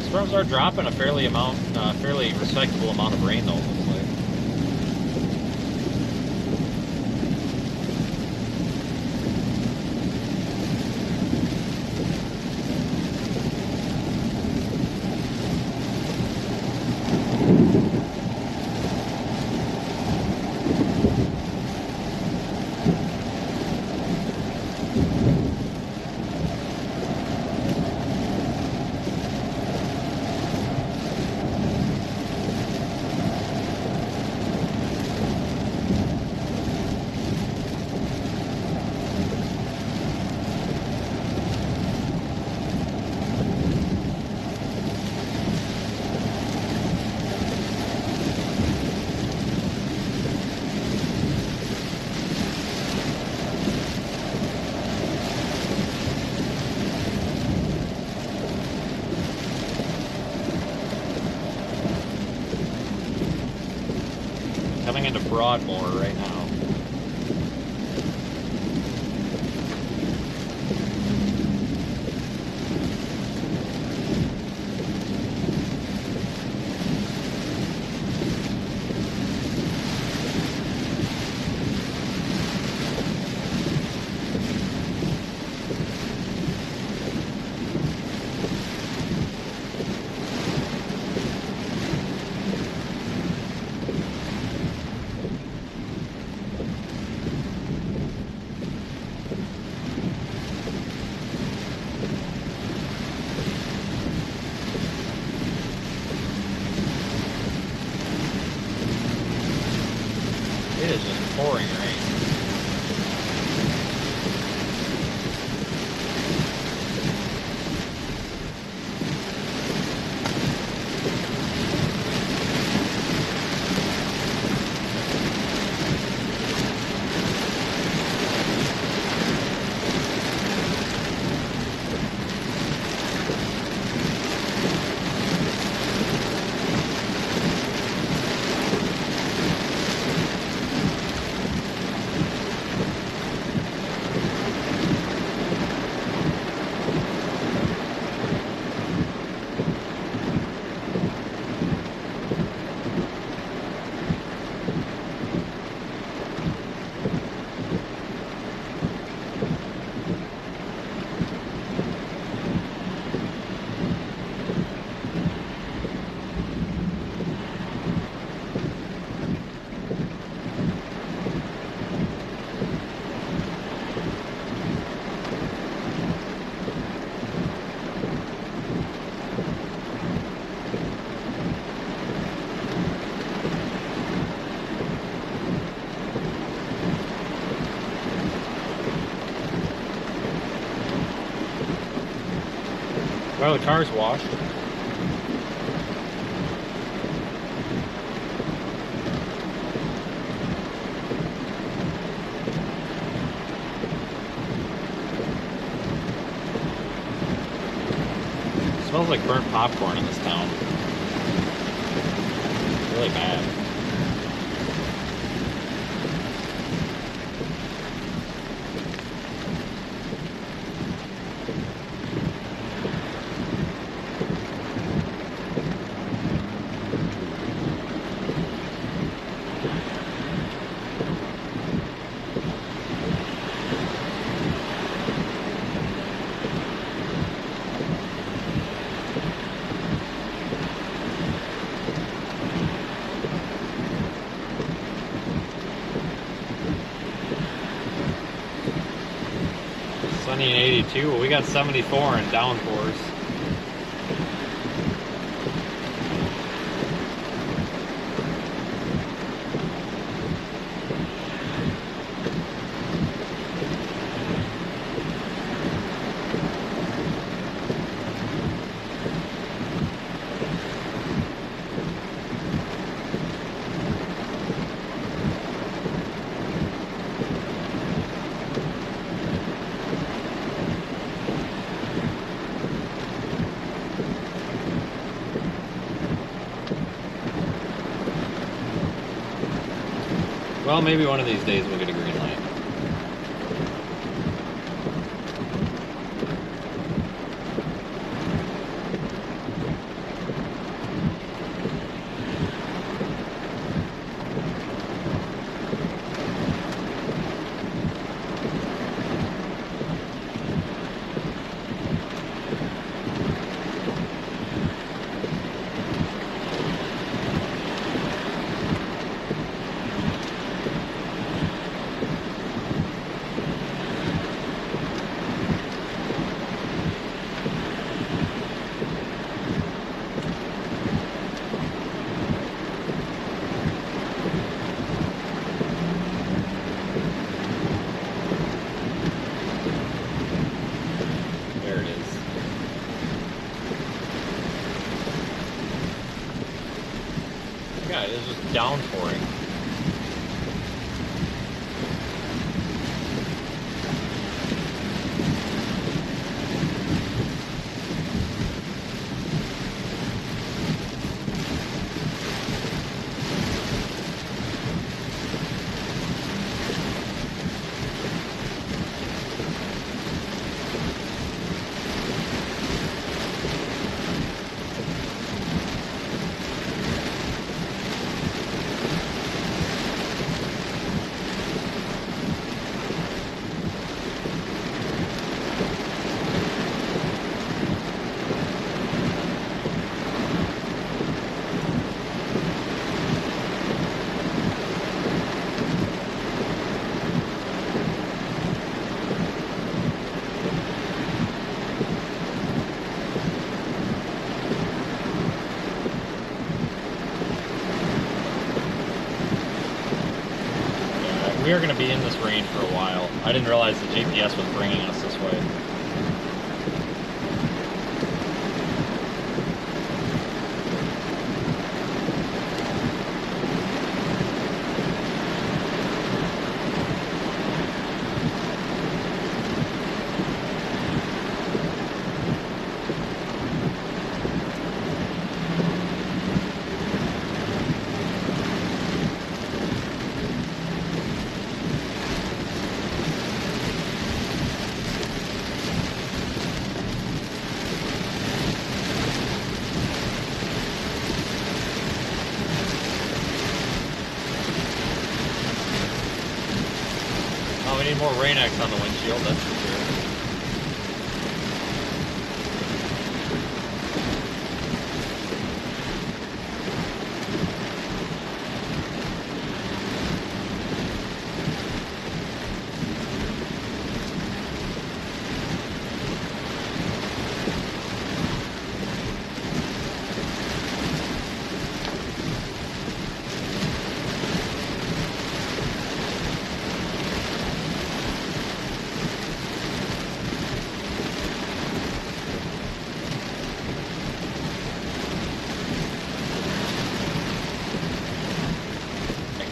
Storms are dropping a fairly respectable amount of rain though, it looks like. Coming into Broadmoor right now. It is just pouring rain. Well, the car's washed. It smells like burnt popcorn in this town. Really bad. Sunny and 82. Well, we got 74 and downpours. Well, maybe one of these days we'll get a green light. Yeah, it is just downpouring. we are going to be in this range for a while. I didn't realize the GPS was bringing us this way. We need more Rain-X on the windshield, that's for sure.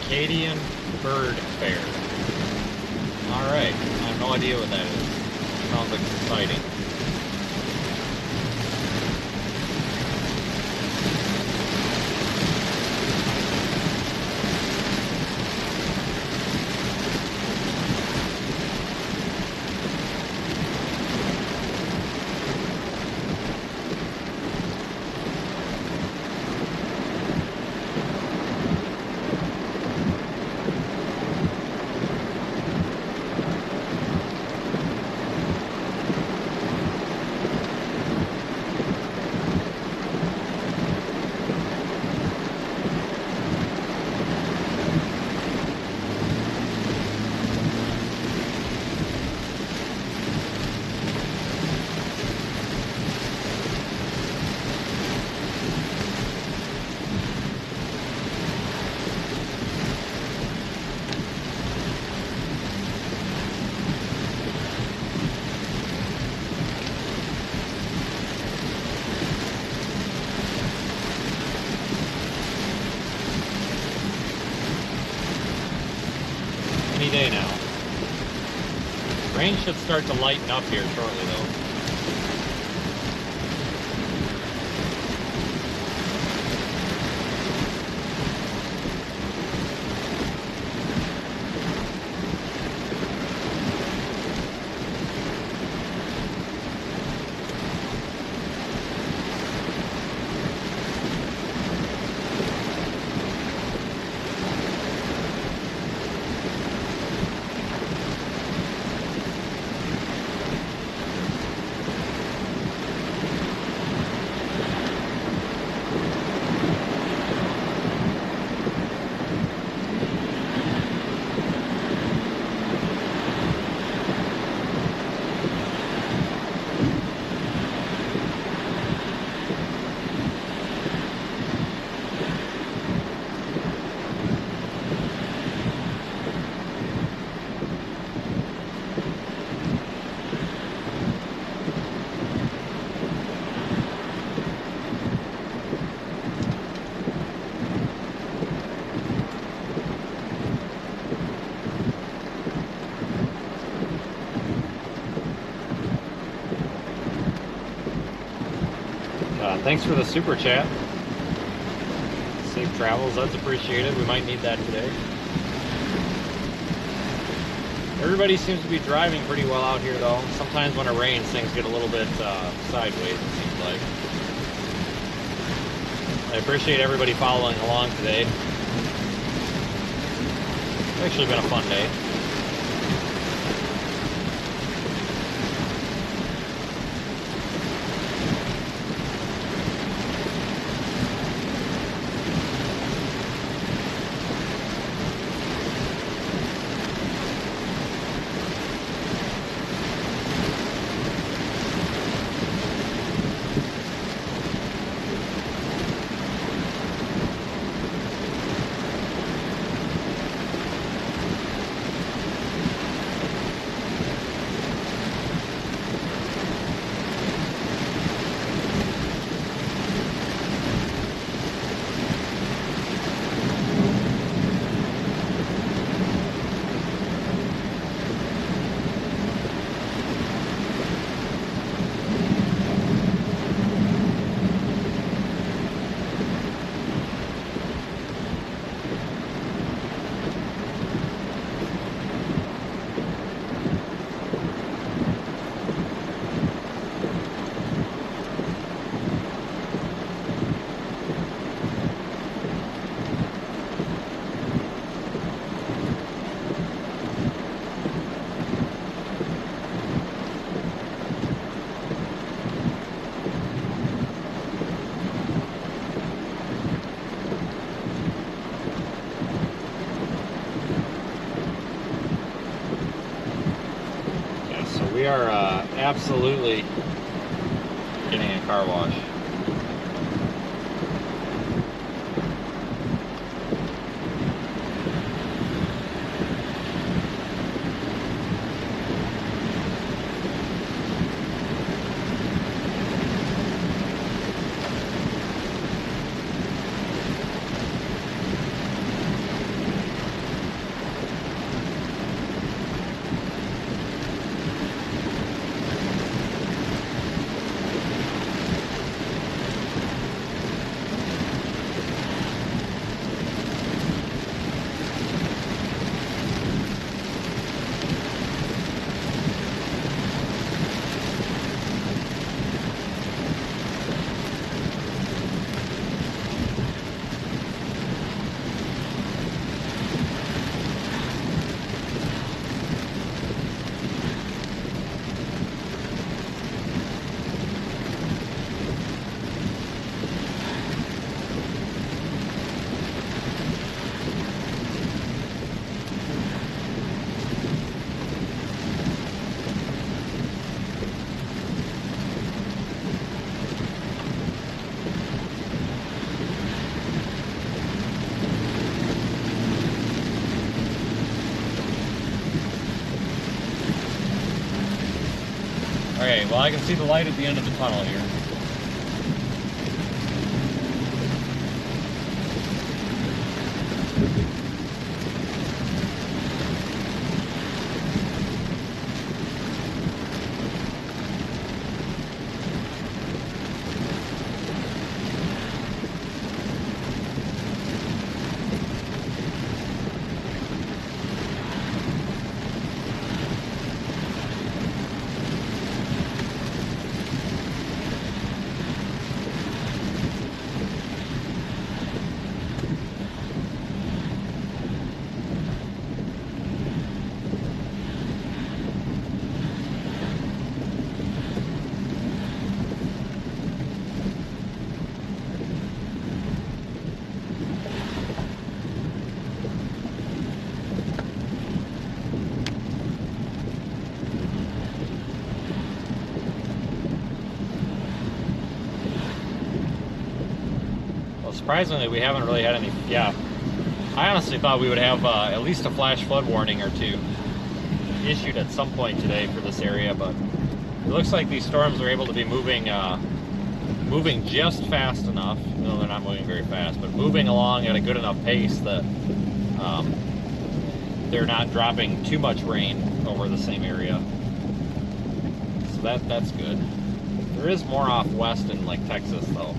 Acadian Bird Fair. Alright, I have no idea what that is. Sounds like exciting. Any day now. Rain should start to lighten up here shortly though. Thanks for the super chat. Safe travels, that's appreciated. We might need that today. Everybody seems to be driving pretty well out here though. Sometimes when it rains, things get a little bit sideways, it seems like. I appreciate everybody following along today. It's actually been a fun day. are absolutely getting a car wash. Okay, well I can see the light at the end of the tunnel here. Surprisingly, we haven't really had any. Yeah, I honestly thought we would have at least a flash flood warning or two issued at some point today for this area, but it looks like these storms are able to be moving just fast enough. No, they're not moving very fast, but moving along at a good enough pace that they're not dropping too much rain over the same area. So that's good. There is more off west in like Texas though.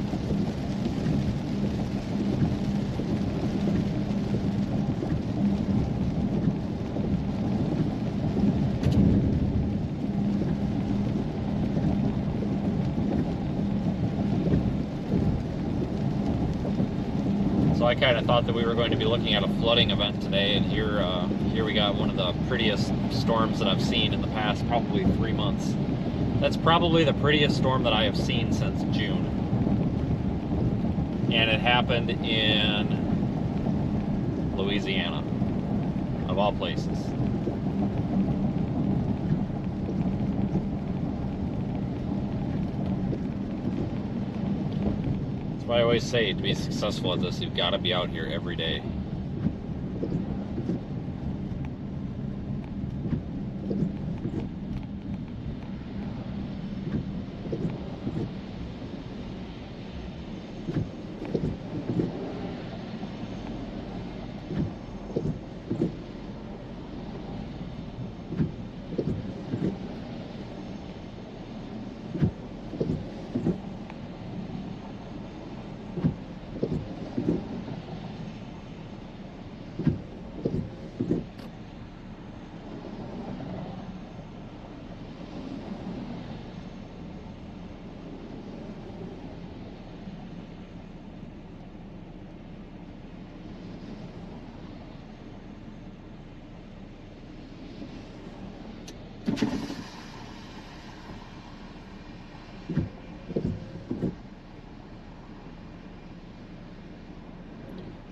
So I kind of thought that we were going to be looking at a flooding event today, and here we got one of the prettiest storms that I've seen in the past probably 3 months. That's probably the prettiest storm that I have seen since June. And it happened in Louisiana, of all places. I always say, to be successful at this, you've got to be out here every day.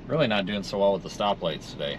Really not doing so well with the stoplights today.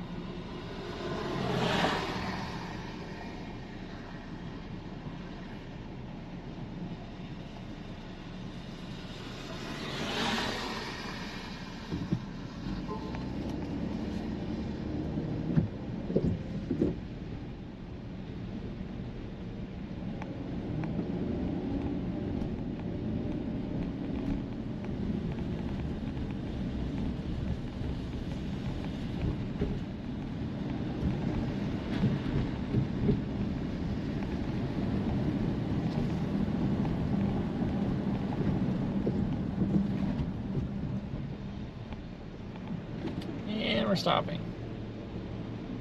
we're stopping.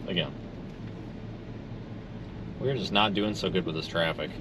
Again. We're just not doing so good with this traffic.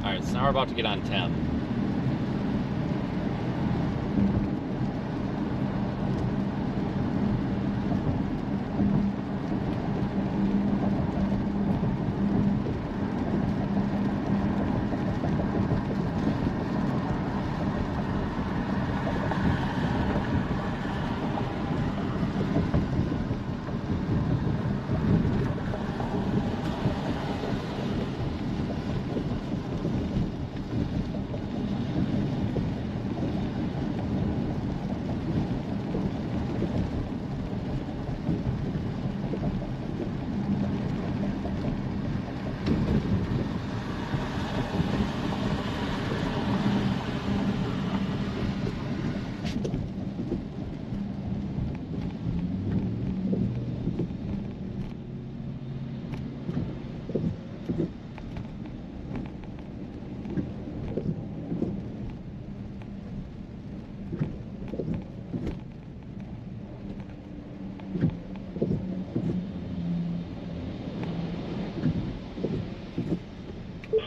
Alright, so now we're about to get on 10.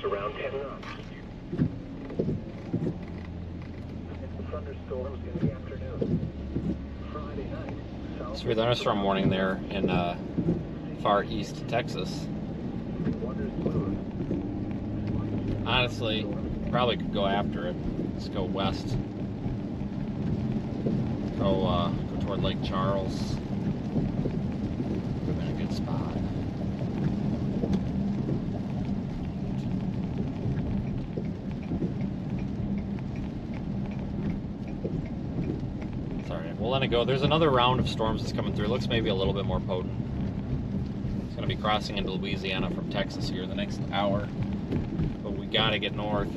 Around 10 knots. It's thunderstorms in the afternoon. Friday night. It's for thunderstorm warning there in far east Texas. Honestly, probably could go after it. Let's go west. Go toward Lake Charles. Would have been a good spot. We'll let it go. There's another round of storms that's coming through. It looks maybe a little bit more potent. It's going to be crossing into Louisiana from Texas here the next hour. But we got to get north.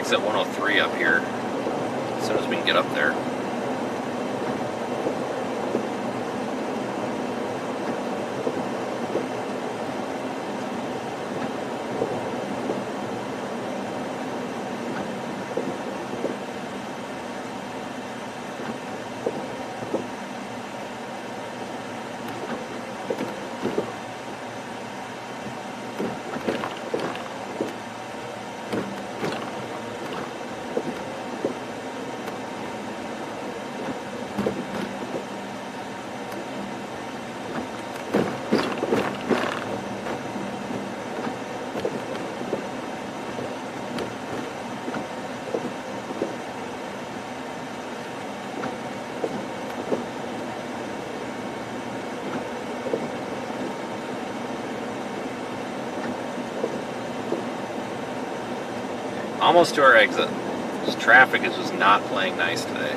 exit 103 up here as soon as we can get up there. Almost to our exit. This traffic is just not playing nice today.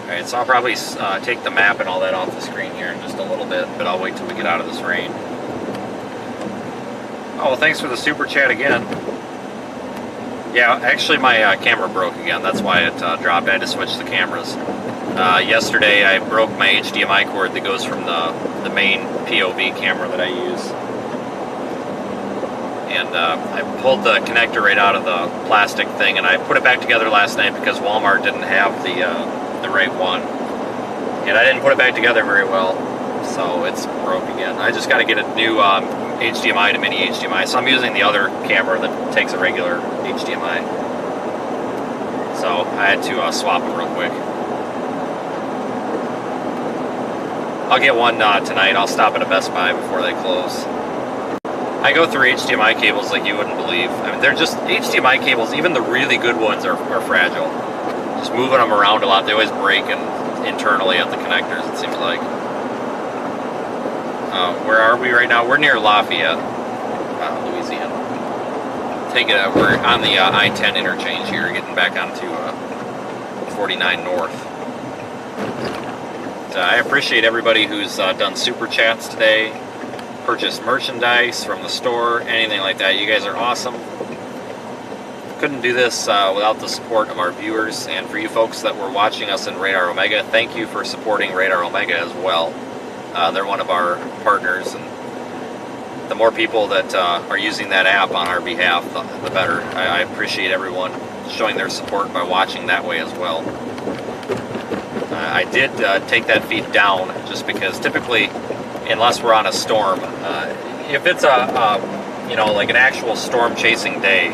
Alright, so I'll probably take the map and all that off the screen here in just a little bit, but I'll wait till we get out of this rain. Oh, well, thanks for the super chat again. Yeah, actually my camera broke again. That's why it dropped. I had to switch the cameras. Yesterday I broke my HDMI cord that goes from the main POV camera that I use. And I pulled the connector right out of the plastic thing, and I put it back together last night because Walmart didn't have the right one. And I didn't put it back together very well, so it's broke again. I just got to get a new HDMI to mini HDMI, so I'm using the other camera that takes a regular HDMI. So I had to swap them real quick. I'll get one tonight. I'll stop at a Best Buy before they close. I go through HDMI cables like you wouldn't believe. I mean, they're just HDMI cables. Even the really good ones are fragile. Just moving them around a lot, they always break internally at the connectors, it seems like. Where are we right now? We're near Lafayette, Louisiana. We're on the I-10 interchange here, getting back onto 49 North. I appreciate everybody who's done super chats today, purchased merchandise from the store, anything like that. You guys are awesome. Couldn't do this without the support of our viewers, and for you folks that were watching us in Radar Omega, thank you for supporting Radar Omega as well. They're one of our partners, and the more people that are using that app on our behalf, the better. I appreciate everyone showing their support by watching that way as well. I did take that feed down just because typically, unless we're on a storm, if it's like an actual storm chasing day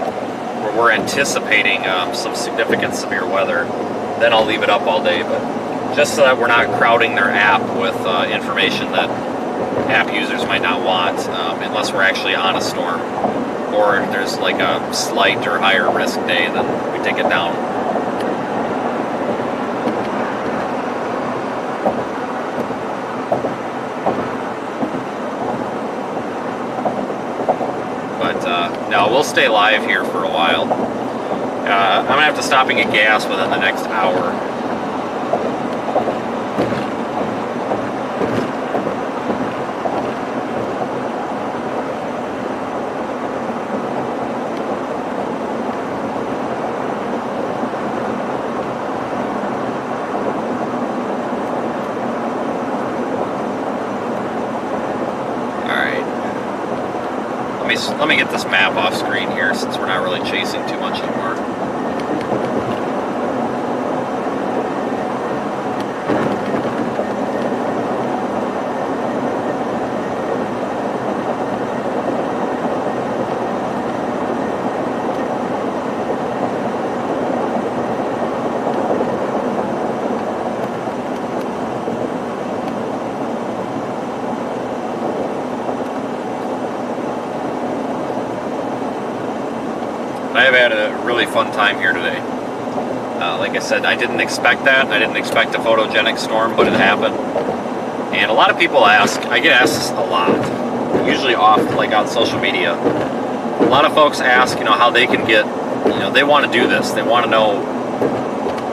where we're anticipating some significant severe weather, then I'll leave it up all day. But just so that we're not crowding their app with information that app users might not want, unless we're actually on a storm, or if there's like a slight or higher risk day, then we take it down. But no, we'll stay live here for a while. I'm gonna have to stop and get gas within the next hour. Let me get this map off screen here since we're not really chasing too much anymore. I've had a really fun time here today. Like I said, I didn't expect that. I didn't expect a photogenic storm, but it happened. And a lot of people ask, I get asked this a lot, usually like on social media. A lot of folks ask, you know, how they can get, you know, they want to do this. They want to know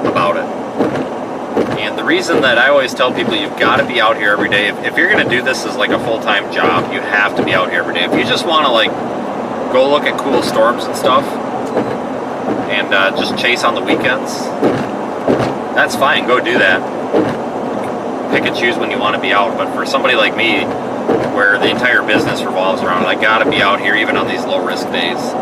about it. And the reason that I always tell people you've got to be out here every day, if you're going to do this as like a full-time job, you have to be out here every day. If you just want to like go look at cool storms and stuff and just chase on the weekends, that's fine, go do that. Pick and choose when you want to be out. But for somebody like me, where the entire business revolves around it, I got to be out here even on these low-risk days.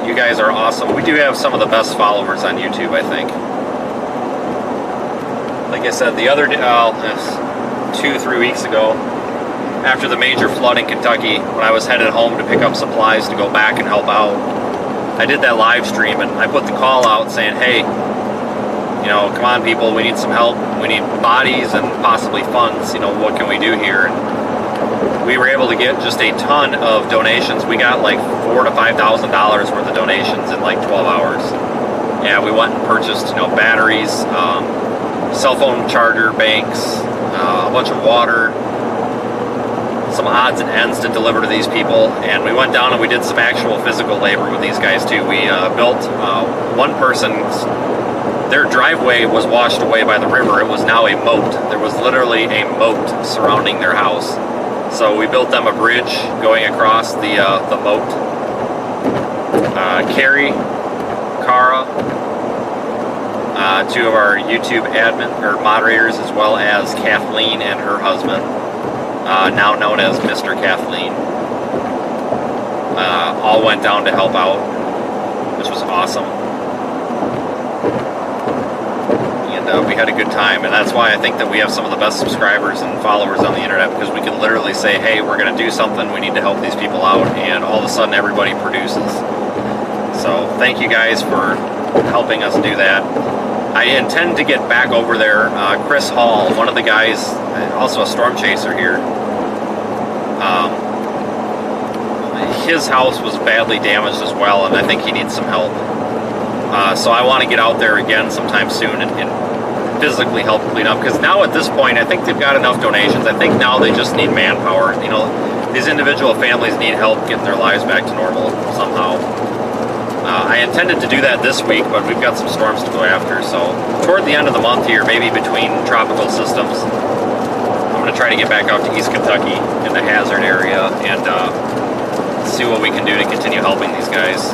You guys are awesome. We do have some of the best followers on YouTube, I think. Like I said, the other day, 2-3 weeks ago, after the major flood in Kentucky, when I was headed home to pick up supplies to go back and help out, I did that live stream and I put the call out saying, hey, you know, come on people, we need some help. We need bodies and possibly funds. You know, what can we do here? And we were able to get just a ton of donations. We got like $4,000 to $5,000 worth of donations in like 12 hours. Yeah, we went and purchased, you know, batteries, cell phone charger banks, a bunch of water, some odds and ends to deliver to these people. And we went down and we did some actual physical labor with these guys too. We built one person's, their driveway was washed away by the river. It was now a moat. There was literally a moat surrounding their house. So we built them a bridge going across the moat. Carrie, Cara, two of our YouTube admin or moderators, as well as Kathleen and her husband, now known as Mr. Kathleen, all went down to help out, which was awesome. And we had a good time, and that's why I think that we have some of the best subscribers and followers on the internet, because we can literally say, hey, we're going to do something, we need to help these people out, and all of a sudden everybody produces. So thank you guys for helping us do that. I intend to get back over there. Chris Hall, one of the guys, also a storm chaser here, his house was badly damaged as well, and I think he needs some help. So I want to get out there again sometime soon and physically help clean up, because now at this point I think they've got enough donations. I think now they just need manpower. You know, these individual families need help getting their lives back to normal somehow. I intended to do that this week, but we've got some storms to go after, so toward the end of the month here, maybe between tropical systems, I'm going to try to get back out to East Kentucky in the hazard area and see what we can do to continue helping these guys.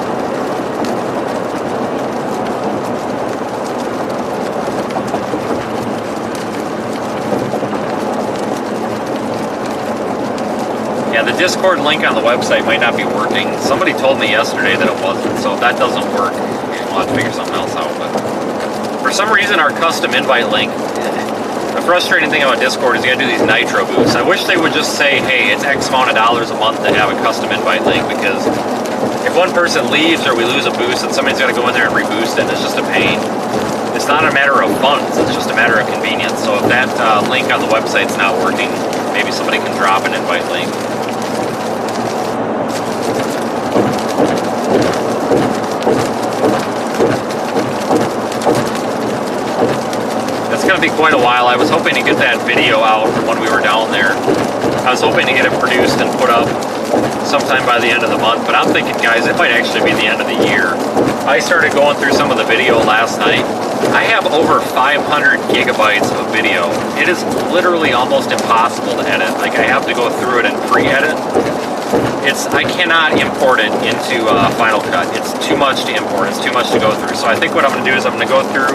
Yeah, the Discord link on the website might not be working. Somebody told me yesterday that it wasn't, so if that doesn't work, we'll have to figure something else out. But for some reason, our custom invite link, the frustrating thing about Discord is you gotta do these nitro boosts. I wish they would just say, hey, it's X amount of dollars a month to have a custom invite link, because if one person leaves or we lose a boost, then somebody's gotta go in there and reboost it, and it's just a pain. It's not a matter of funds, it's just a matter of convenience. So if that link on the website's not working, maybe somebody can drop an invite link. It's going to be quite a while. I was hoping to get that video out from when we were down there. I was hoping to get it produced and put up sometime by the end of the month, but I'm thinking, guys, it might actually be the end of the year. I started going through some of the video last night. I have over 500 gigabytes of video. It is literally almost impossible to edit. Like, I have to go through it and pre-edit. I cannot import it into Final Cut. It's too much to import. It's too much to go through. So I think what I'm going to do is I'm going to go through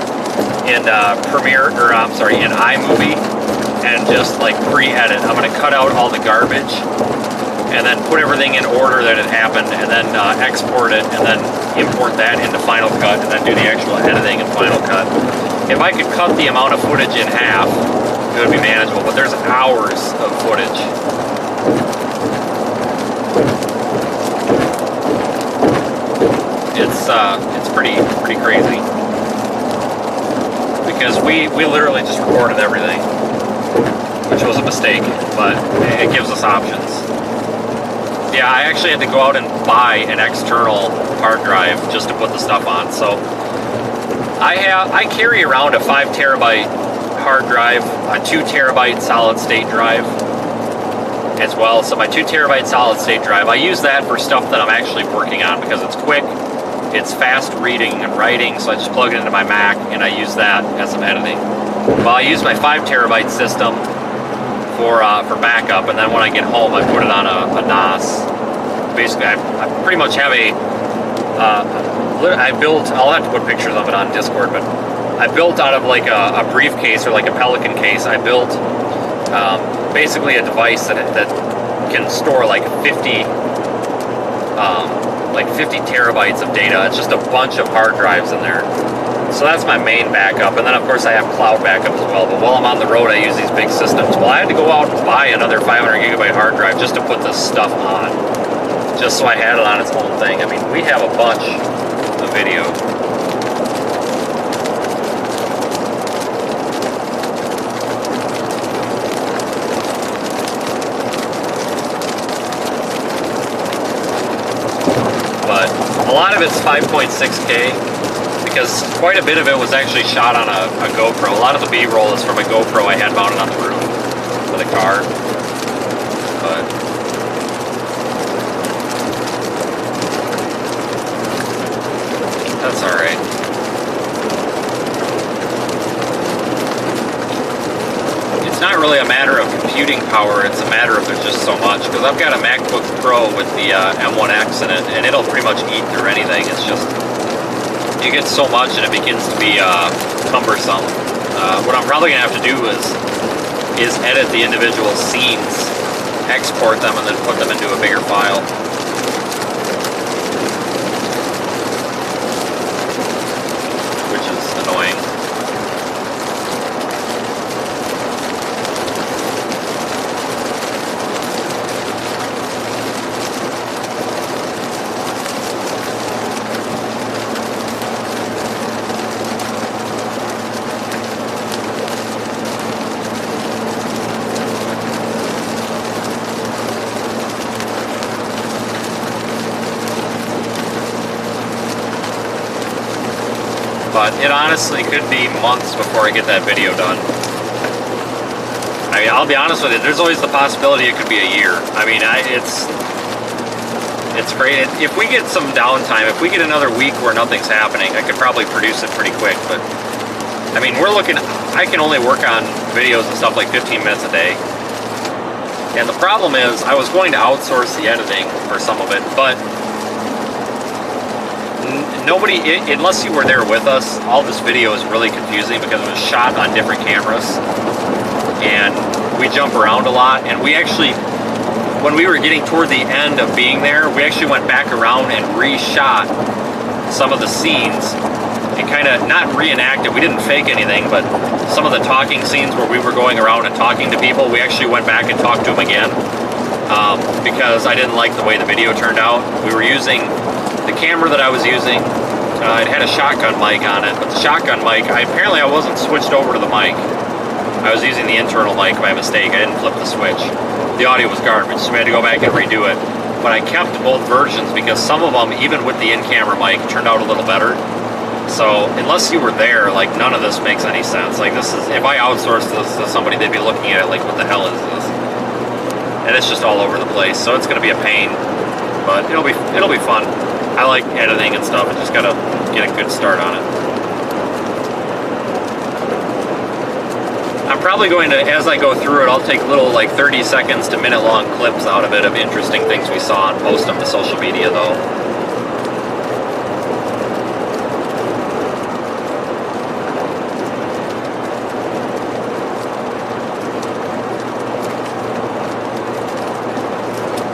in in iMovie and just like pre-edit. I'm going to cut out all the garbage and then put everything in order that it happened, and then export it, and then import that into Final Cut, and then do the actual editing in Final Cut. If I could cut the amount of footage in half, it would be manageable, but there's hours of footage. It's pretty crazy, because we literally just recorded everything, which was a mistake, but it gives us options. Yeah, I actually had to go out and buy an external hard drive just to put the stuff on. So I carry around a 5 terabyte hard drive, a 2 terabyte solid state drive as well. So my 2 terabyte solid state drive, I use that for stuff that I'm actually working on because it's quick, it's fast reading and writing, so I just plug it into my Mac and I use that as some editing. Well, I use my 5 terabyte system for backup, and then when I get home I put it on a NAS. Basically I pretty much have I built, I'll have to put pictures of it on Discord, but I built out of like a briefcase or like a Pelican case, I built basically a device that can store like 50 terabytes of data. It's just a bunch of hard drives in there. So that's my main backup, and then of course I have cloud backup as well, but while I'm on the road I use these big systems. Well, I had to go out and buy another 500 gigabyte hard drive just to put this stuff on, just so I had it on its own thing. I mean, we have a bunch of video. But a lot of it's 5.6K because quite a bit of it was actually shot on a GoPro. A lot of the B-roll is from a GoPro I had mounted on the roof of the car. But that's alright. It's not really a matter of computing power, it's a matter of there's just so much. Because I've got a MacBook Pro with the M1X in it, and it'll pretty much eat through anything. It's just, you get so much and it begins to be cumbersome. What I'm probably going to have to do is edit the individual scenes, export them, and then put them into a bigger file. Which is annoying. But it honestly could be months before I get that video done. I mean, I'll be honest with you, there's always the possibility it could be a year. I mean, it's great. If we get some downtime, if we get another week where nothing's happening, I could probably produce it pretty quick. But, I mean, I can only work on videos and stuff like 15 minutes a day. And the problem is, I was going to outsource the editing for some of it, but nobody, unless you were there with us, all this video is really confusing because it was shot on different cameras and we jump around a lot. And we actually, when we were getting toward the end of being there, we actually went back around and reshot some of the scenes and kind of not reenacted. We didn't fake anything, but some of the talking scenes where we were going around and talking to people, we actually went back and talked to them again because I didn't like the way the video turned out. We were using the camera that I was using, it had a shotgun mic on it, but the shotgun mic, apparently I wasn't switched over to the mic. I was using the internal mic by mistake. I didn't flip the switch. The audio was garbage, so we had to go back and redo it. But I kept both versions because some of them, even with the in-camera mic, turned out a little better. So unless you were there, like, none of this makes any sense. Like, this is, if I outsourced this to somebody, they'd be looking at it like, what the hell is this? And it's just all over the place, so it's gonna be a pain. But it'll be fun. I like editing and stuff. I just gotta get a good start on it. I'm probably going to, as I go through it, I'll take little like 30 seconds to minute long clips out of it of interesting things we saw and post them to social media though.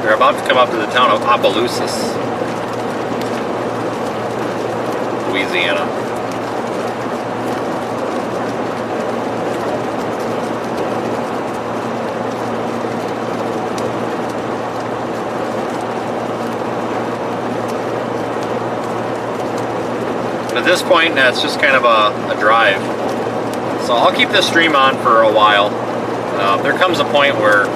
We're about to come up to the town of Opelousas, Louisiana. And at this point, it's just kind of a drive. So I'll keep this stream on for a while. There comes a point where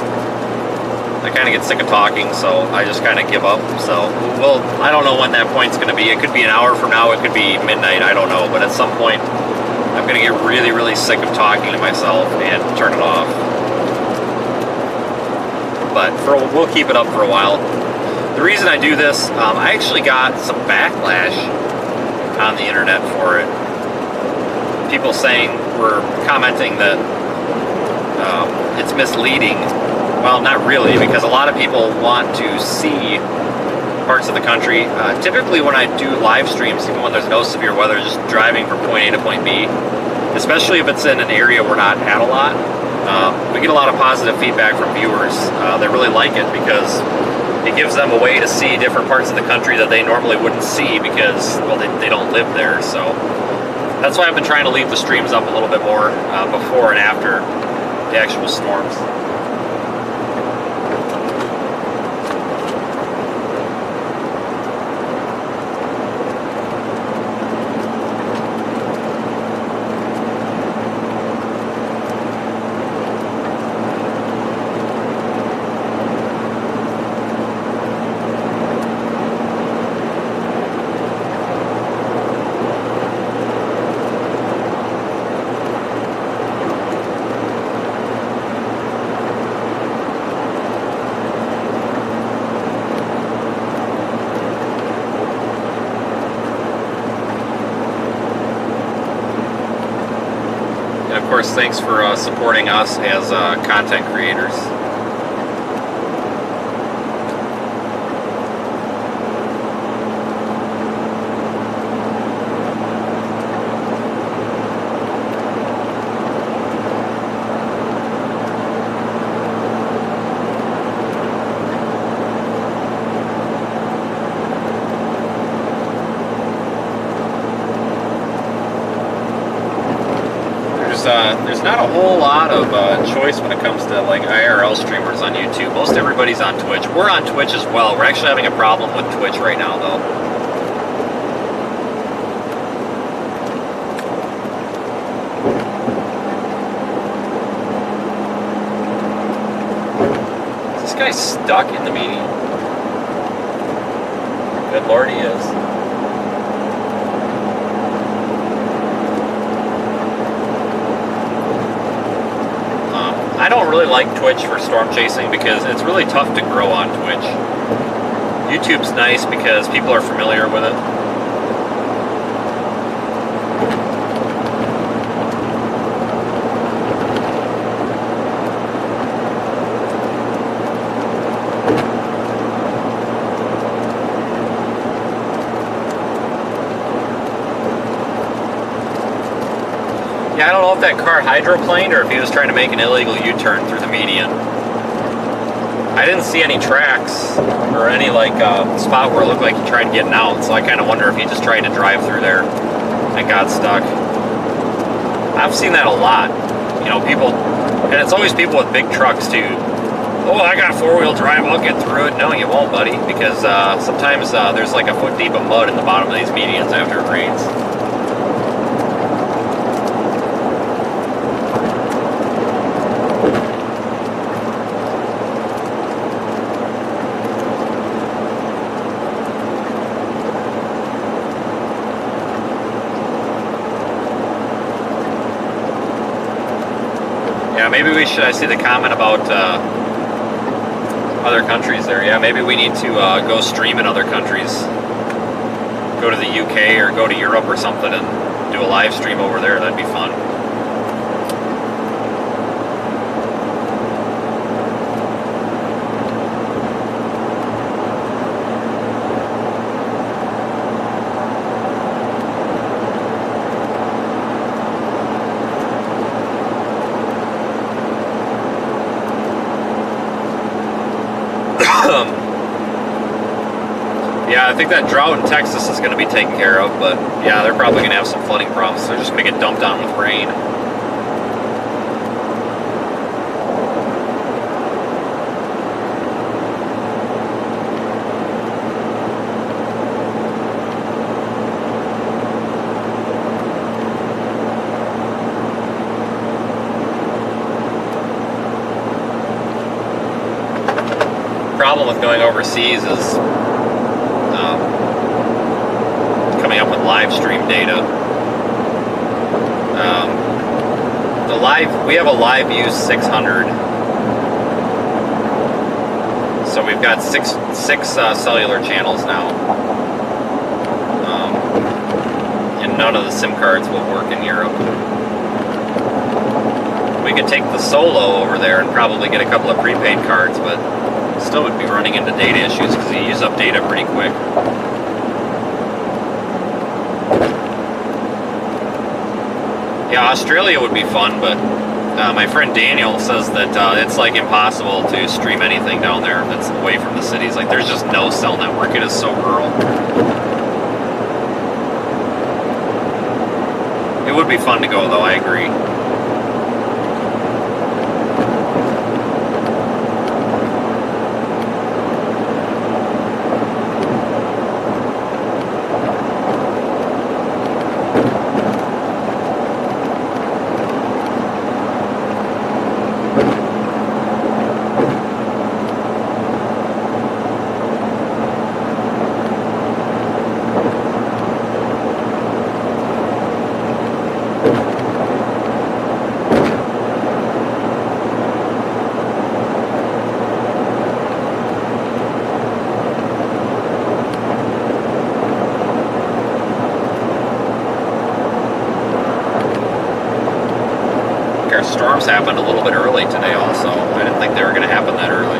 I kind of get sick of talking, so I just kind of give up. So, well, I don't know when that point's going to be. It could be an hour from now, it could be midnight, I don't know. But at some point, I'm going to get really, really sick of talking to myself and turn it off. But we'll keep it up for a while. The reason I do this, I actually got some backlash on the internet for it. People were commenting that it's misleading. Well, not really, because a lot of people want to see parts of the country. Typically when I do live streams, even when there's no severe weather, just driving from point A to point B, especially if it's in an area we're not at a lot, we get a lot of positive feedback from viewers. They really like it because it gives them a way to see different parts of the country that they normally wouldn't see because, well, they don't live there. So that's why I've been trying to leave the streams up a little bit more before and after the actual storms. Of course, thanks for supporting us as content creators. There's not a whole lot of choice when it comes to like IRL streamers on YouTube. Most everybody's on Twitch. We're on Twitch as well. We're actually having a problem with Twitch right now, though. Is this guy stuck in the median? Good Lord, he is. I don't really like Twitch for storm chasing because it's really tough to grow on Twitch. YouTube's nice because people are familiar with it. Yeah, I don't know if that car hydroplaned or if he was trying to make an illegal U-turn through the median. I didn't see any tracks or any like spot where it looked like he tried getting out, so I kind of wonder if he just tried to drive through there and got stuck. I've seen that a lot. You know, people, and it's always people with big trucks too. Oh, I got four-wheel drive, I'll get through it. No, you won't, buddy, because sometimes there's like a foot deep of mud in the bottom of these medians after it rains. Yeah, maybe we should. I see the comment about other countries there. Yeah, maybe we need to go stream in other countries. Go to the UK or go to Europe or something and do a live stream over there. That'd be fun. Yeah, I think that drought in Texas is going to be taken care of, but yeah, they're probably going to have some flooding problems. They're just going to get dumped on with rain. problem with going overseas is coming up with live stream data. We have a live use 600, so we've got six cellular channels now, and none of the SIM cards will work in Europe. We could take the Solo over there and probably get a couple of prepaid cards, but still would be running into data issues because you use up data pretty quick. Yeah, Australia would be fun, but my friend Daniel says that it's like impossible to stream anything down there that's away from the cities. Like, there's just no cell network. It is so rural. It would be fun to go, though, I agree. Storms happened a little bit early today also. I didn't think they were going to happen that early.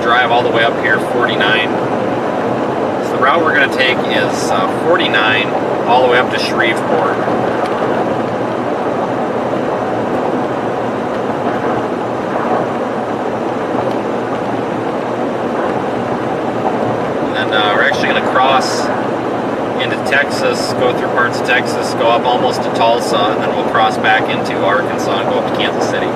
Drive all the way up here, 49. So the route we're going to take is 49 all the way up to Shreveport. And then we're actually going to cross into Texas, go through parts of Texas, go up almost to Tulsa, and then we'll cross back into Arkansas and go up to Kansas City.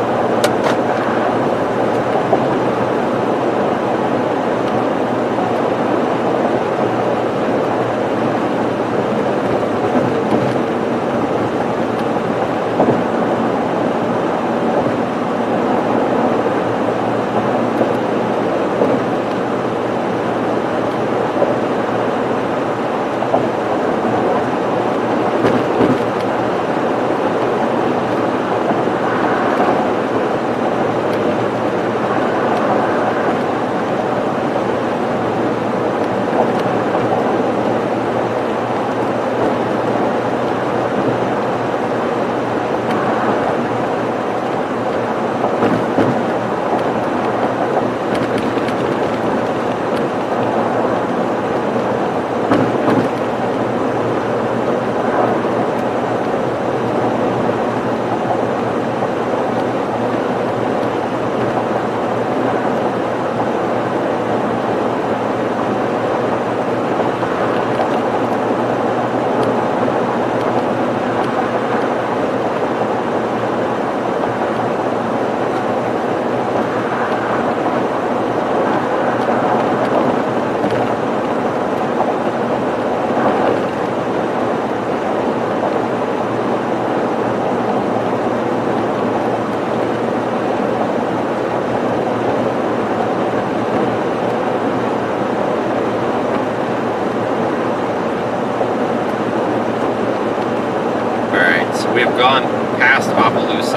We have gone past Opelousas.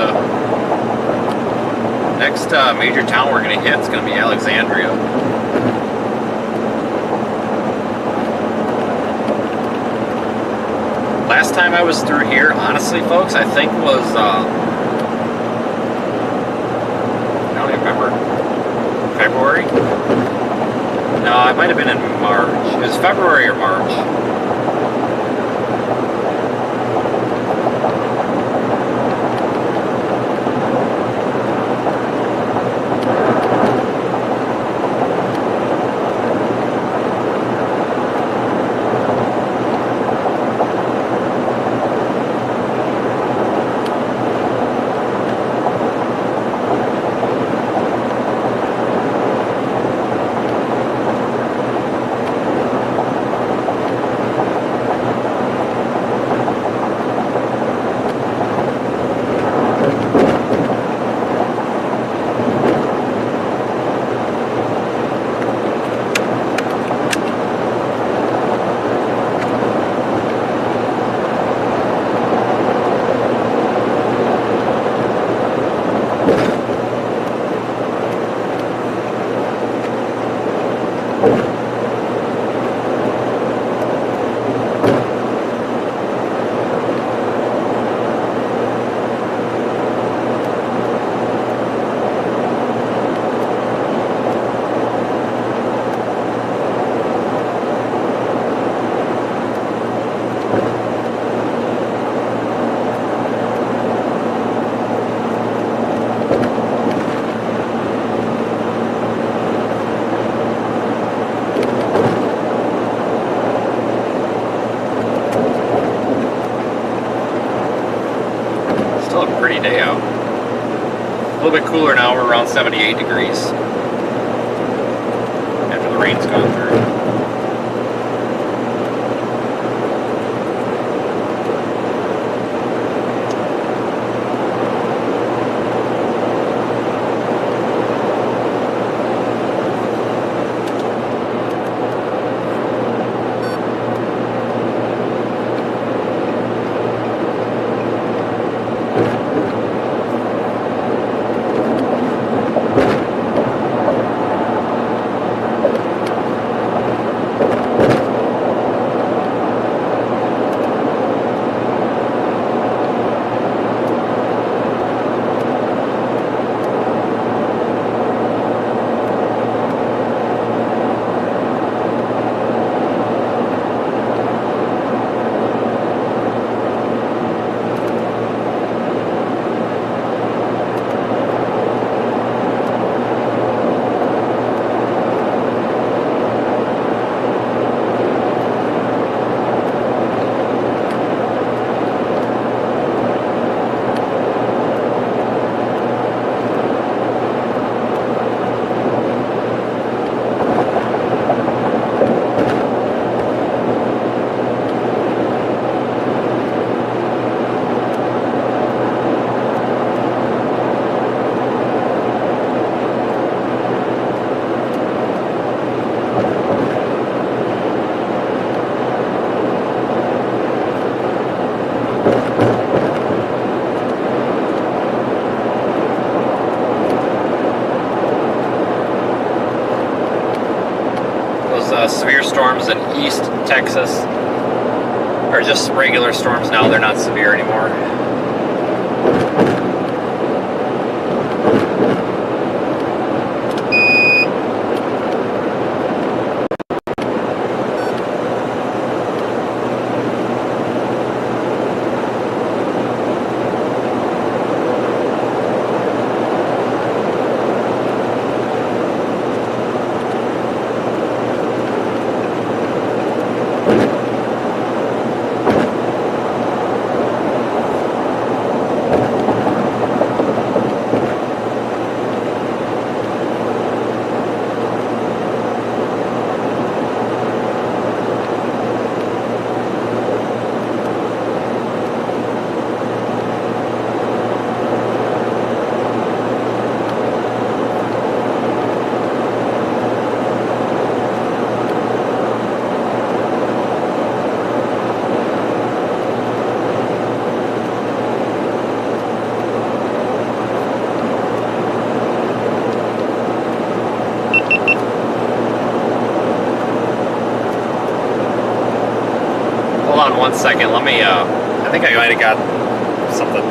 Next major town we're going to hit is going to be Alexandria. Last time I was through here, honestly, folks, I think was, I don't even remember, February? No, it might have been in March. It was February or March. Day out. A little bit cooler now, we're around 78 degrees after the rain's gone through. Severe storms in East Texas are just regular storms now, they're not severe anymore. on 1 second. Let me, I think I might have got something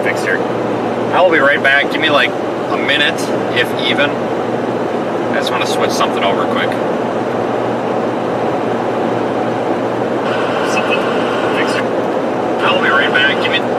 fixed here. I will be right back. Give me like a minute, if even. I just want to switch something over quick. Something fixed here. I will be right back. Give me...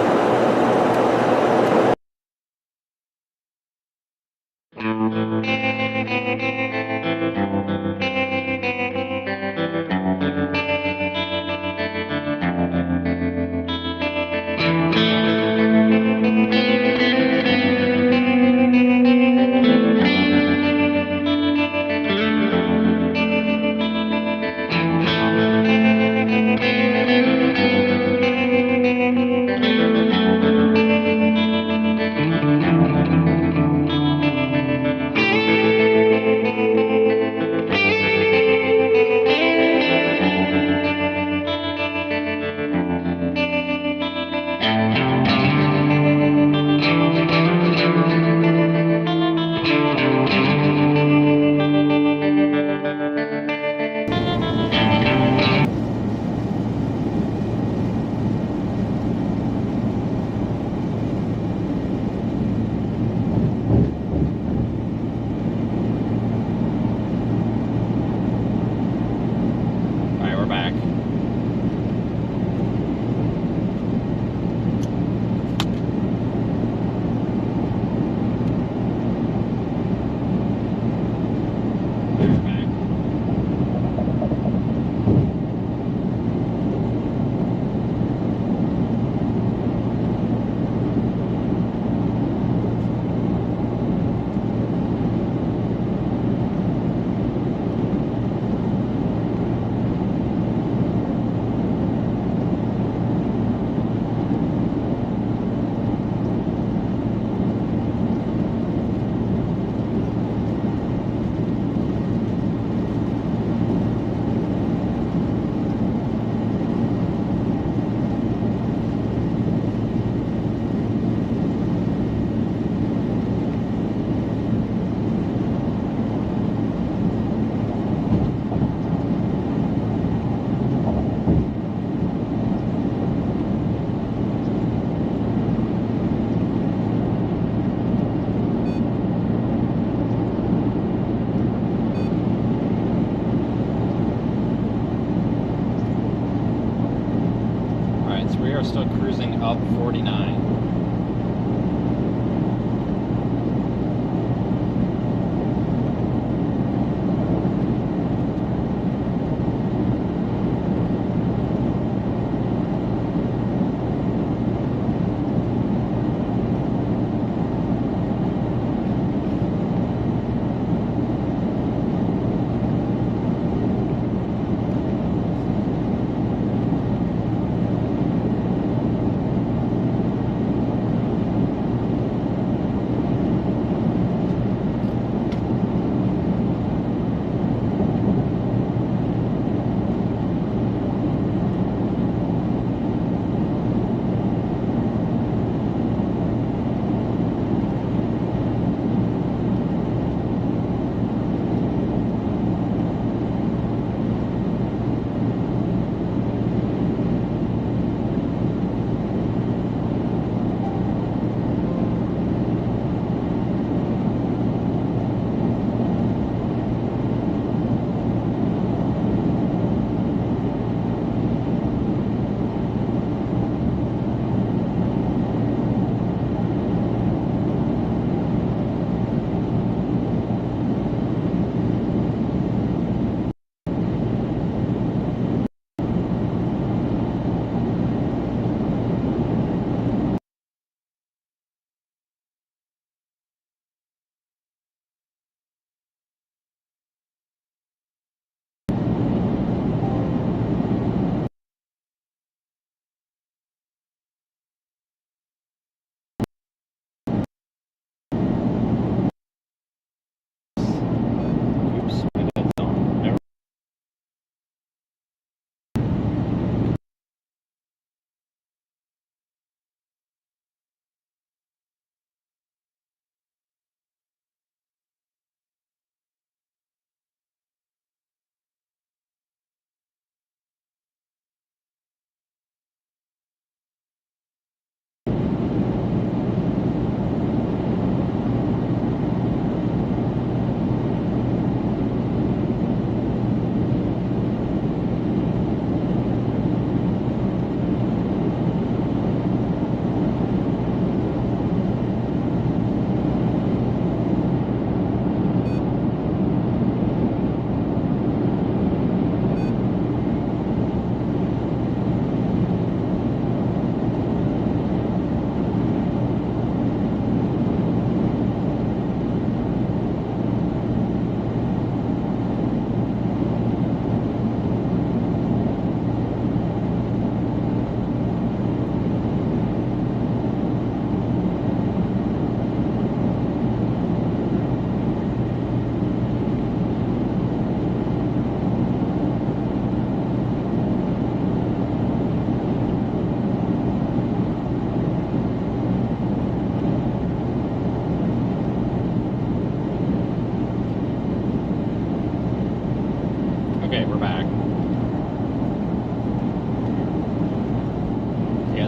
Still cruising up 49.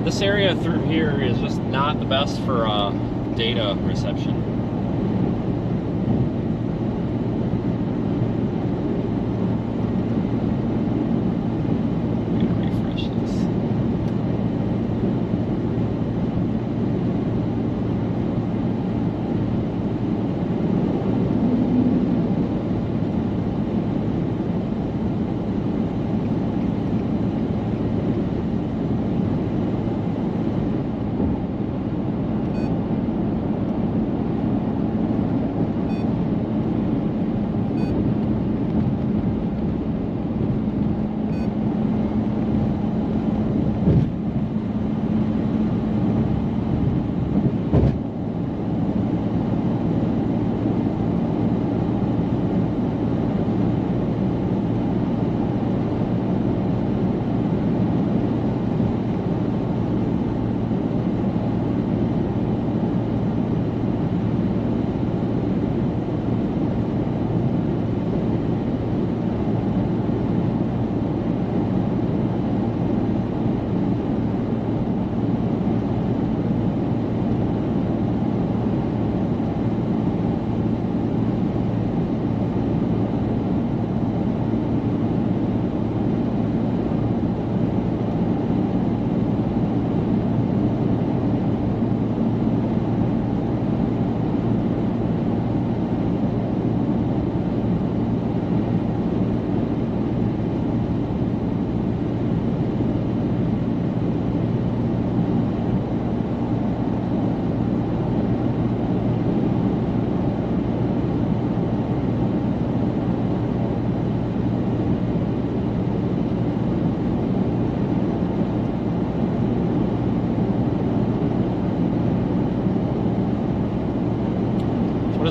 This area through here is just not the best for data reception.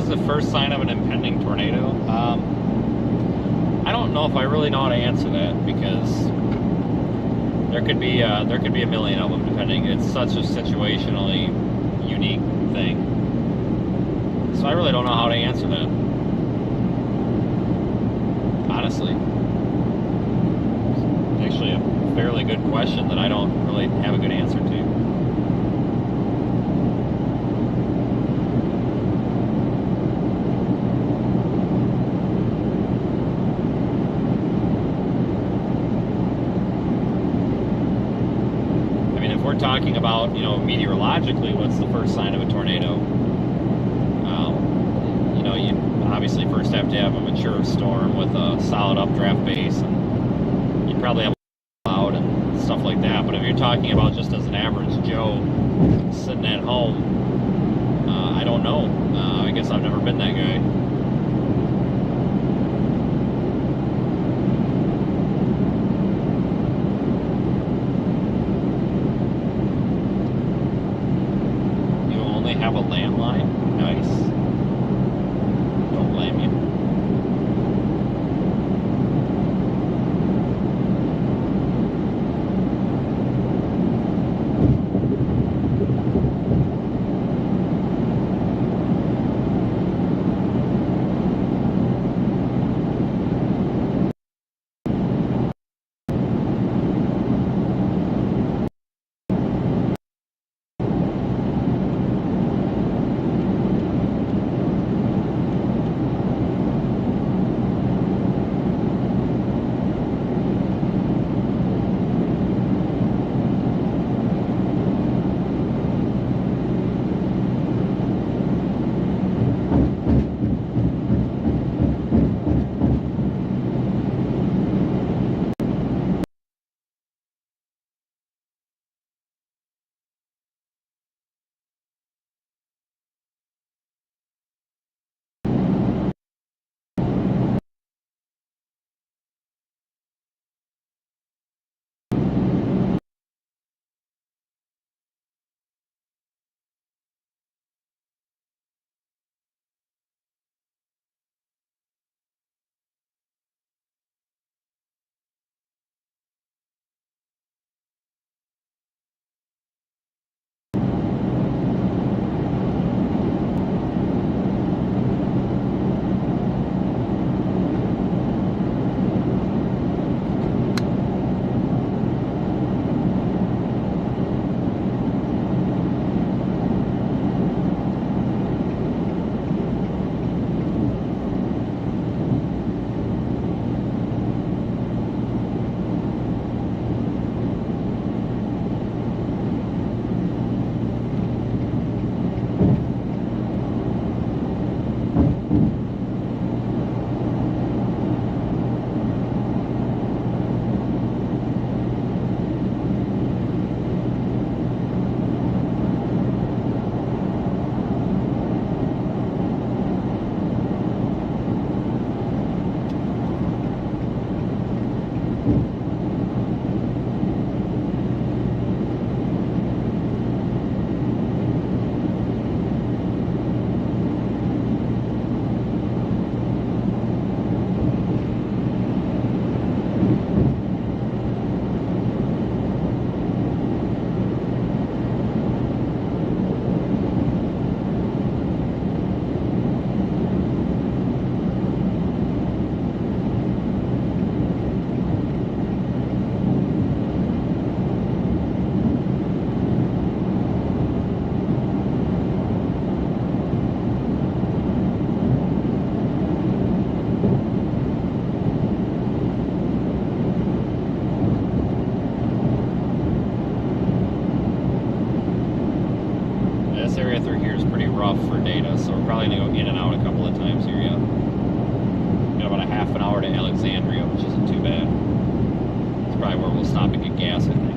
The first sign of an impending tornado? I don't know if I really know how to answer that, because there could be a million of them, depending. It's such a situationally unique thing, so I really don't know how to answer that, honestly. It's actually a fairly good question that I don't really have a good answer to. Talking about, you know, meteorologically, what's the first sign of a tornado? You know, you obviously first have to have a mature storm with a solid updraft base, and you probably have a cloud and stuff like that. But if you're talking about just as an average Joe sitting at home, I don't know. I guess I've never been that guy. Have a landline? Nice. Don't blame you. rough for data, so we're probably gonna go in and out a couple of times here yet. Got about a half an hour to Alexandria, which isn't too bad. It's probably where we'll stop and get gas, I think.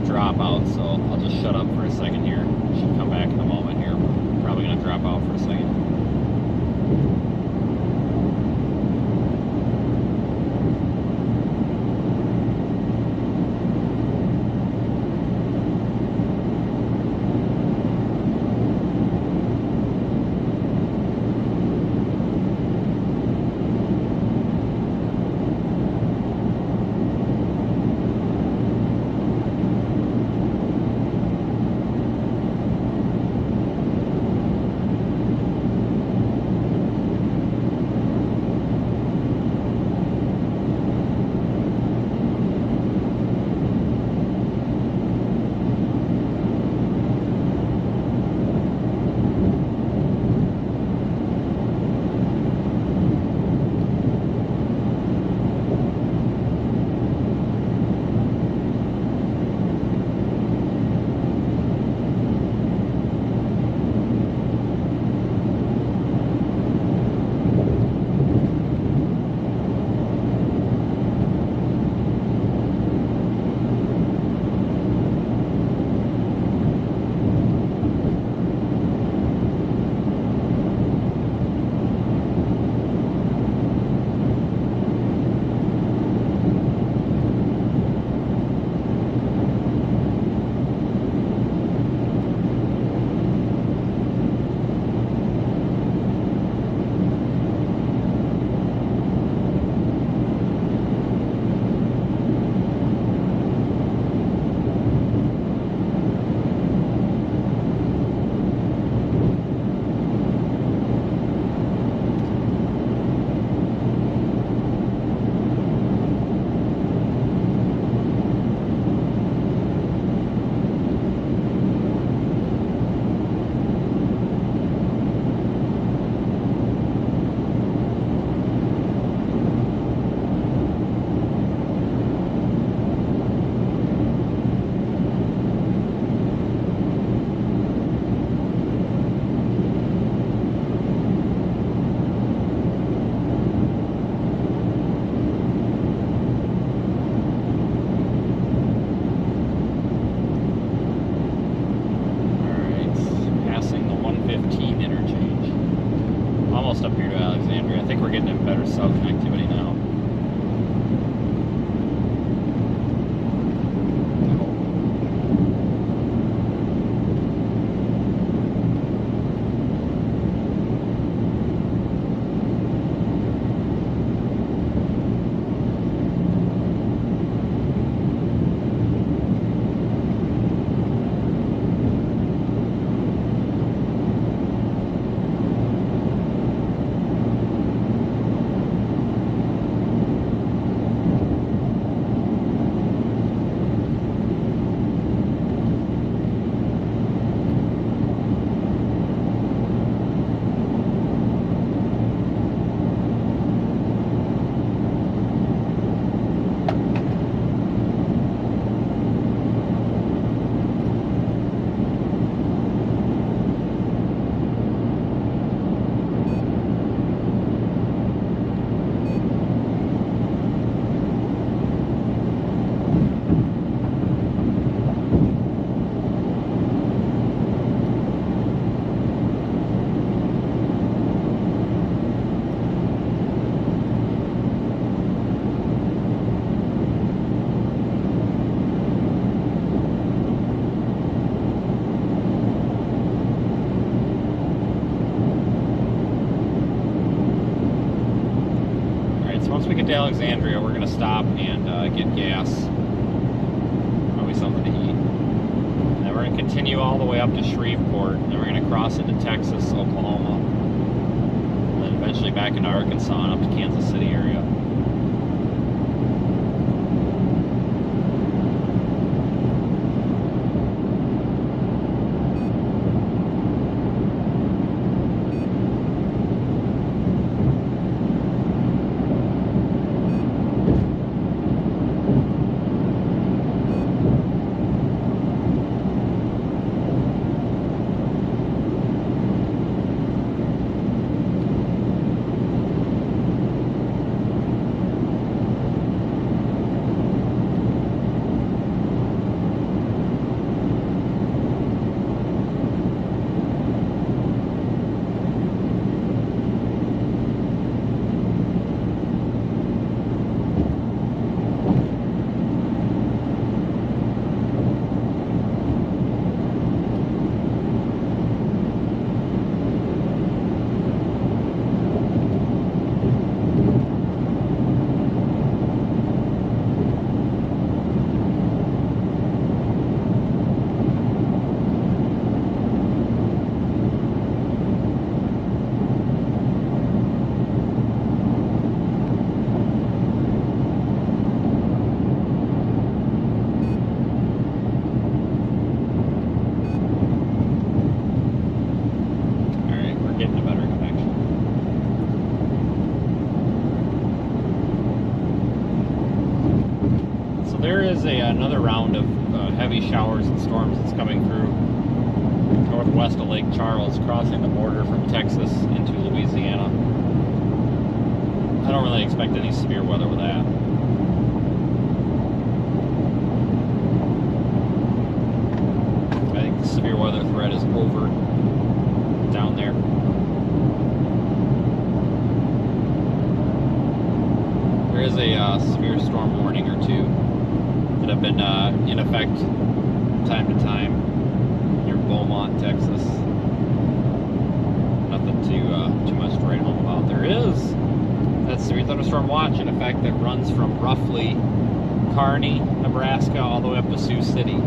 Dropout, so I'll just shut up for a second here. Should come back in a moment here. We're probably gonna drop out for a second. Alexandria, we're going to stop and get gas. Probably something to eat. And then we're going to continue all the way up to Shreveport. And then we're going to cross into Texas, Oklahoma. And then eventually back into Arkansas and up to Kansas City area. Another round of heavy showers and storms that's coming through northwest of Lake Charles, crossing the border from Texas into Louisiana. I don't really expect any severe weather with that. I think the severe weather threat is over down there. There is a severe storm warning or two that have been in effect from time to time near Beaumont, Texas. Nothing too much to write home about. There is that severe thunderstorm watch in effect that runs from roughly Kearney, Nebraska, all the way up to Sioux City.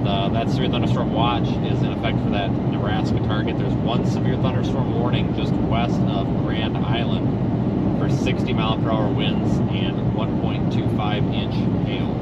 That severe thunderstorm watch is in effect for that Nebraska target. There's one severe thunderstorm warning just west of Grand Island for 60-mile-per-hour winds and 1.25-inch hail.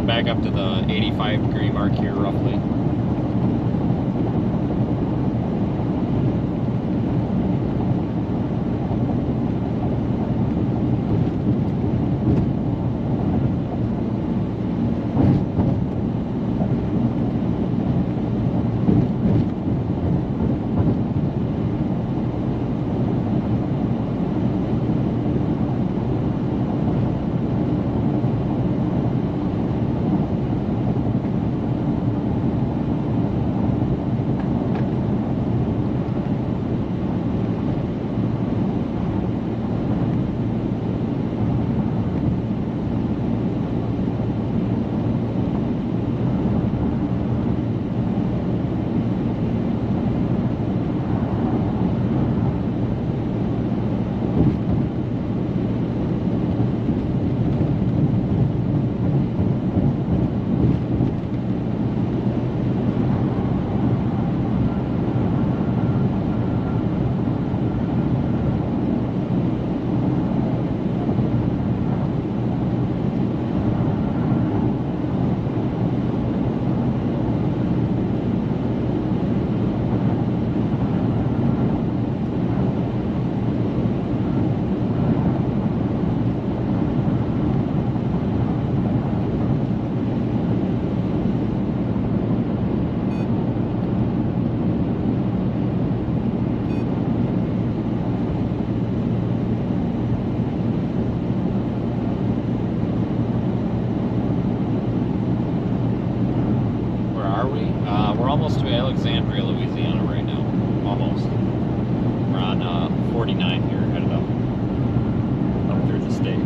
Back up to the 85-degree mark here, roughly. almost to Alexandria, Louisiana right now. Almost. We're on 49 here, headed up through the state.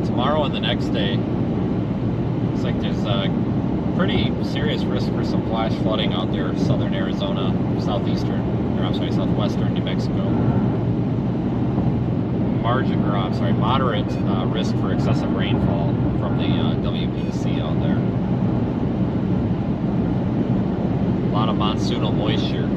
Tomorrow and the next day, looks like there's a pretty serious risk for some flash flooding out there, southern Arizona, southwestern New Mexico. Moderate risk for excessive rainfall from the WPC out there. A lot of monsoonal moisture.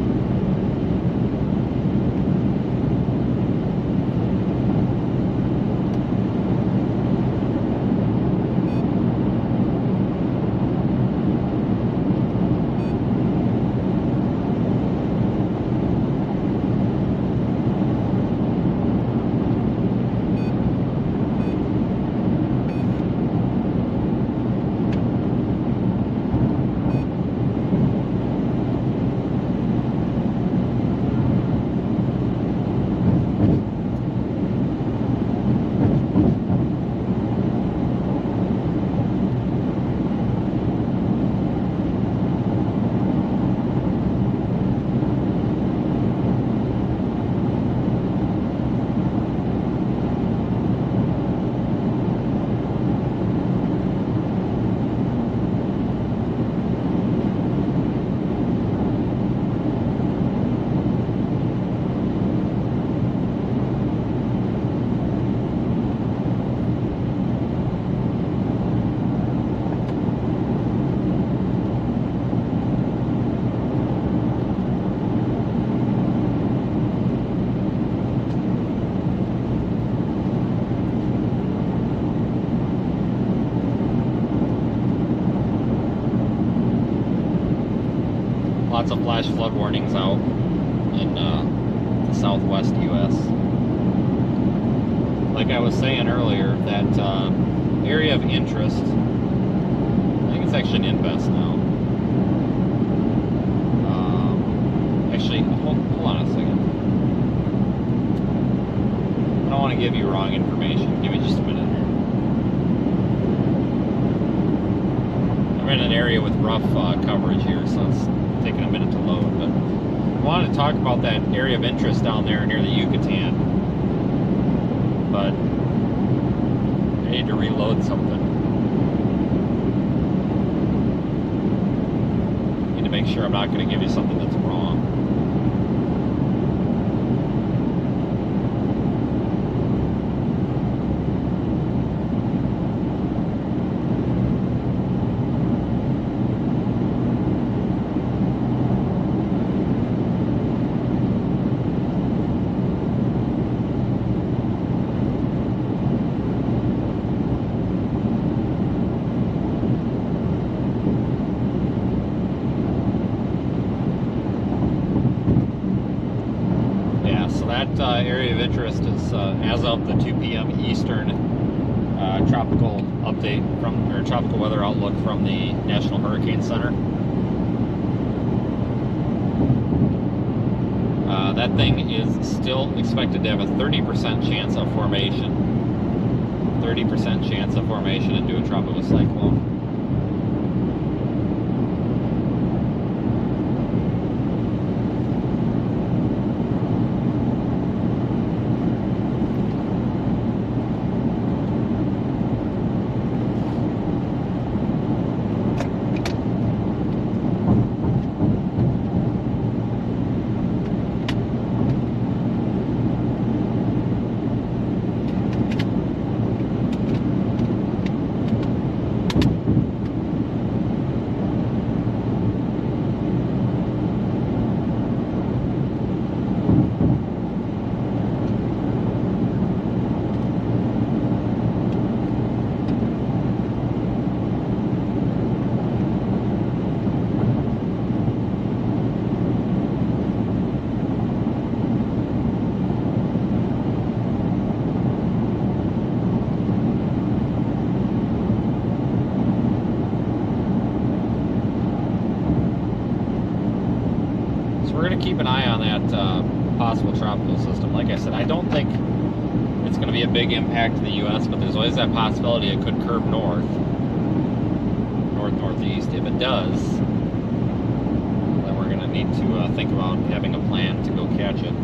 Lots of flash flood warnings out in the southwest U.S. Like I was saying earlier, that area of interest, I think it's actually an invest now. Actually, hold on a second. I don't want to give you wrong information. Give me just a minute here. I'm in an area with rough coverage here, so it's taking a minute to load. But I wanted to talk about that area of interest down there near the Yucatan. but I need to reload something. Need to make sure I'm not going to give you something that's wrong. Area of interest is as of the 2 p.m. Eastern tropical update or tropical weather outlook from the National Hurricane Center. That thing is still expected to have a 30% chance of formation. 30% chance of formation into a tropical cyclone. We're going to keep an eye on that possible tropical system. Like I said, I don't think it's going to be a big impact to the U.S., but there's always that possibility it could curve northeast. If it does, then we're going to need to think about having a plan to go catch it.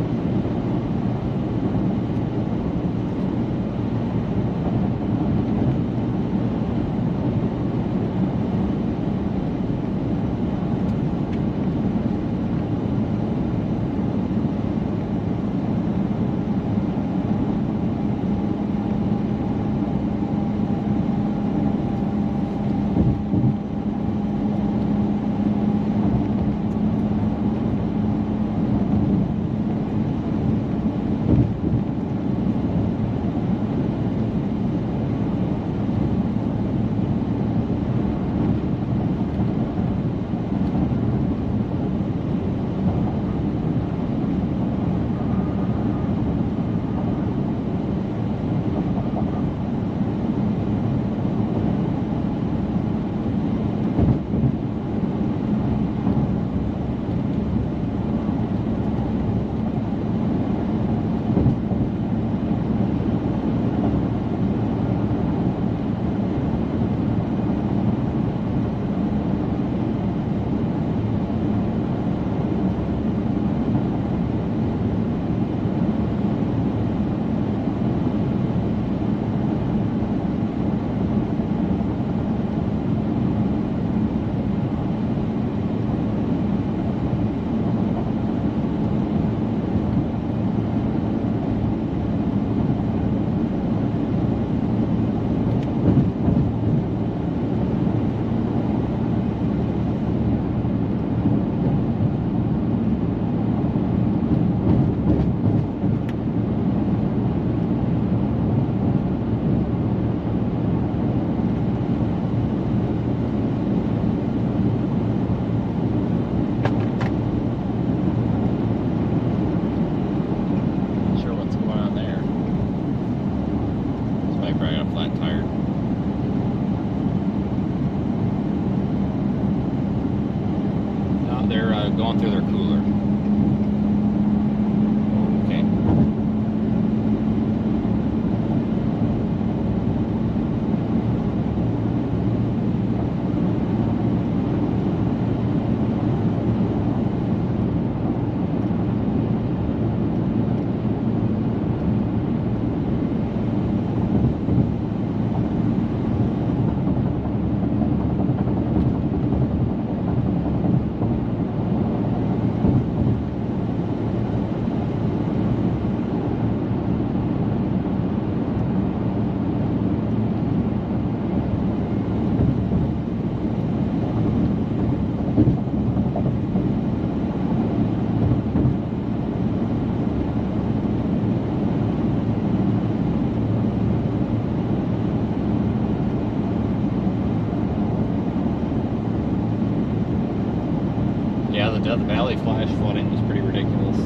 valley flash flooding was pretty ridiculous.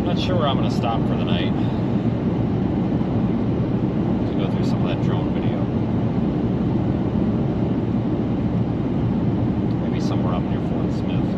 Not sure where I'm going to stop for the night to go through some of that drone video. Maybe somewhere up near Fort Smith.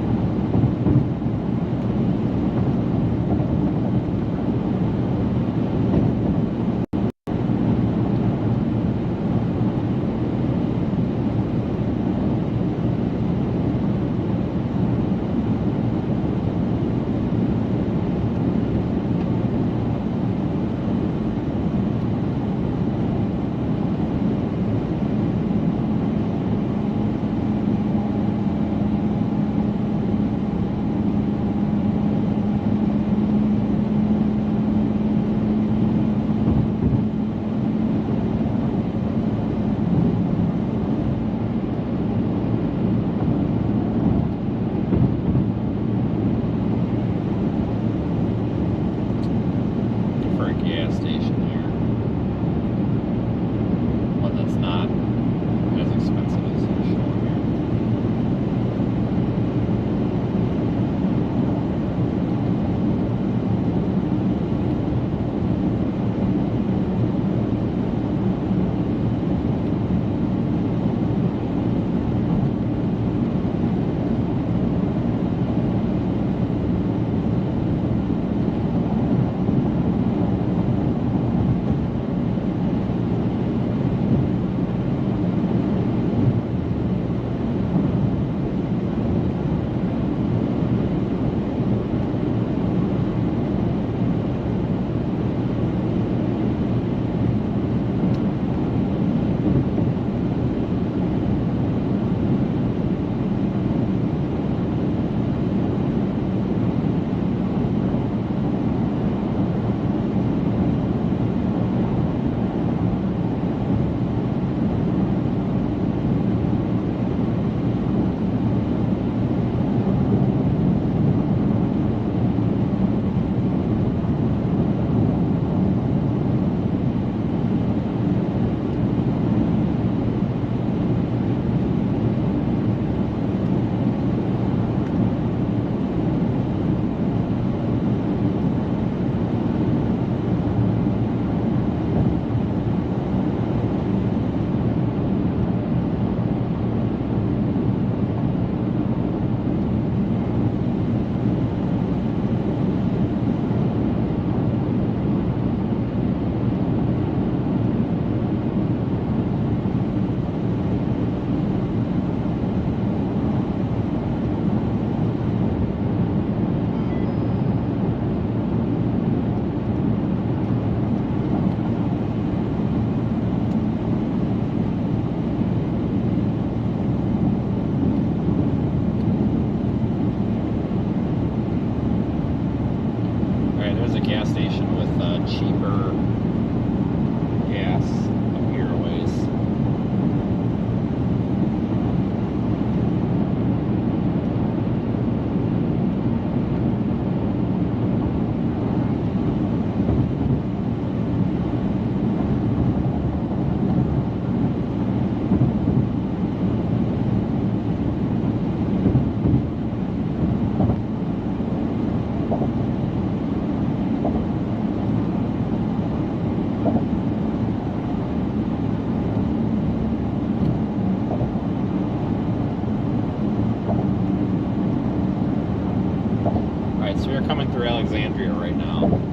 through Alexandria right now.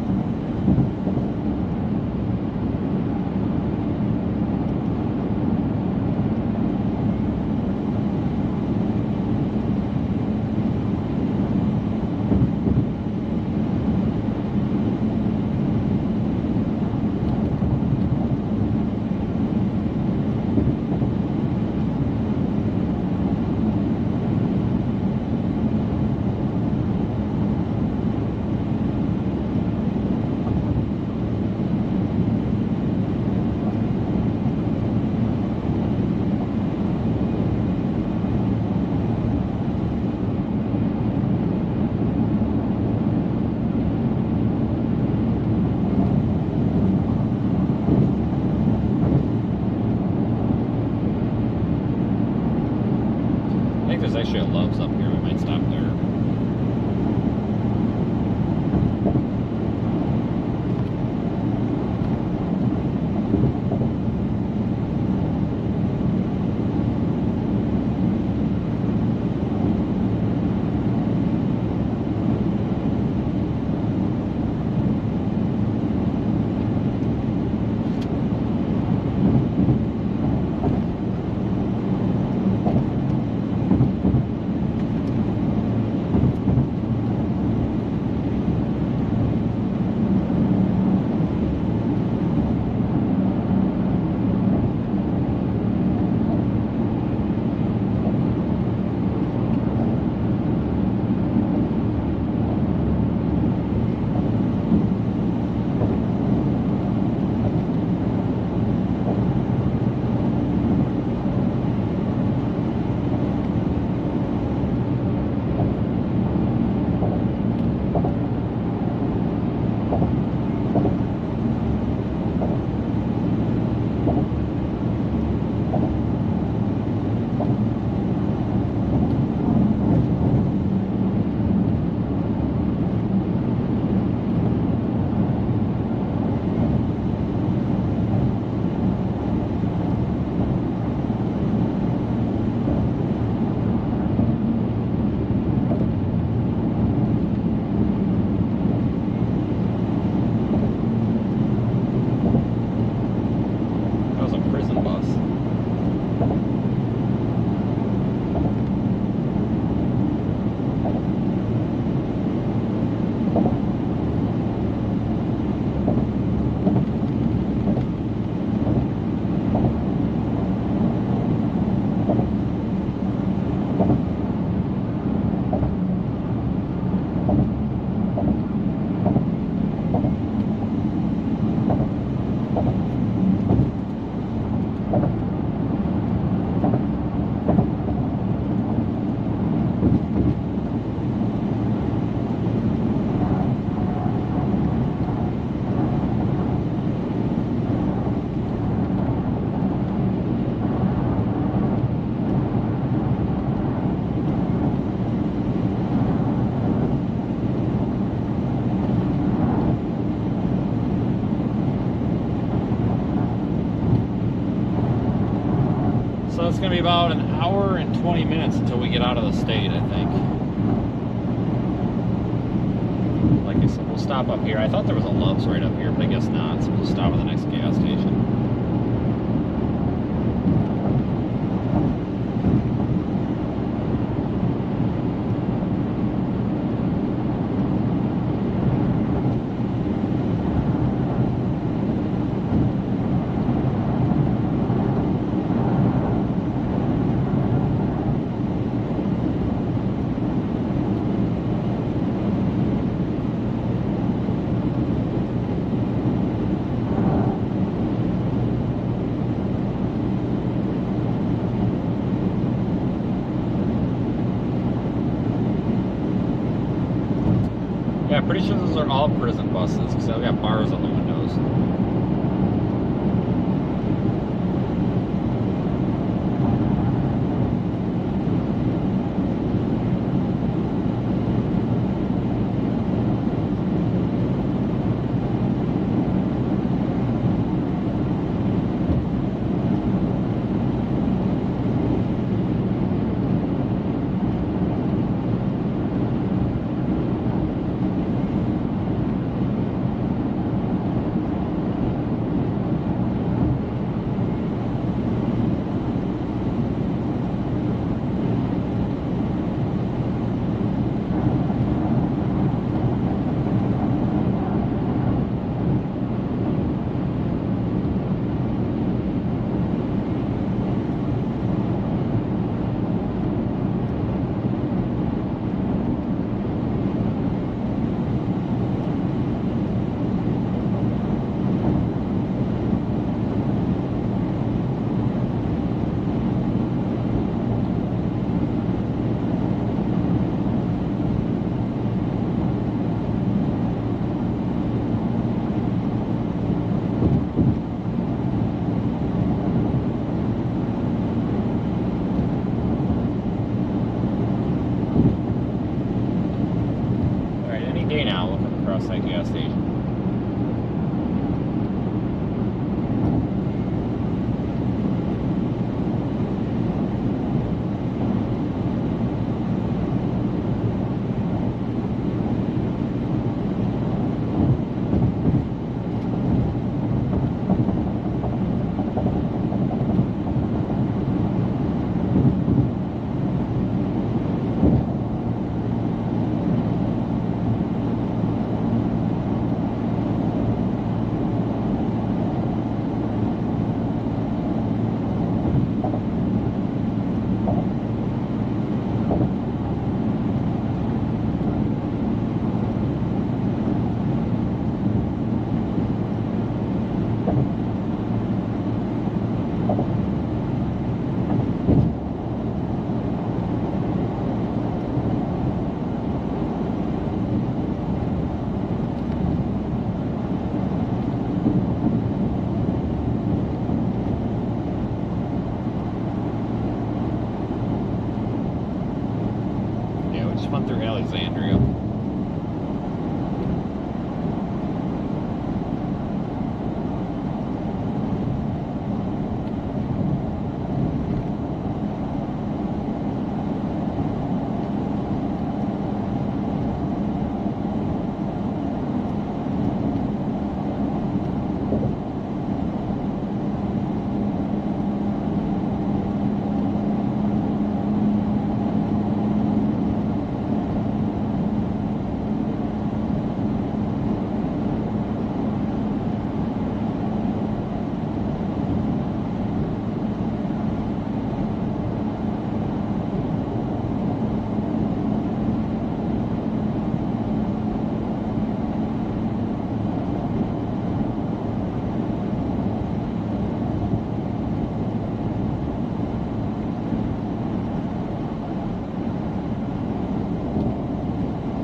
I think there's actually a Love's up here. We might stop there. So it's going to be about an hour and 20 minutes until we get out of the state, I think. Like I said, we'll stop up here. I thought there was a Love's right up here, but I guess not. So we'll stop at the next gas station. Yeah, pretty sure those are all prison buses because they've got bars on the windows. Westside gas station. Went through Alexandria.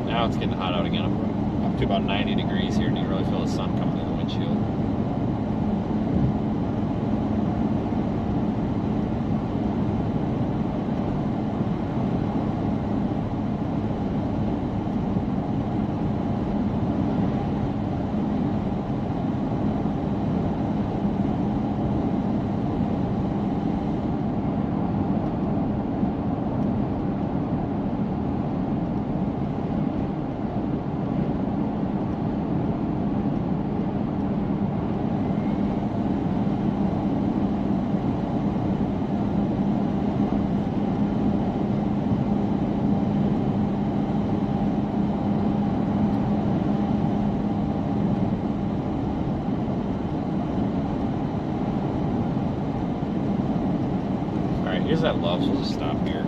Now it's getting hot out again. I'm up to about 90 degrees here, and you can really feel the sun coming through the windshield. Here's that Love's. We'll just stop here.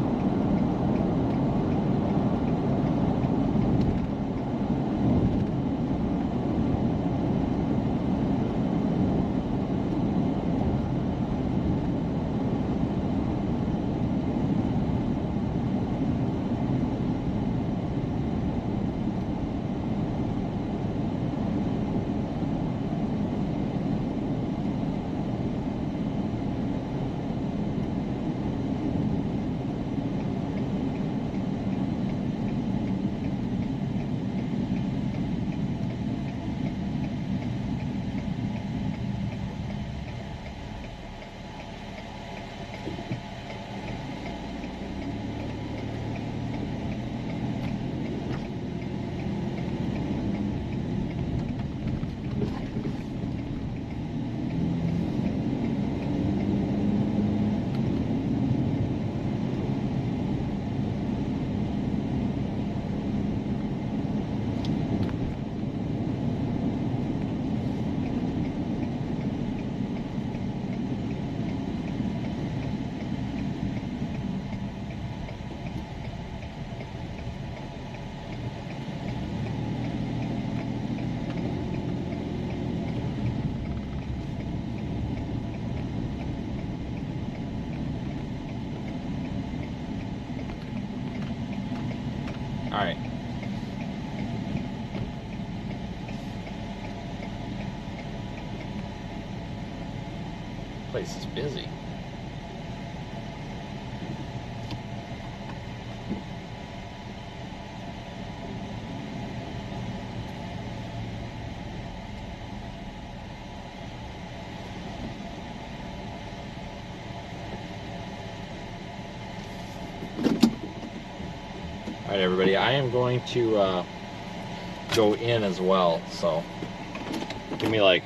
All right. Place is busy. Alright, everybody, I am going to go in as well, so give me like,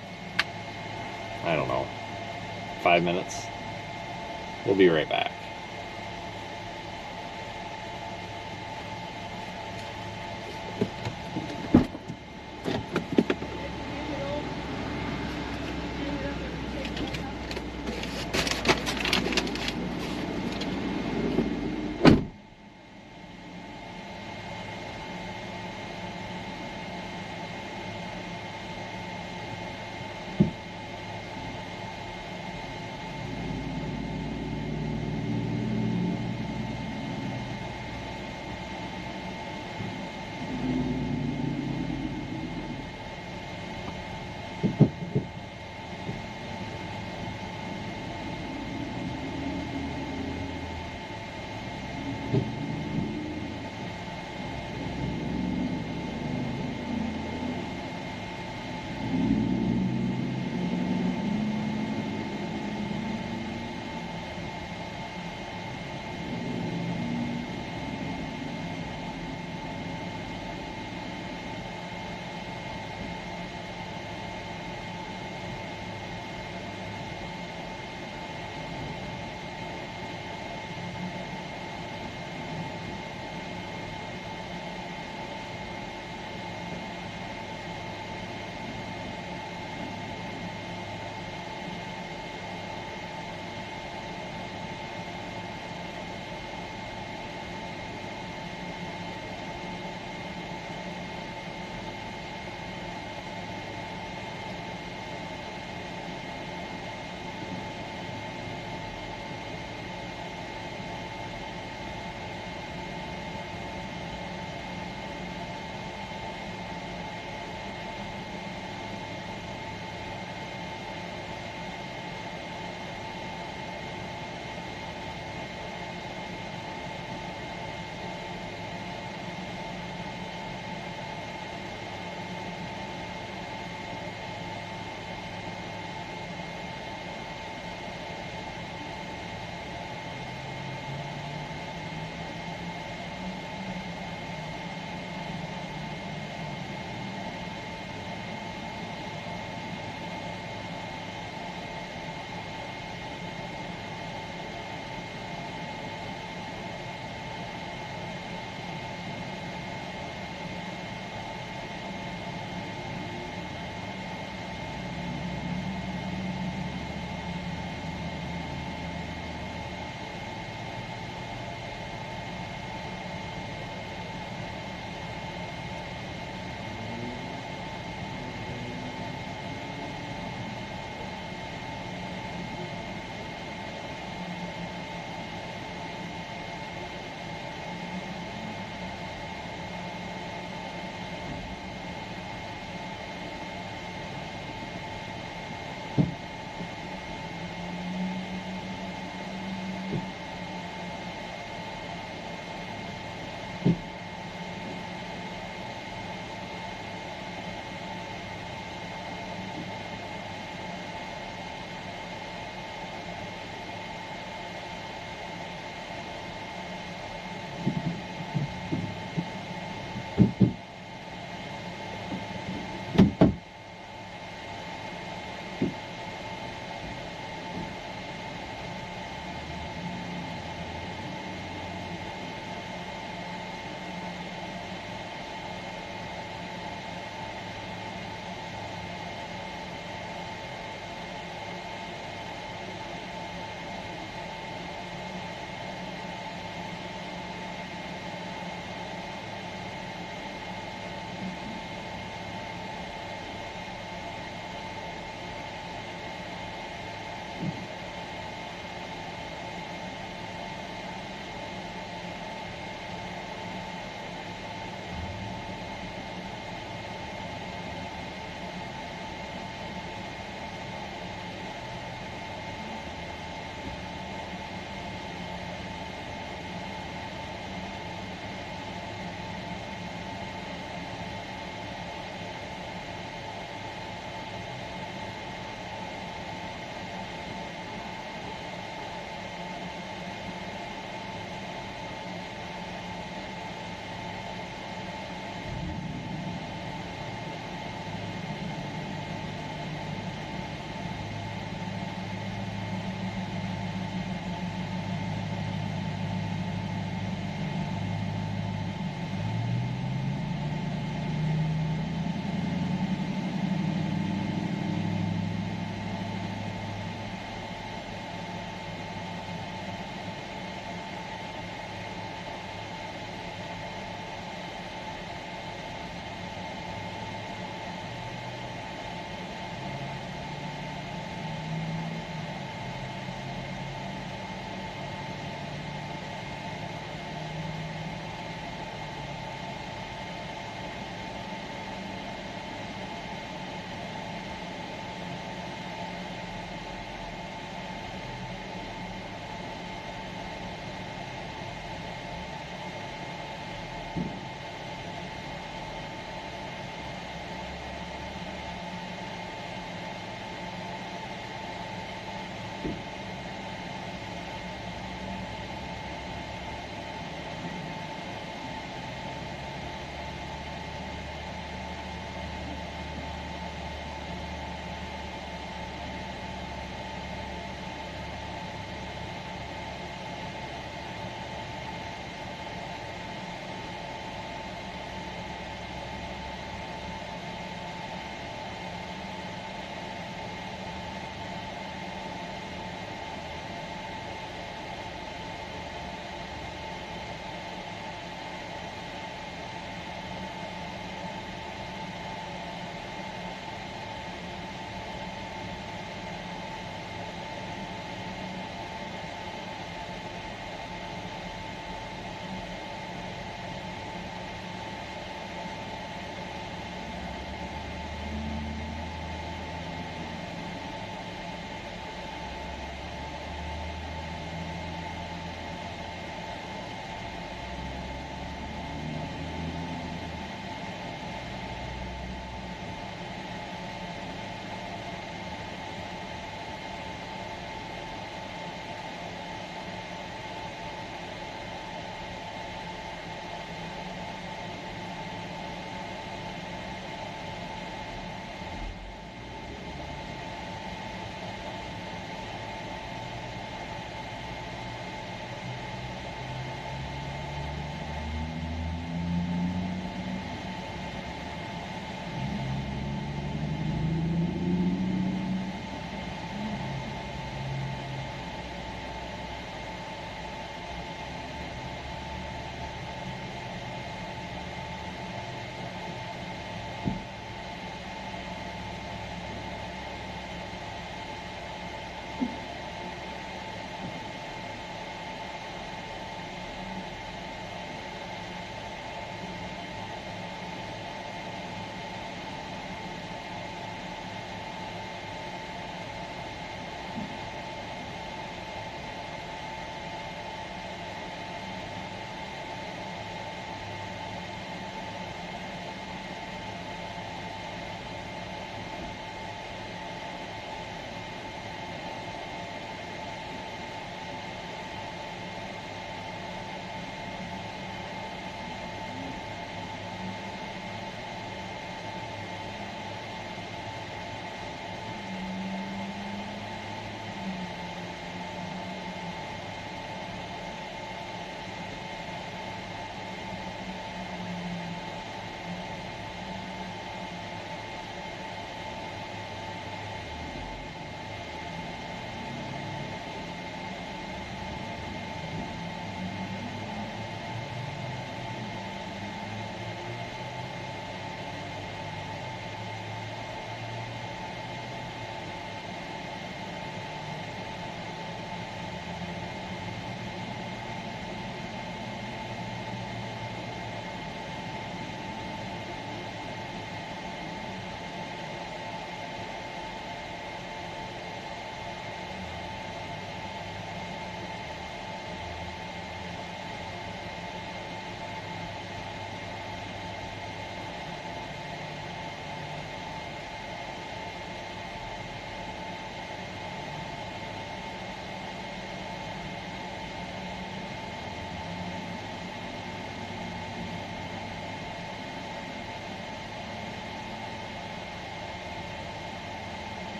I don't know, 5 minutes. We'll be right back.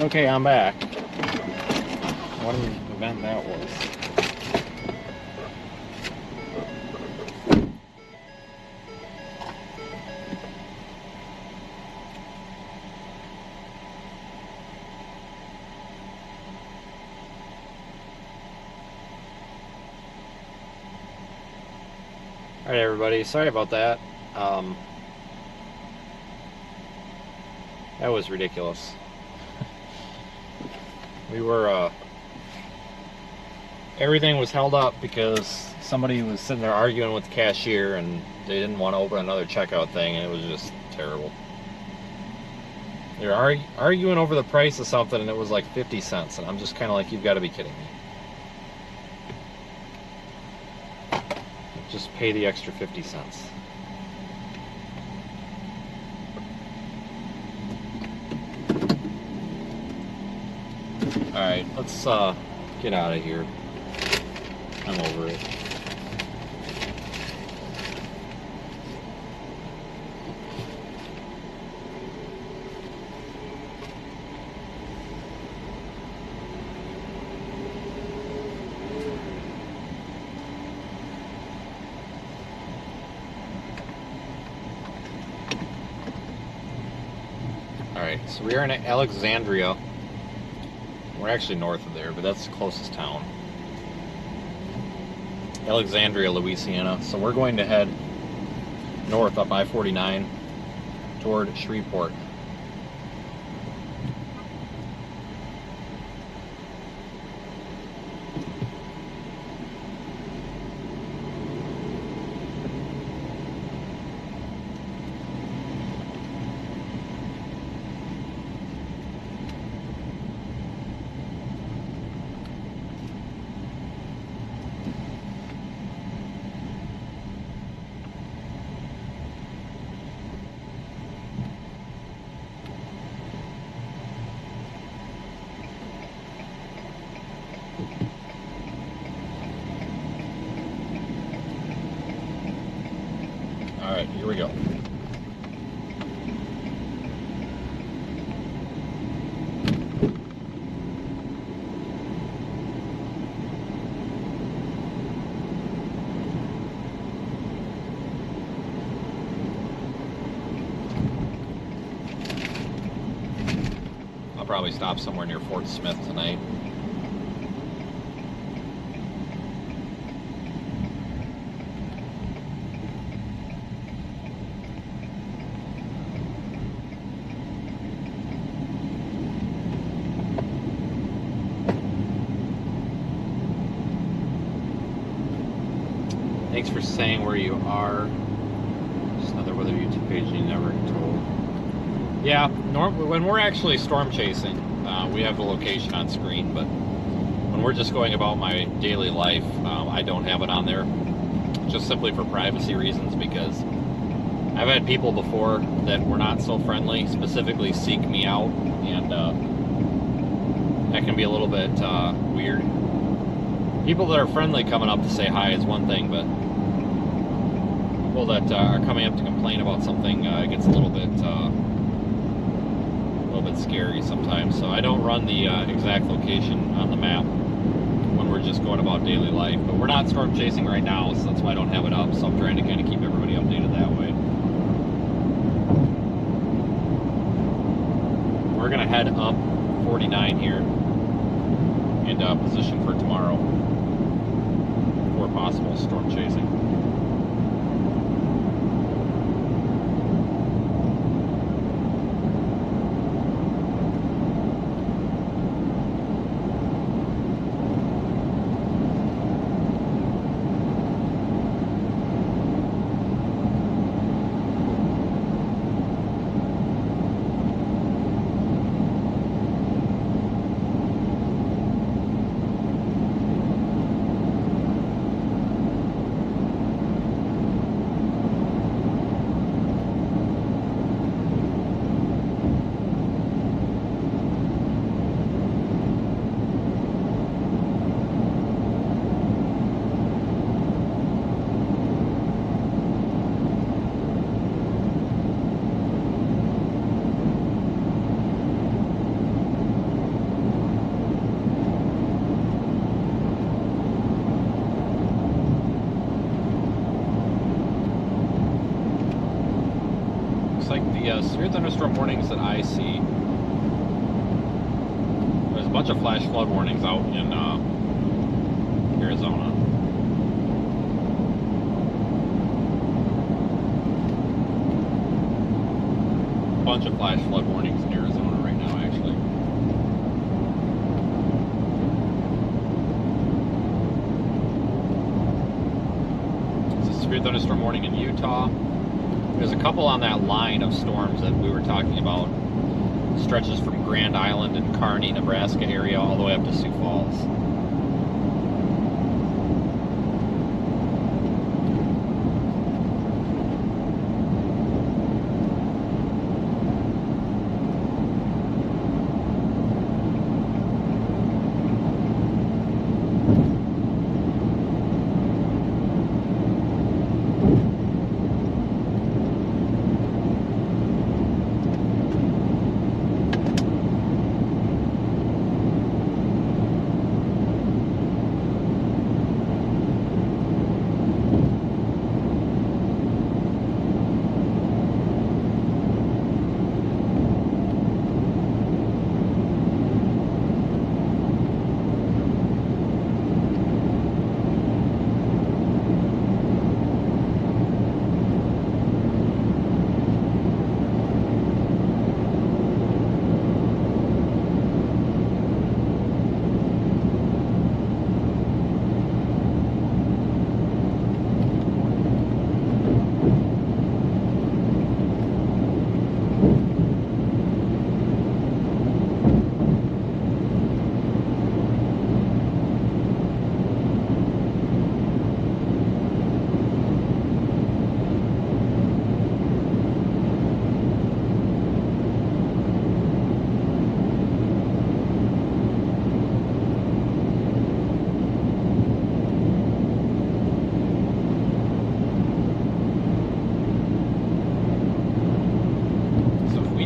Okay, I'm back. What an event that was. Alright everybody, sorry about that. That was ridiculous. We were, everything was held up because somebody was sitting there arguing with the cashier and they didn't want to open another checkout thing, and it was just terrible. They were arguing over the price of something and it was like 50 cents, and I'm just kind of like, you've got to be kidding me. Just pay the extra 50 cents. Alright, let's get out of here. I'm over it. Alright, so we are in Alexandria. We're actually north of there, but that's the closest town. Alexandria, Louisiana. So we're going to head north up I-49 toward Shreveport. Alright, here we go. I'll probably stop somewhere near Fort Smith tonight. Thanks for saying where you are. Just another weather YouTube page you never told. Yeah, when we're actually storm chasing, we have the location on screen, but when we're just going about my daily life, I don't have it on there, just simply for privacy reasons, because I've had people before that were not so friendly specifically seek me out, and that can be a little bit weird. People that are friendly coming up to say hi is one thing, but people that are coming up to complain about something, it gets a little bit scary sometimes. So I don't run the exact location on the map when we're just going about daily life. But we're not storm chasing right now, so that's why I don't have it up. So I'm trying to kind of keep everybody updated that way. We're gonna head up 49 here and position for tomorrow for possible storm chasing. severe thunderstorm warnings that I see. There's a bunch of flash flood warnings out in Arizona. A bunch of flash flood warnings in Arizona right now, actually. There's a severe thunderstorm warning in Utah. There's a couple on that line of storms that we were talking about. Stretches from Grand Island and Kearney, Nebraska area all the way up to Sioux Falls.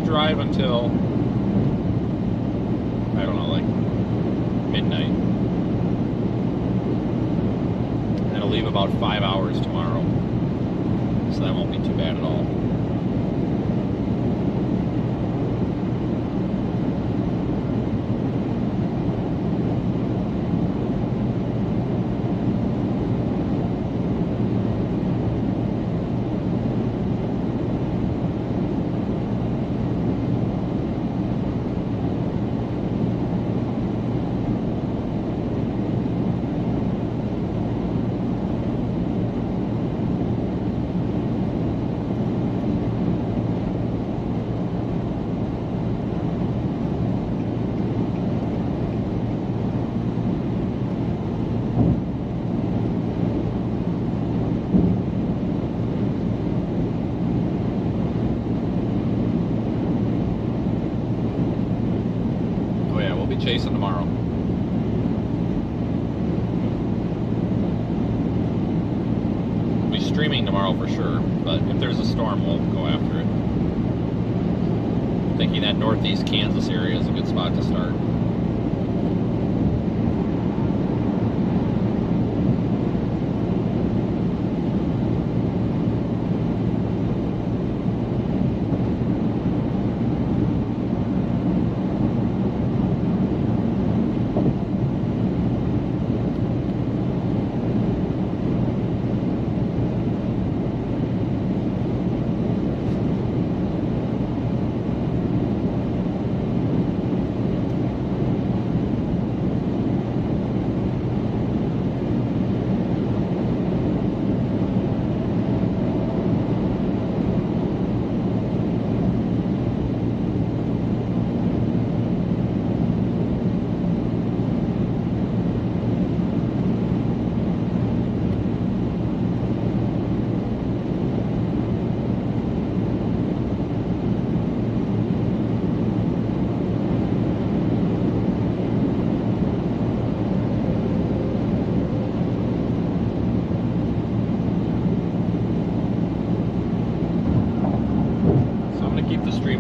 Drive until, I don't know, like midnight. And it'll leave about 5 hours tomorrow. So that won't be too bad at all. Chasing tomorrow. We'll be streaming tomorrow for sure, but if there's a storm, we'll go after it. Thinking that northeast Kansas area is a good spot to start.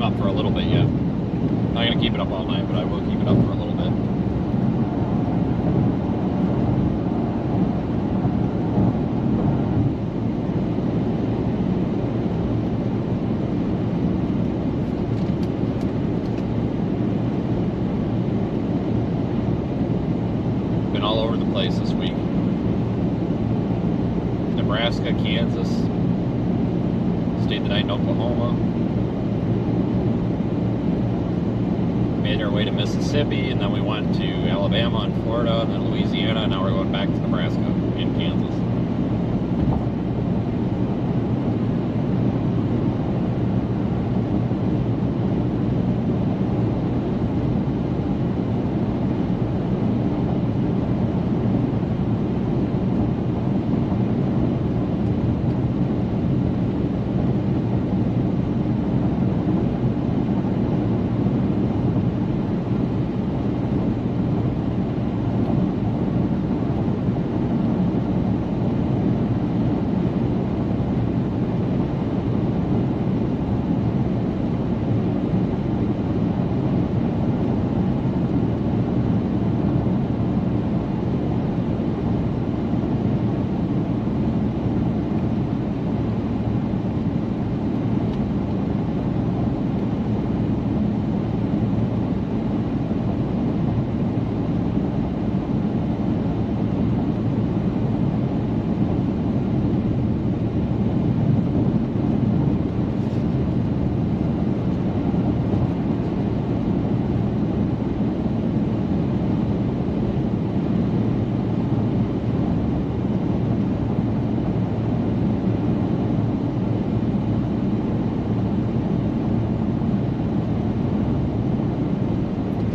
Up for a little bit yet. Not gonna keep it up all night, but I will keep it up for a little bit. Nebraska, Kansas. Stayed the night in Oklahoma. Made our way to Mississippi, and then we went to Alabama and Florida, and then Louisiana, and now we're going back to Nebraska and Kansas.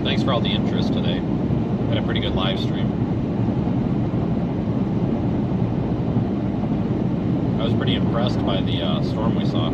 Thanks for all the interest today. Had a pretty good live stream. I was pretty impressed by the storm we saw.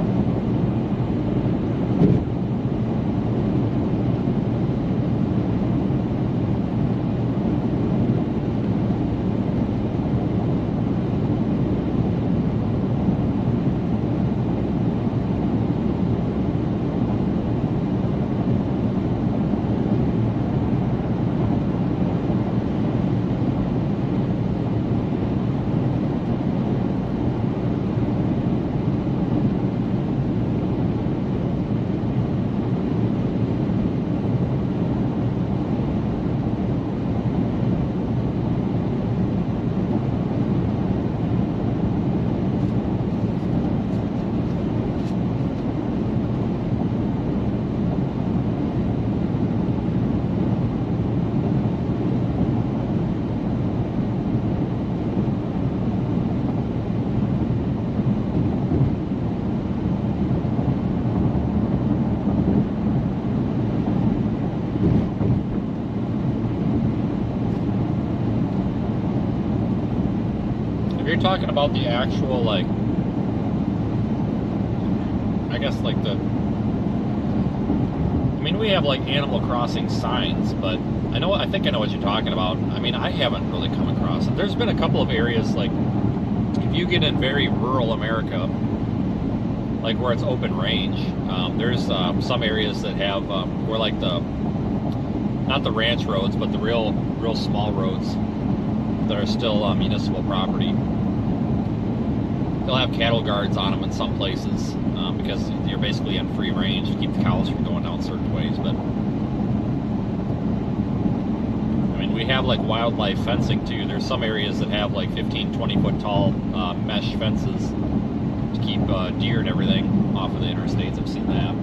If you're talking about the actual, like, I guess, like I mean, we have, like, Animal Crossing signs, but I think I know what you're talking about. I mean, I haven't really come across it. There's been a couple of areas, like, if you get in very rural America, like where it's open range, there's some areas that have, where, like, not the ranch roads, but the real small roads that are still municipal property. They'll have cattle guards on them in some places because you're basically in free range to keep the cows from going down certain ways. But I mean, we have like wildlife fencing too. There's some areas that have like 15-20 foot tall mesh fences to keep deer and everything off of the interstates. I've seen that.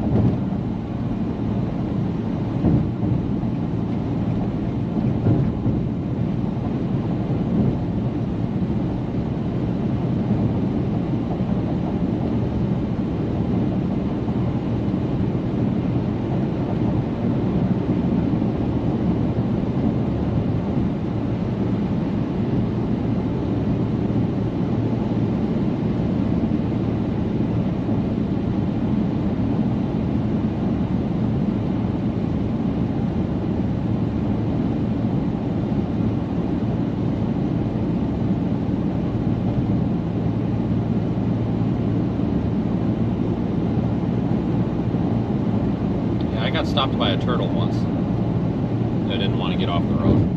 I got stopped by a turtle once that didn't want to get off the road.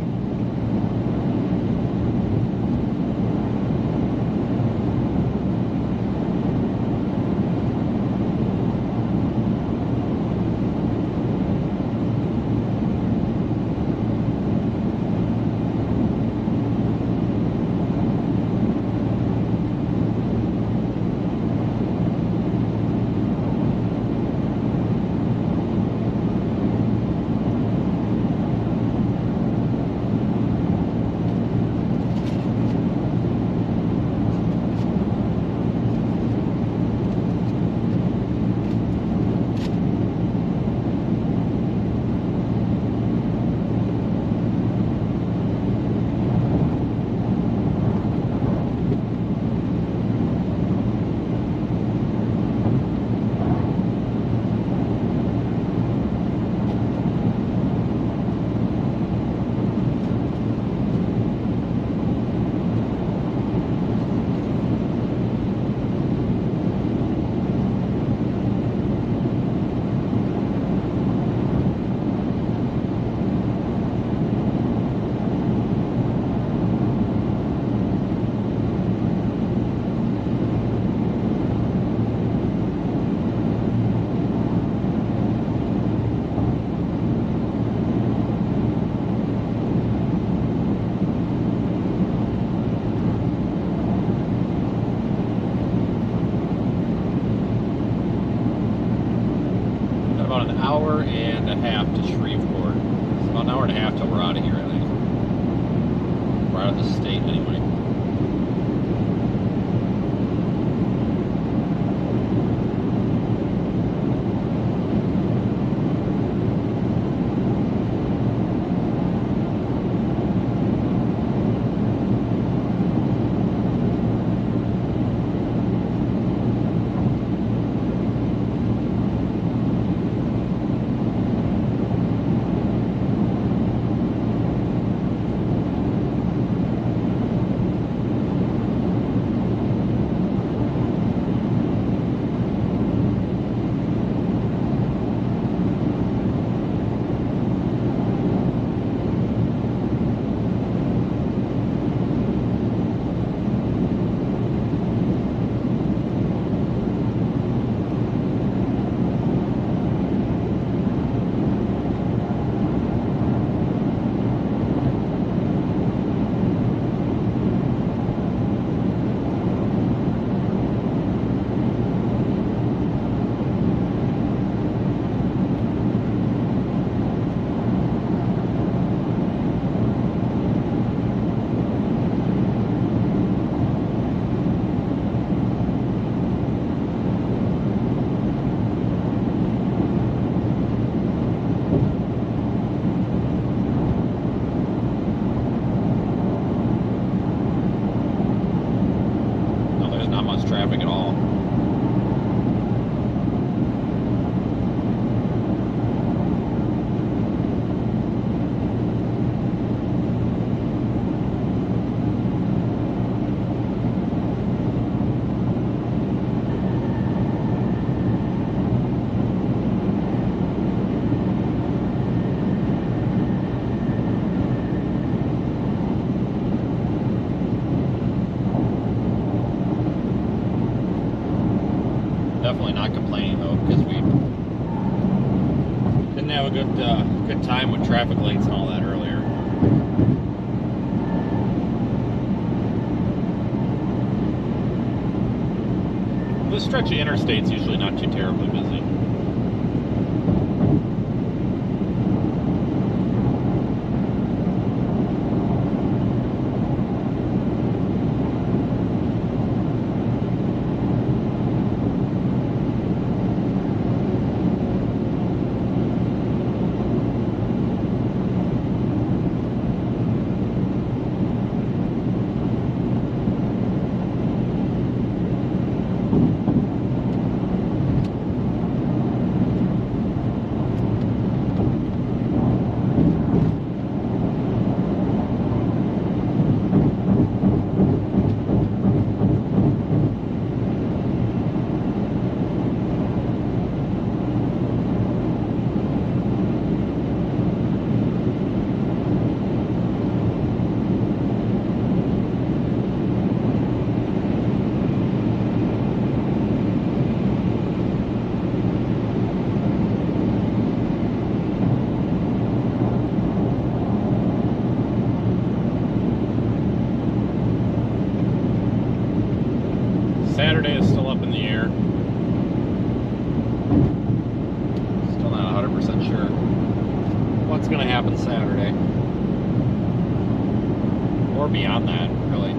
about an hour and a half to Shreveport. It's about an hour and a half till we're out of here, I think. We're out of the state anyway. Traffic at all. Definitely not complaining though, because we didn't have a good time with traffic lights and all that earlier. This stretch of interstate's usually not too terribly busy. Saturday is still up in the air. Still not 100% sure what's going to happen Saturday. Or beyond that, really.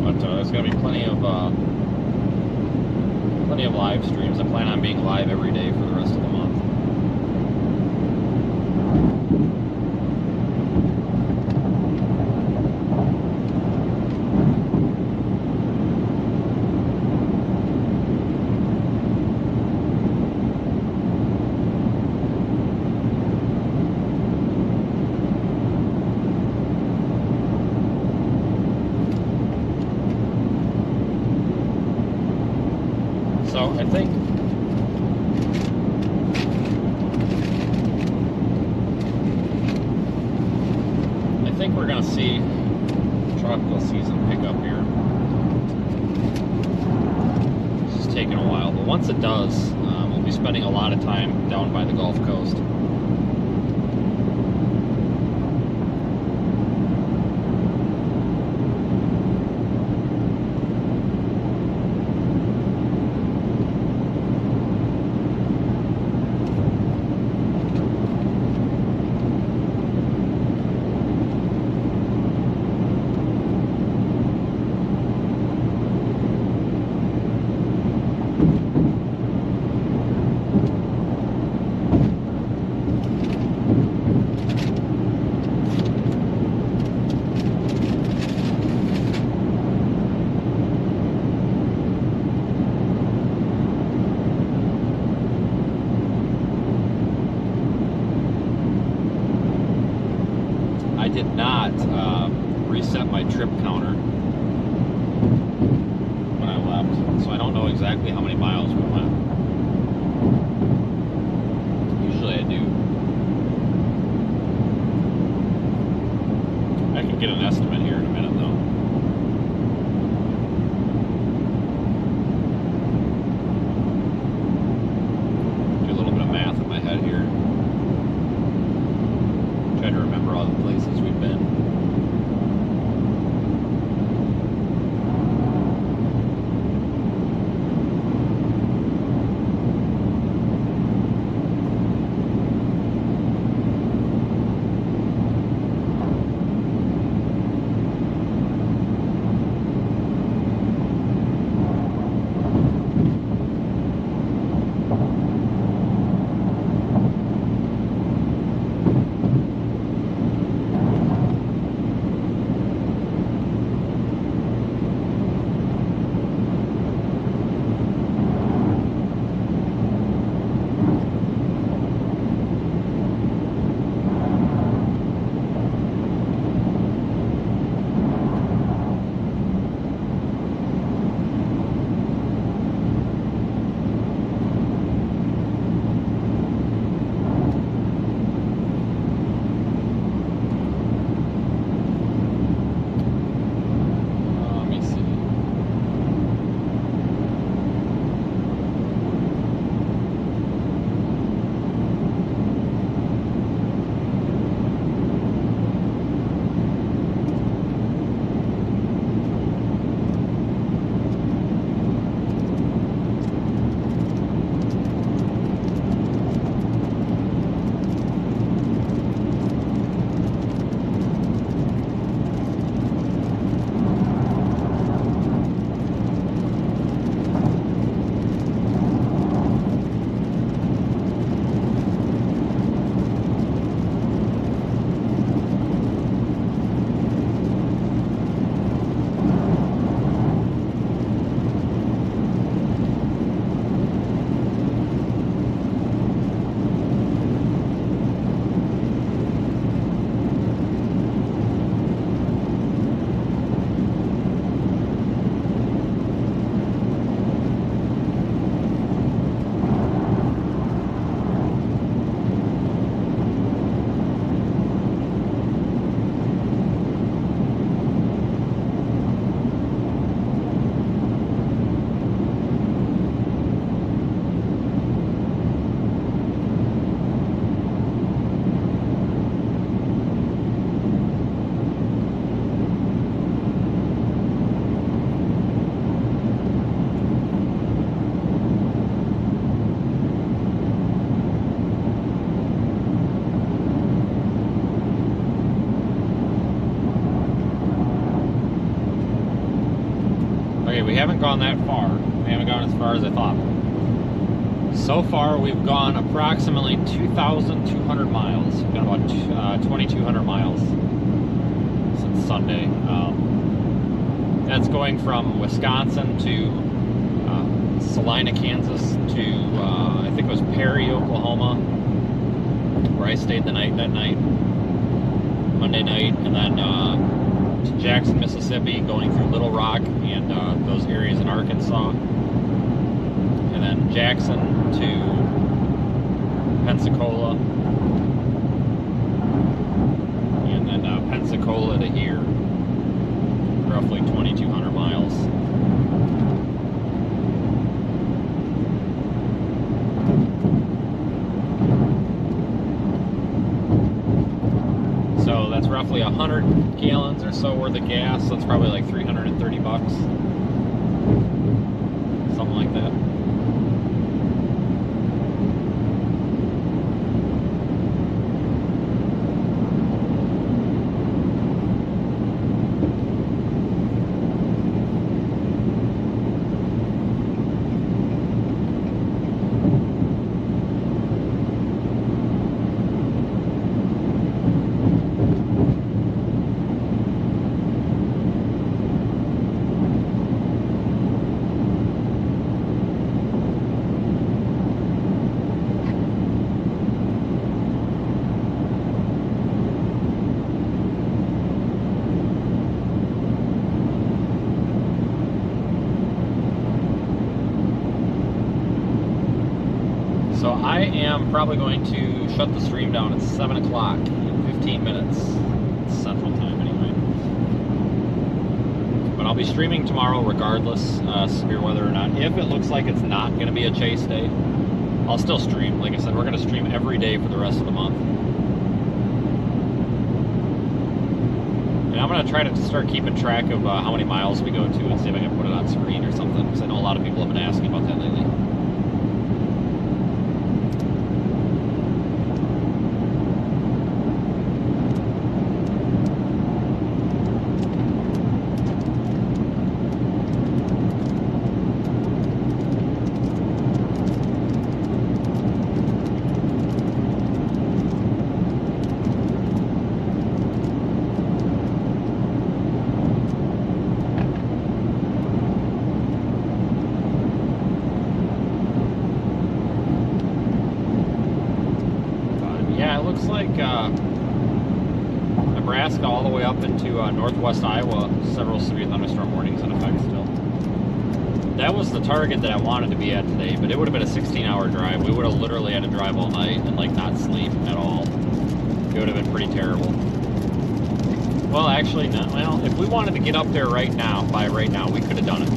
But there's going to be plenty of live streams. I plan on being live every day for the rest of the month. So I think we're going to see tropical season pick up here. It's just taking a while, but once it does, we'll be spending a lot of time down by the Gulf Coast. I did not reset my trip counter when I left, so I don't know exactly how many miles we went. Usually I do. I can get an estimate here in a minute though. Do a little bit of math in my head here. Try to remember all the places we've been. Okay, we haven't gone that far. We haven't gone as far as I thought. So far, we've gone approximately 2,200 miles. We've gone about 2,200 miles since Sunday. That's going from Wisconsin to Salina, Kansas to, I think it was Perry, Oklahoma, where I stayed the night that night, Monday night, and then to Jackson, Mississippi, going through Little Rock and those areas in Arkansas, and then Jackson to Pensacola, and then Pensacola to here, roughly 2,200 miles. So that's roughly 100 gallons or so worth of gas. So it's probably like $330, something like that. So I am probably going to shut the stream down at 7 o'clock in 15 minutes. Central time anyway. But I'll be streaming tomorrow regardless, severe weather or not. If it looks like it's not going to be a chase day, I'll still stream. Like I said, we're going to stream every day for the rest of the month. And I'm going to try to start keeping track of how many miles we go to and see if I can put it on screen or something, because I know a lot of people have been asking about that lately. Nebraska all the way up into northwest Iowa, several severe thunderstorm warnings in effect still. That was the target that I wanted to be at today, but it would have been a 16-hour drive. We would have literally had to drive all night and like not sleep at all. It would have been pretty terrible. Well, actually, no. Well, if we wanted to get up there right now, we could have done it.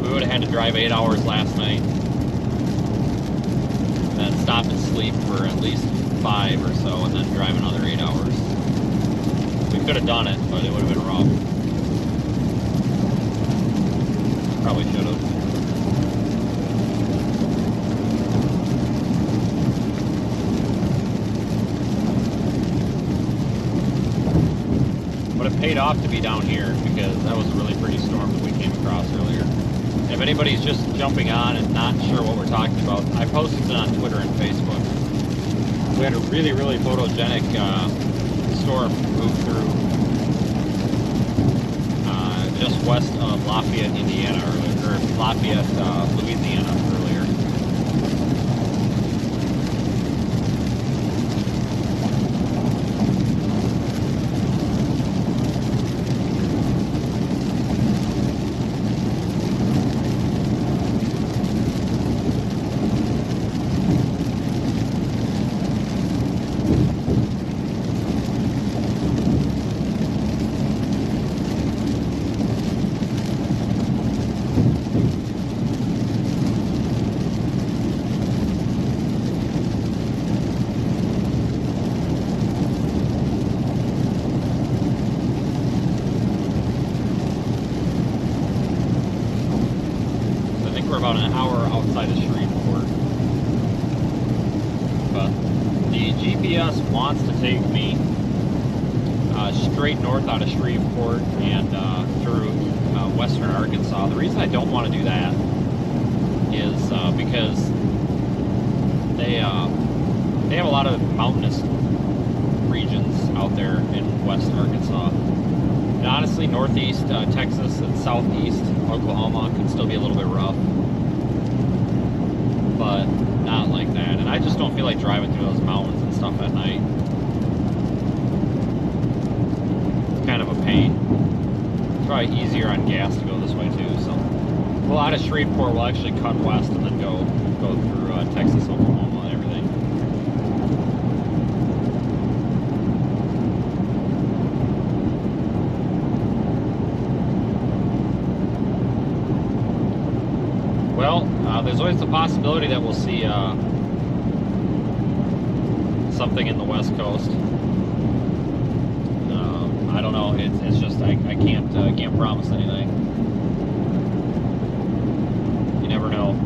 We would have had to drive 8 hours last night, and then stop and sleep for at least 5 or so, and then drive another 8 hours. We could have done it, but it would have been rough. Probably should have. But it paid off to be down here, because that was a really pretty storm that we came across earlier. If anybody's just jumping on and not sure what we're talking about, I posted it on Twitter and Facebook. We had a really, really photogenic storm move through just west of Lafayette, Indiana, or Lafayette, Louisiana earlier. About an hour outside of Shreveport. But the GPS wants to take me straight north out of Shreveport and through western Arkansas. The reason I don't want to do that is because they have a lot of mountainous regions out there in west Arkansas. And honestly, northeast Texas and southeast Oklahoma can still be a little bit rough, but not like that. And I just don't feel like driving through those mountains and stuff at night. It's kind of a pain. It's probably easier on gas to go this way too. So, well, out of Shreveport, we'll actually cut west and then go through Texas, Oklahoma, and everything. Well, there's always the possibility that we'll see something in the West Coast. I don't know. It's just I can't promise anything. You never know.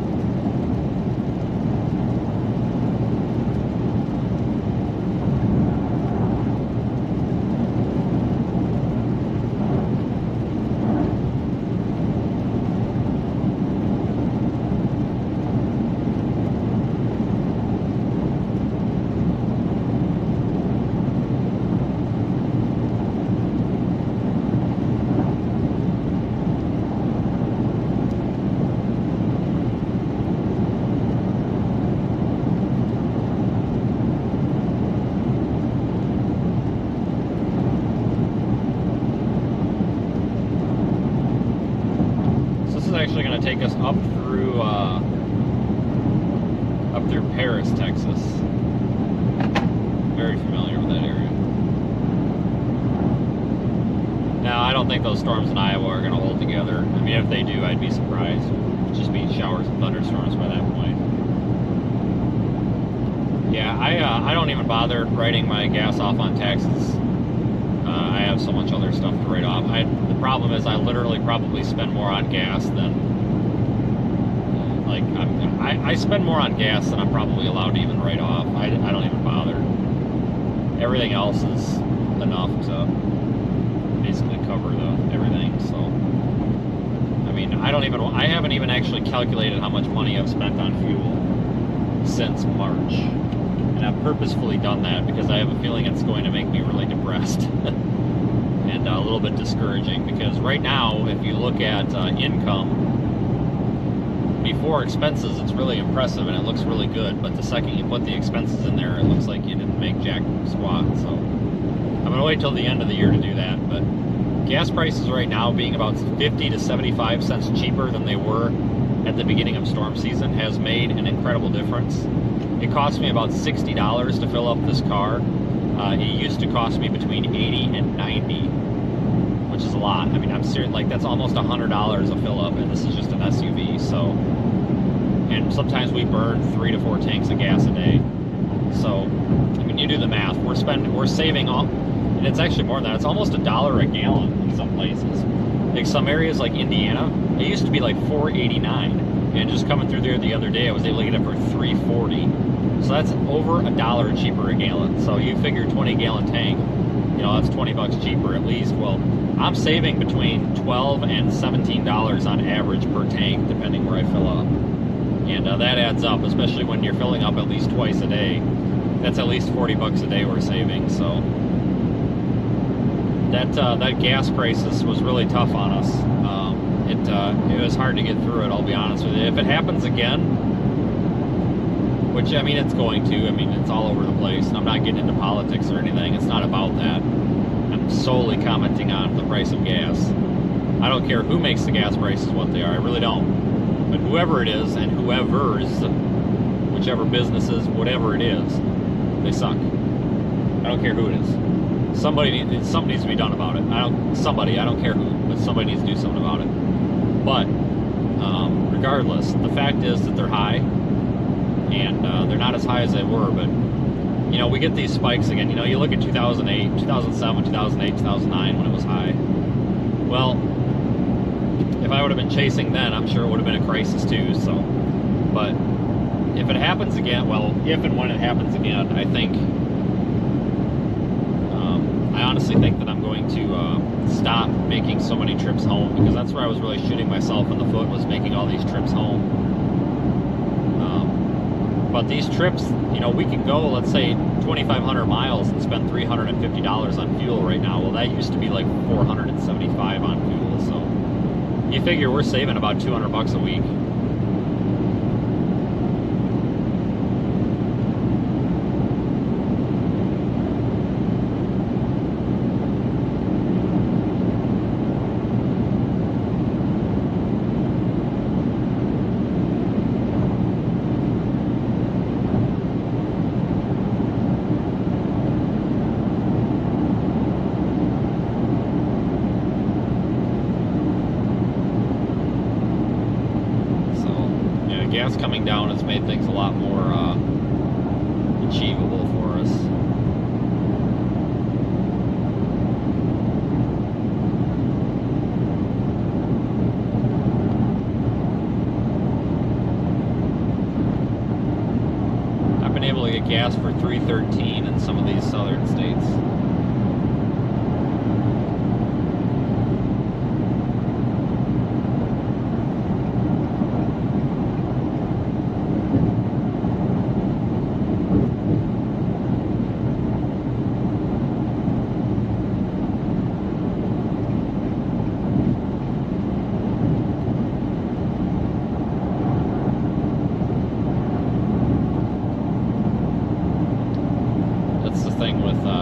Actually going to take us up through up through Paris, Texas. Very familiar with that area. Now, I don't think those storms in Iowa are going to hold together. I mean, if they do, I'd be surprised. It'd just be showers and thunderstorms by that point. Yeah, I don't even bother writing my gas off on taxes. I have so much other stuff to write off. The problem is I literally probably spend more on gas than... Like, I spend more on gas than I'm probably allowed to even write off. I don't even bother. Everything else is enough to basically cover everything, so... I mean, I haven't even actually calculated how much money I've spent on fuel since March. And I've purposefully done that because I have a feeling it's going to make me really depressed. And a little bit discouraging, because right now, if you look at income, before expenses, it's really impressive and it looks really good, but the second you put the expenses in there, it looks like you didn't make jack squat. So I'm going to wait till the end of the year to do that. But gas prices right now being about 50 to 75 cents cheaper than they were at the beginning of storm season has made an incredible difference. It cost me about $60 to fill up this car. It used to cost me between $80 and $90, which is a lot. I mean, I'm serious, like that's almost $100 a fill up, and this is just an SUV. So, and sometimes we burn 3 to 4 tanks of gas a day. So, I mean, you do the math. We're saving all, and it's actually more than that. It's almost $1 a gallon in some places. Like some areas like Indiana, it used to be like $4.89, and just coming through there the other day, I was able to get it for $3.40. So that's over $1 cheaper a gallon. So you figure 20-gallon tank, you know, that's $20 cheaper at least. Well, I'm saving between $12 and $17 on average per tank, depending where I fill up. And that adds up, especially when you're filling up at least twice a day. That's at least $40 a day we're saving. So that gas crisis was really tough on us. It was hard to get through it, I'll be honest with you. If it happens again, which, I mean, it's going to. I mean, it's all over the place. And I'm not getting into politics or anything. It's not about that. I'm solely commenting on the price of gas. I don't care who makes the gas prices what they are. I really don't. But whoever it is, and whichever businesses, whatever it is, they suck. I don't care who it is. Something needs to be done about it. I don't care who, but somebody needs to do something about it. But regardless, the fact is that they're high. And they're not as high as they were, but, you know, we get these spikes again. You know, you look at 2008, 2007, 2008, 2009 when it was high. Well, if I would have been chasing then, I'm sure it would have been a crisis too, so. But if it happens again, well, if and when it happens again, I think, I honestly think that I'm going to stop making so many trips home, because that's where I was really shooting myself in the foot, was making all these trips home. But these trips, you know, we can go, let's say, 2,500 miles and spend $350 on fuel right now. Well, that used to be like $475 on fuel. So you figure we're saving about $200 a week. Gas coming down has made things a lot more achievable for us. I've been able to get gas for $3.13 in some of these southern states.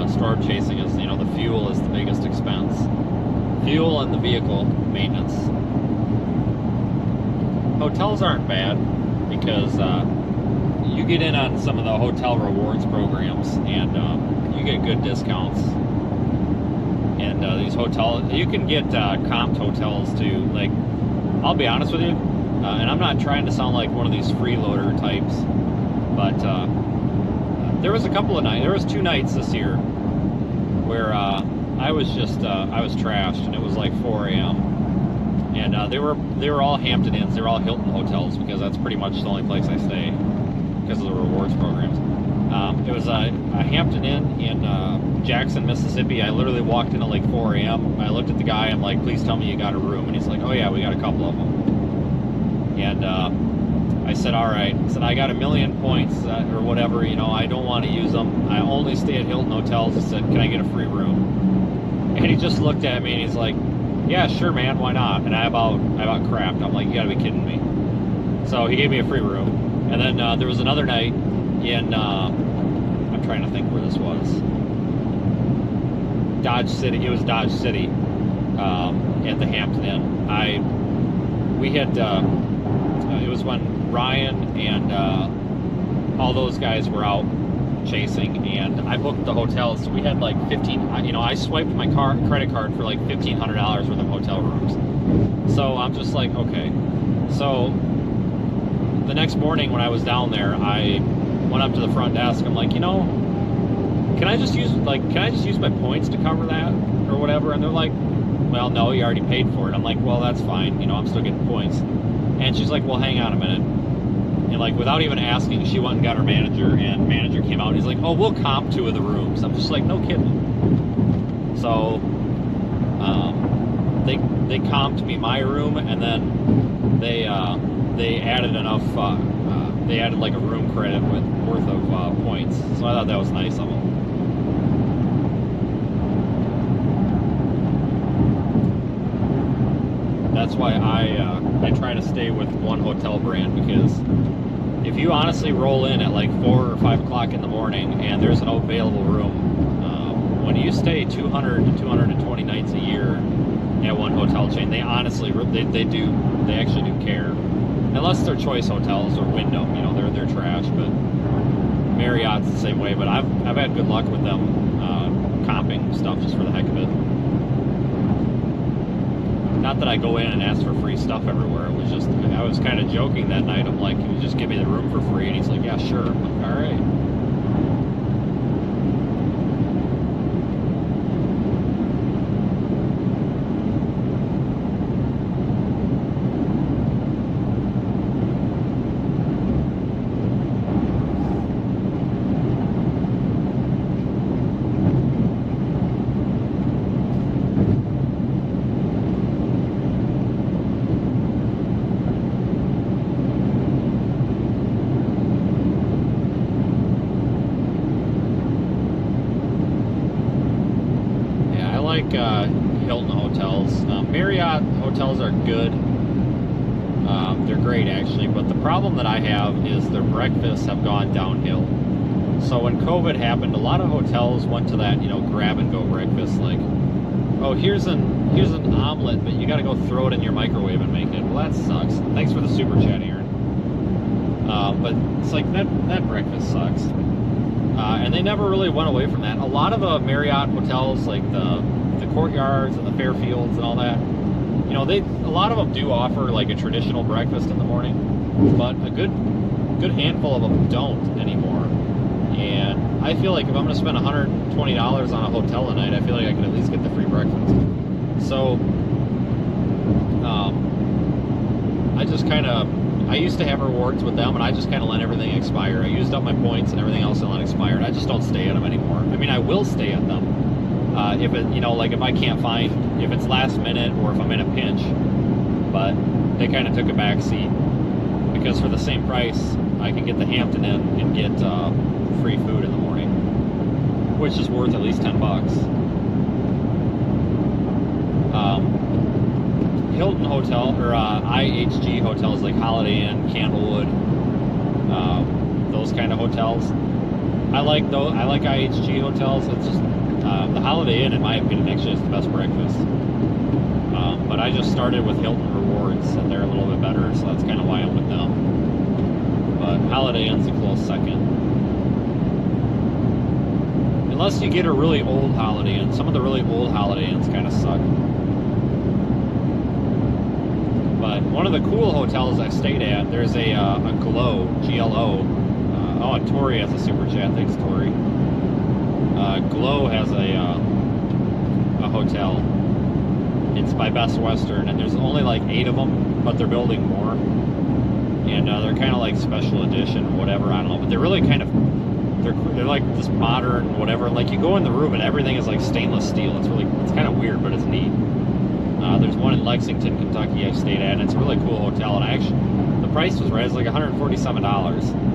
Storm chasing is, you know, the fuel is the biggest expense. Fuel and the vehicle maintenance. Hotels aren't bad because you get in on some of the hotel rewards programs, and you get good discounts. And these hotels, you can get comped hotels too. Like, I'll be honest with you, and I'm not trying to sound like one of these freeloader types, but there was a couple of nights, there was 2 nights this year where I was trashed, and it was like 4 a.m. And they were all Hampton Inns, they were all Hilton hotels, because that's pretty much the only place I stay because of the rewards programs. It was a Hampton Inn in Jackson, Mississippi. I literally walked in at like 4 a.m. I looked at the guy, I'm like, please tell me you got a room. And he's like, oh yeah, we got a couple of them. And I said, all right. I said, I got 1 million points or whatever, you know, I don't want to use them. I only stay at Hilton hotels. I said, can I get a free room? And he just looked at me and he's like, yeah, sure, man, why not? And I about crapped. I'm like, you gotta be kidding me. So he gave me a free room. And then there was another night in, I'm trying to think where this was. Dodge City. It was Dodge City at the Hampton Inn. We had, it was when Ryan and all those guys were out chasing, and I booked the hotel, so we had like 15, you know, I swiped my credit card for like $1,500 worth of hotel rooms. So I'm just like, okay. So the next morning when I was down there, I went up to the front desk. I'm like, you know, can I just use my points to cover that or whatever? And they're like, well, no, you already paid for it. I'm like, well, that's fine, you know, I'm still getting points. And she's like, well, hang on a minute. And like, without even asking, she went and got her manager, and manager came out and he's like, oh, we'll comp 2 of the rooms. I'm just like, no kidding. So they comped me my room, and then they added enough, they added like a room credit worth of points. So I thought that was nice of them. That's why I try to stay with one hotel brand, because if you honestly roll in at like 4 or 5 o'clock in the morning and there's an available room, when you stay 200 to 220 nights a year at one hotel chain, they honestly, they actually do care. Unless they're choice hotels or Wyndham, you know, they're trash. But Marriott's the same way. But I've had good luck with them comping stuff just for the heck of it. Not that I go in and ask for free stuff everywhere. It was just, I was kind of joking that night. I'm like, can you just give me the room for free? And he's like, yeah, sure. I'm like, all right. Hilton hotels. Marriott hotels are good. They're great, actually, but the problem that I have is their breakfasts have gone downhill. So when COVID happened, a lot of hotels went to that, you know, grab-and-go breakfast, like, oh, here's an omelet, but you got to go throw it in your microwave and make it. Well, that sucks. Thanks for the super chat, Aaron. But it's like, that breakfast sucks. And they never really went away from that. A lot of the Marriott hotels, like the Courtyards and the Fairfields and all that, you know, a lot of them do offer like a traditional breakfast in the morning, but a good handful of them don't anymore. And I feel like if I'm going to spend $120 on a hotel a night, I feel like I can at least get the free breakfast. So I used to have rewards with them, and I just kind of let everything expire. I used up my points and everything else and let expire, and I just don't stay at them anymore. I mean, I will stay at them if it, you know, like if I can't find, if it's last minute or if I'm in a pinch. But they kind of took a back seat, because for the same price, I can get the Hampton Inn and get free food in the morning, which is worth at least $10. Hilton Hotel, or IHG hotels like Holiday Inn, Candlewood, those kind of hotels. I like those. I like IHG hotels. It's just the Holiday Inn, in my opinion, actually is the best breakfast. But I just started with Hilton Rewards, and they're a little bit better, so that's kind of why I'm with them. but Holiday Inn's a close second. Unless you get a really old Holiday Inn. Some of the really old Holiday Inns kind of suck. But one of the cool hotels I stayed at, there's a Glow, G-L-O. And Tori has a super chat. Thanks, Tori. Glow has a hotel. It's by Best Western, and there's only like 8 of them, but they're building more. And they're kind of like special edition or whatever, I don't know. But they're really kind of, they're like this modern whatever. Like you go in the room and everything is like stainless steel. It's kind of weird, but it's neat. There's one in Lexington, Kentucky I stayed at, and it's a really cool hotel. And the price was right. It's like $147.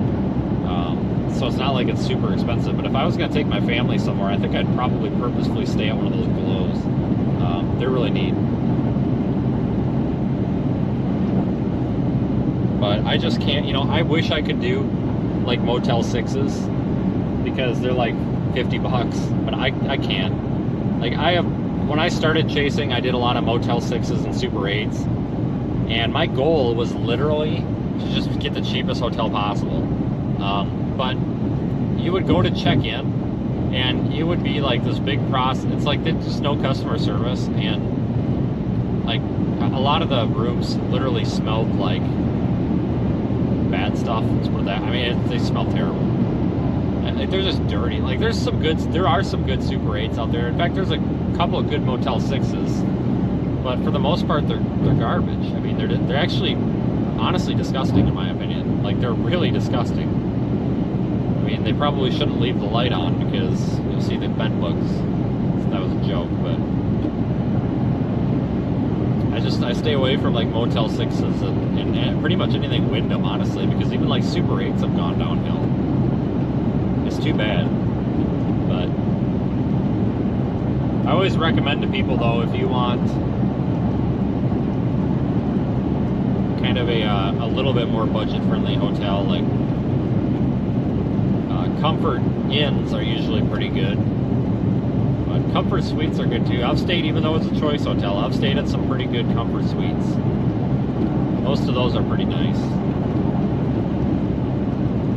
So it's not like it's super expensive. But if I was going to take my family somewhere, I think I'd probably purposefully stay at one of those Glows. They're really neat. But I just can't, I wish I could do like Motel 6s because they're like $50, but I can't. Like when I started chasing, I did a lot of Motel 6s and Super 8s, and my goal was literally to just get the cheapest hotel possible. But you would go to check in, and it would be like this big process. It's like there's just no customer service, and like a lot of the rooms literally smelled like bad stuff. Let's put it that. I mean, they smell terrible. Like they're just dirty. Like there are some good Super 8s out there. In fact, there's a couple of good Motel 6s, but for the most part, they're garbage. I mean, they're actually honestly disgusting in my opinion. Like they're really disgusting. I mean, they probably shouldn't leave the light on because you'll see the bed bugs. That was a joke, but I stay away from like Motel 6s and pretty much anything Wyndham, honestly, because even like Super 8s have gone downhill. It's too bad. But I always recommend to people though, if you want kind of a little bit more budget-friendly hotel, like Comfort Inns are usually pretty good. But Comfort Suites are good too. I've stayed, even though it's a choice hotel, I've stayed at some pretty good Comfort Suites. Most of those are pretty nice.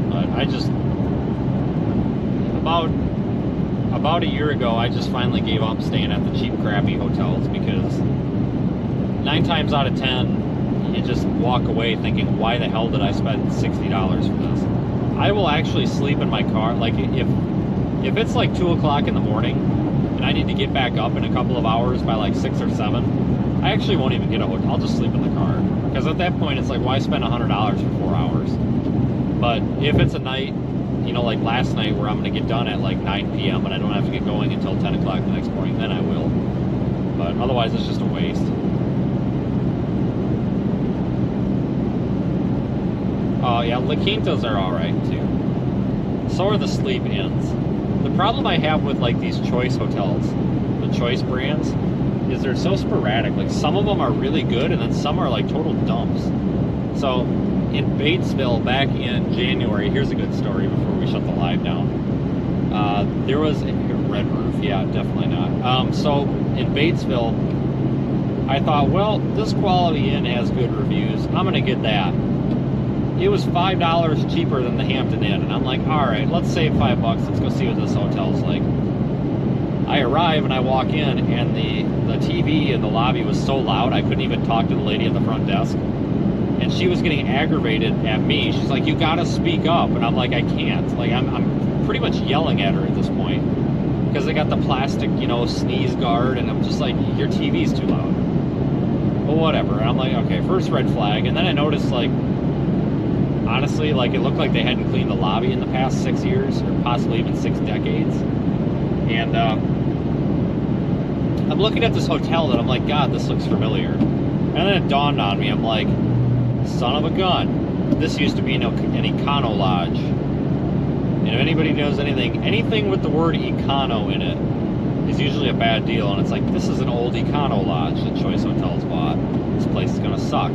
But I just, about a year ago, I just finally gave up staying at the cheap, crappy hotels because 9 times out of 10, you just walk away thinking, why the hell did I spend $60 for this? I will actually sleep in my car. Like if it's like 2 o'clock in the morning and I need to get back up in a couple of hours by like 6 or 7, I actually won't even get a hotel. I'll just sleep in the car. Because at that point, it's like, why spend $100 for 4 hours? But if it's a night, like last night where I'm going to get done at like 9 p.m. and I don't have to get going until 10 o'clock the next morning, then I will. But otherwise, it's just a waste. Yeah, La Quintas are alright too. So are the Sleep Inns. The problem I have with like these choice hotels, the choice brands, is they're so sporadic. Like some of them are really good and then some are like total dumps. So in Batesville back in January, here's a good story before we shut the live down. There was a red roof, yeah, definitely not. So in Batesville, I thought, well, this Quality Inn has good reviews. I'm gonna get that. It was $5 cheaper than the Hampton Inn, and I'm like, all right, let's save $5. Let's go see what this hotel's like. I arrive and I walk in, and the TV in the lobby was so loud I couldn't even talk to the lady at the front desk, and she was getting aggravated at me. She's like, you gotta speak up, and I'm like, I can't. Like I'm pretty much yelling at her at this point because they got the plastic, sneeze guard, and I'm just like, your TV's too loud. Well, whatever. And I'm like, okay, first red flag, and then I noticed like, honestly, like it looked like they hadn't cleaned the lobby in the past 6 years, or possibly even 6 decades. And I'm looking at this hotel and I'm like, God, this looks familiar. And then it dawned on me, I'm like, son of a gun, this used to be an Econo Lodge. And if anybody knows anything with the word Econo in it is usually a bad deal. And it's like, this is an old Econo Lodge that Choice Hotels bought. This place is gonna suck.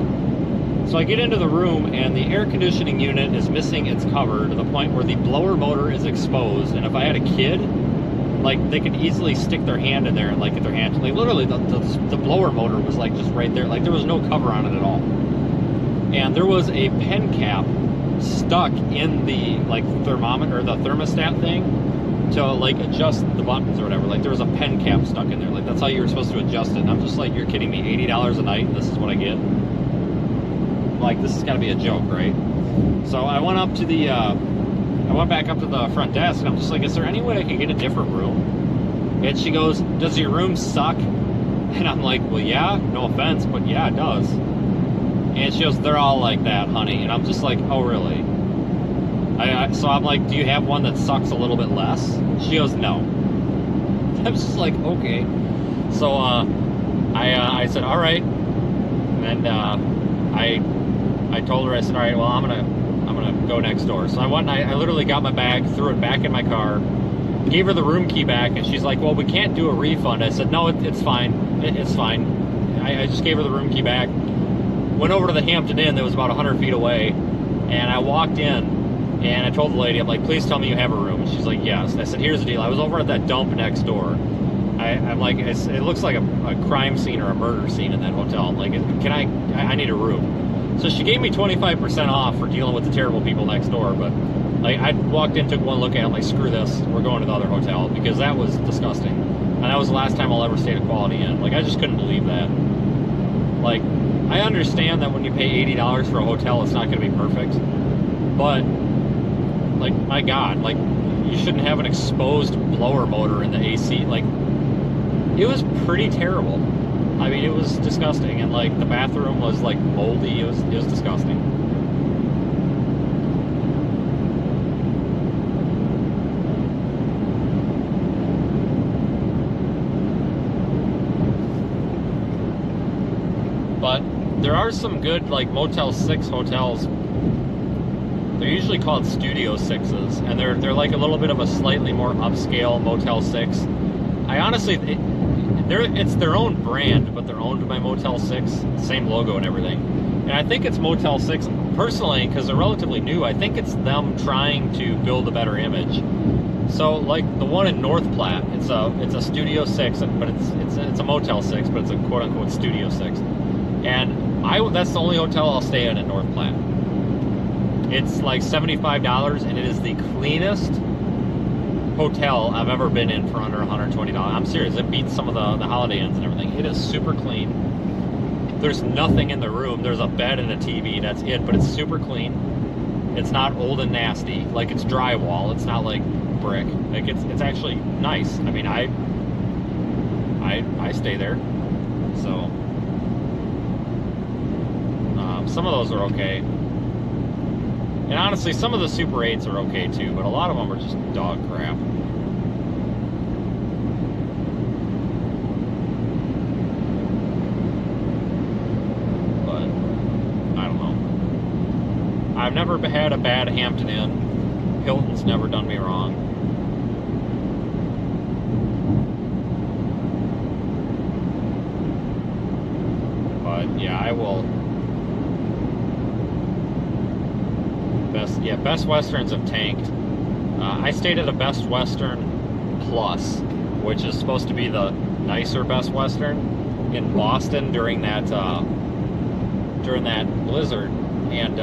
So I get into the room and the air conditioning unit is missing its cover to the point where the blower motor is exposed. And if I had a kid, like they could easily stick their hand in there and like get their hand, like literally the blower motor was like just right there. Like there was no cover on it at all. And there was a pen cap stuck in the like thermometer or the thermostat thing to like adjust the buttons or whatever. Like there was a pen cap stuck in there. Like that's how you were supposed to adjust it. And I'm just like, you're kidding me, $80 a night and this is what I get? Like this has got to be a joke, right? So I went up to the I went back up to the front desk and I'm just like, is there any way I can get a different room? And she goes, does your room suck? And I'm like, well, yeah, no offense, but yeah, it does. And she goes, they're all like that, honey. And I'm just like, oh, really? So I'm like, do you have one that sucks a little bit less? She goes, no. I'm just like, okay. So I said, all right. And I told her, I said, all right, well, I'm gonna go next door. So I went and I literally got my bag, threw it back in my car, gave her the room key back, and she's like, well, we can't do a refund. I said, no, it's fine. It's fine. I just gave her the room key back. Went over to the Hampton Inn that was about 100 feet away, and I walked in, and I told the lady, I'm like, please tell me you have a room. And she's like, yes. And I said, here's the deal. I was over at that dump next door. I'm like, it looks like a crime scene or a murder scene in that hotel. I'm like, I need a room. So she gave me 25% off for dealing with the terrible people next door, but like I walked in, took one look at it, I'm like, screw this, we're going to the other hotel, because that was disgusting. And that was the last time I'll ever stay at a Quality Inn. Like, I just couldn't believe that. Like, I understand that when you pay $80 for a hotel, it's not going to be perfect. But, like, my God, like, you shouldn't have an exposed blower motor in the AC. Like, it was pretty terrible. I mean, it was disgusting. And, like, the bathroom was, like, moldy. It was disgusting. But there are some good, like, Motel 6 hotels. They're usually called Studio 6s, and they're like a little bit of a slightly more upscale Motel 6. I honestly, it's their own brand, but they're owned by Motel 6, same logo and everything. And I think it's Motel 6, personally, because they're relatively new, I think it's them trying to build a better image. So, like, the one in North Platte, it's a Studio 6, but it's a Motel 6, but it's a quote-unquote Studio 6. And that's the only hotel I'll stay in North Platte. It's like $75, and it is the cleanest hotel I've ever been in for under $120. I'm serious, it beats some of the Holiday Inns and everything. It is super clean. There's nothing in the room. There's a bed and a TV, that's it, but it's super clean. It's not old and nasty. Like, it's drywall, it's not like brick. Like, it's actually nice. I mean, I stay there, so some of those are okay. And honestly, some of the Super 8s are okay too, but a lot of them are just dog crap. But, I don't know. I've never had a bad Hampton Inn. Hilton's never done me wrong. But, yeah, I will... Best Westerns have tanked. I stayed at a Best Western Plus, which is supposed to be the nicer Best Western, in Boston during that blizzard, and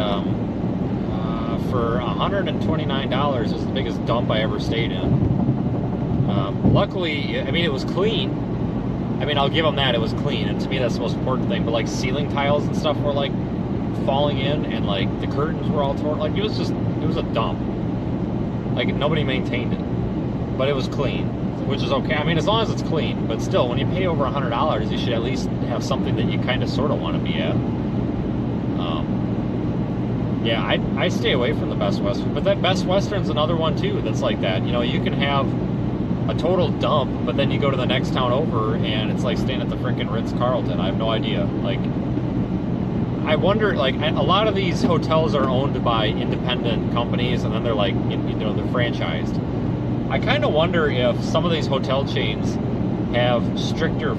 for $129 is the biggest dump I ever stayed in. Luckily, I mean, it was clean. I mean, I'll give them that, it was clean, and to me that's the most important thing. But like ceiling tiles and stuff were like falling in, and like the curtains were all torn. Like, it was a dump. Like, nobody maintained it, but it was clean, which is okay. I mean, as long as it's clean. But still, when you pay over $100, you should at least have something that you kind of sort of want to be at. Yeah, I stay away from the Best Western, but that Best Western's another one too that's like that. You know, you can have a total dump, but then you go to the next town over and it's like staying at the frickin' Ritz-Carlton. I have no idea. Like, I wonder, like, a lot of these hotels are owned by independent companies, and then they're like, you know, they're franchised. I kind of wonder if some of these hotel chains have stricter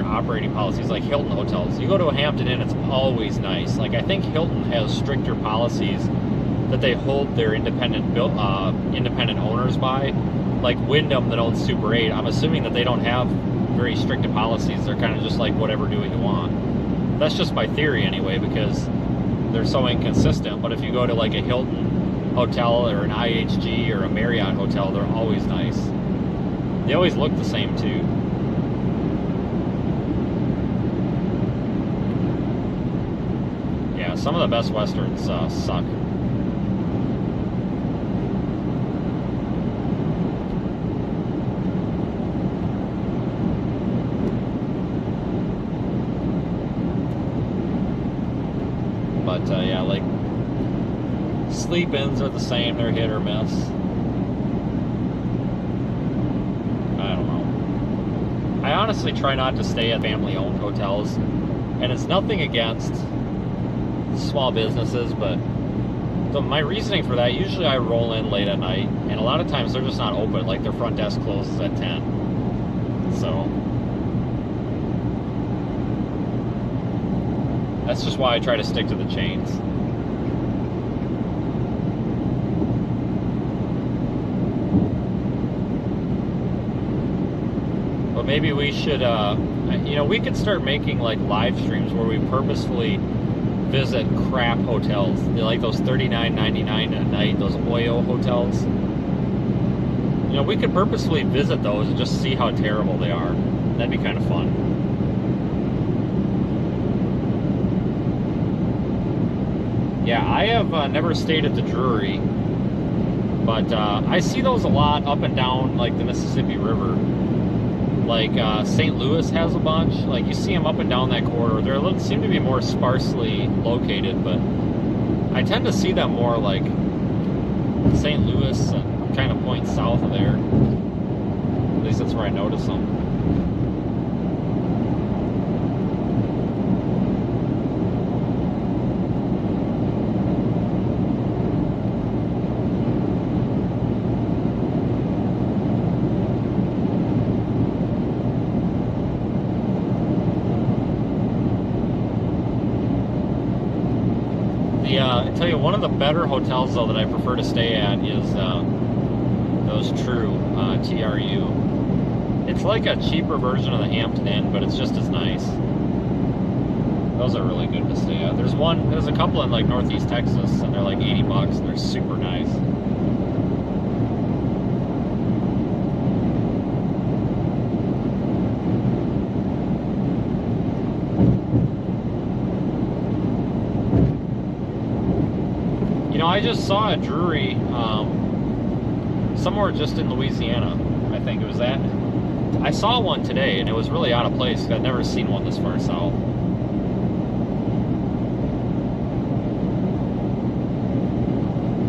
operating policies, like Hilton hotels. You go to a Hampton Inn, it's always nice. Like, I think Hilton has stricter policies that they hold their independent owners by. Like Wyndham, that owns Super 8, I'm assuming that they don't have very strict policies. They're kind of just like, whatever, do what you want. That's just my theory anyway, because they're so inconsistent. But if you go to like a Hilton hotel or an IHG or a Marriott hotel, they're always nice. They always look the same too. Yeah, some of the Best Westerns suck. But yeah, like sleep-ins are the same, they're hit or miss. I don't know. I honestly try not to stay at family-owned hotels, and it's nothing against small businesses, but my reasoning for that, usually I roll in late at night, and a lot of times they're just not open, like their front desk closes at 10. So that's just why I try to stick to the chains. But maybe we should, we could start making like live streams where we purposefully visit crap hotels. Like those $39.99 a night, those Oyo hotels. We could purposefully visit those and just see how terrible they are. That'd be kind of fun. Yeah, I have never stayed at the Drury, but I see those a lot up and down like the Mississippi River. Like St. Louis has a bunch. Like you see them up and down that corridor. They seem to be more sparsely located, but I tend to see them more like St. Louis and kind of points south of there. At least that's where I notice them. I tell you, one of the better hotels though that I prefer to stay at is those True TRU. It's like a cheaper version of the Hampton Inn, but it's just as nice. Those are really good to stay at. There's a couple in like Northeast Texas, and they're like $80, and they're super nice. I just saw a Drury somewhere just in Louisiana. I think it was that. I saw one today, and it was really out of place. I'd never seen one this far south.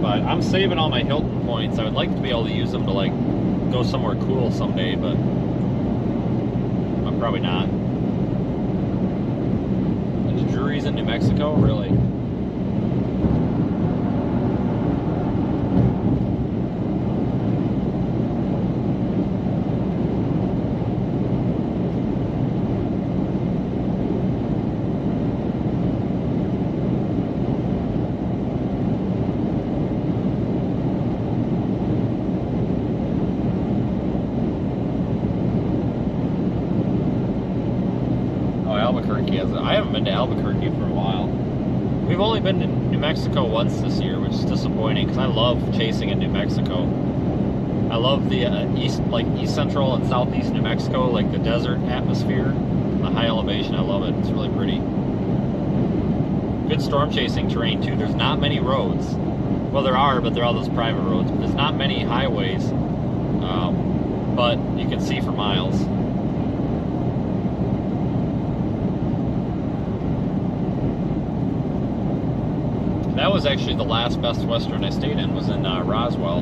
But I'm saving all my Hilton points. I would like to be able to use them to like go somewhere cool someday, but I'm probably not. And the Drury's in New Mexico, really? I haven't been to Albuquerque for a while. We've only been to New Mexico once this year, which is disappointing because I love chasing in New Mexico. I love the east central and southeast New Mexico, like the desert atmosphere, the high elevation. I love it. It's really pretty. Good storm chasing terrain too. There's not many roads. Well, there are, but they're all those private roads. But there's not many highways, but you can see for miles. That was actually the last Best Western I stayed in, was in Roswell.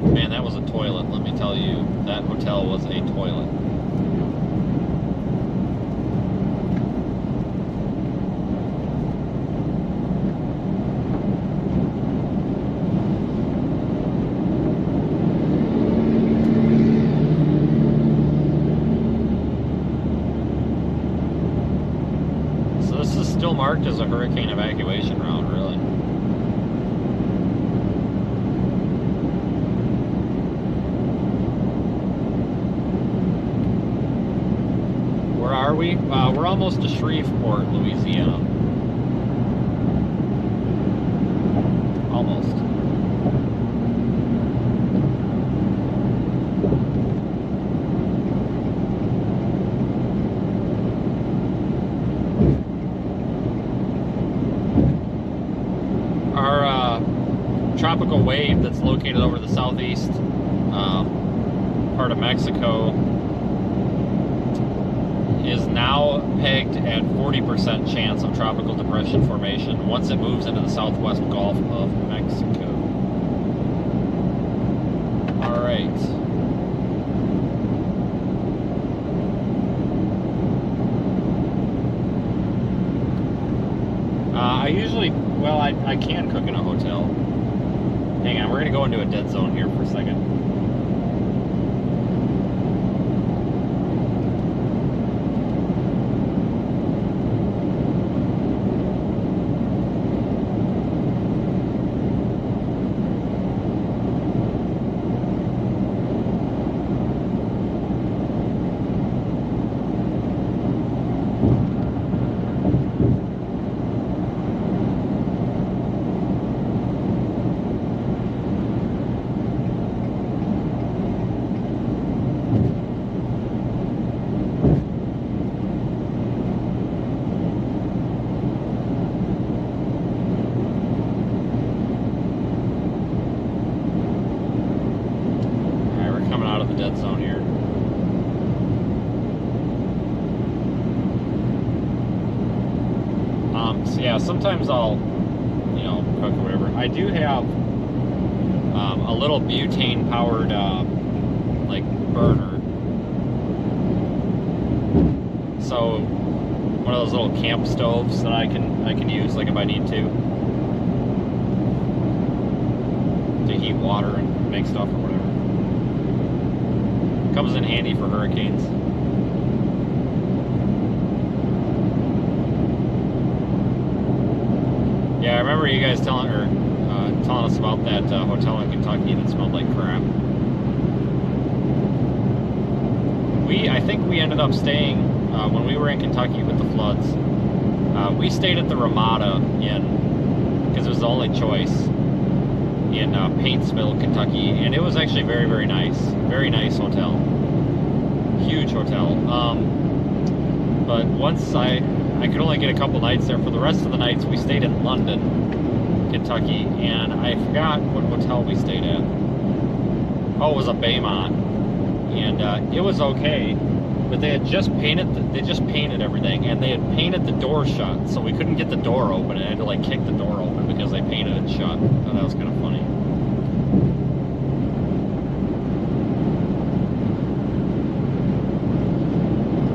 Man, that was a toilet, let me tell you. That hotel was a toilet. Still marked as a hurricane evacuation route, really. Where are we? We're almost to Shreveport, Louisiana. Almost. Our tropical wave that's located over the southeast part of Mexico is now pegged at 40% chance of tropical depression formation once it moves into the southwest Gulf of Mexico. All right. I usually, well, I can cook in a hotel. Hang on, we're gonna go into a dead zone here for a second. Dead zone here. So yeah, sometimes I'll, you know, cook or whatever. I do have a little butane powered like burner. So one of those little camp stoves that I can use like if I need to heat water and make stuff or whatever. Comes in handy for hurricanes. Yeah, I remember you guys telling us about that hotel in Kentucky that smelled like crap. I think we ended up staying when we were in Kentucky with the floods. We stayed at the Ramada Inn because it was the only choice in Paintsville, Kentucky, and it was actually very, very nice. Very nice hotel. Huge hotel. But once I could only get a couple nights there. For the rest of the nights, we stayed in London, Kentucky, and I forgot what hotel we stayed at. Oh, it was a Baymont, and it was okay. But they had just painted everything, and they had painted the door shut, so we couldn't get the door open. I had to like kick the door open because they painted it shut. I thought that was kind of funny.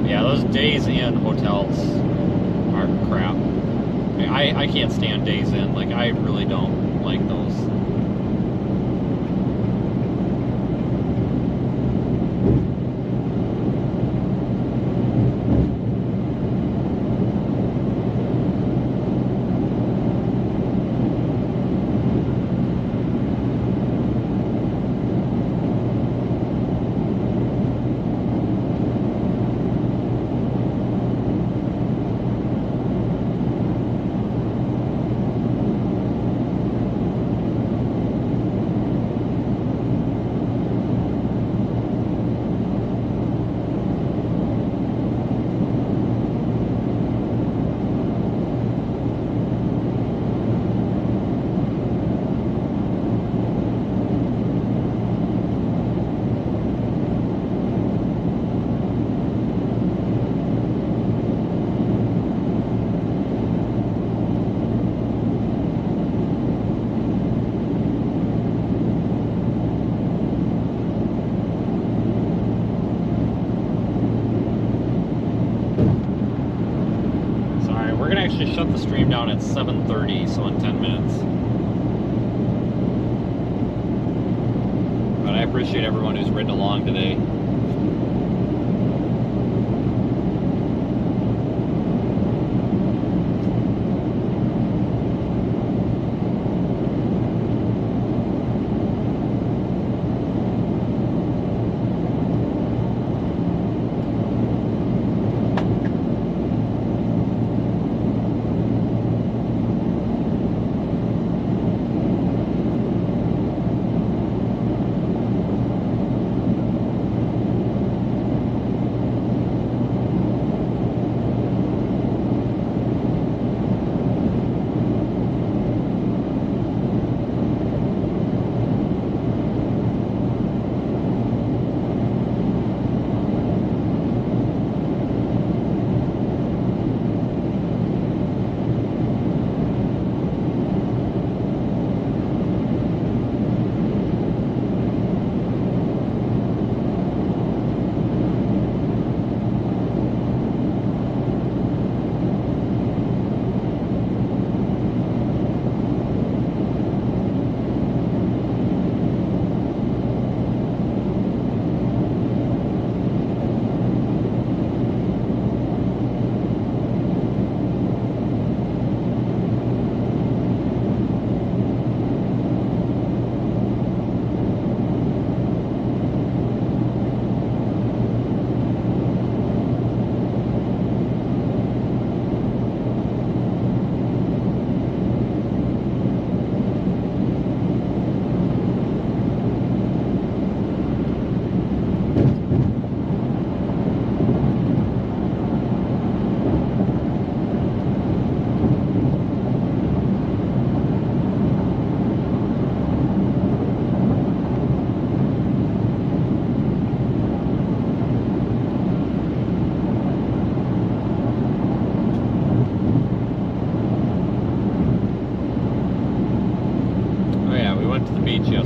Yeah, those Days Inn hotels are crap. I can't stand Days Inn. Like, I really don't like those. Actually shut the stream down at 7:30, so in 10 minutes. But I appreciate everyone who's ridden along today.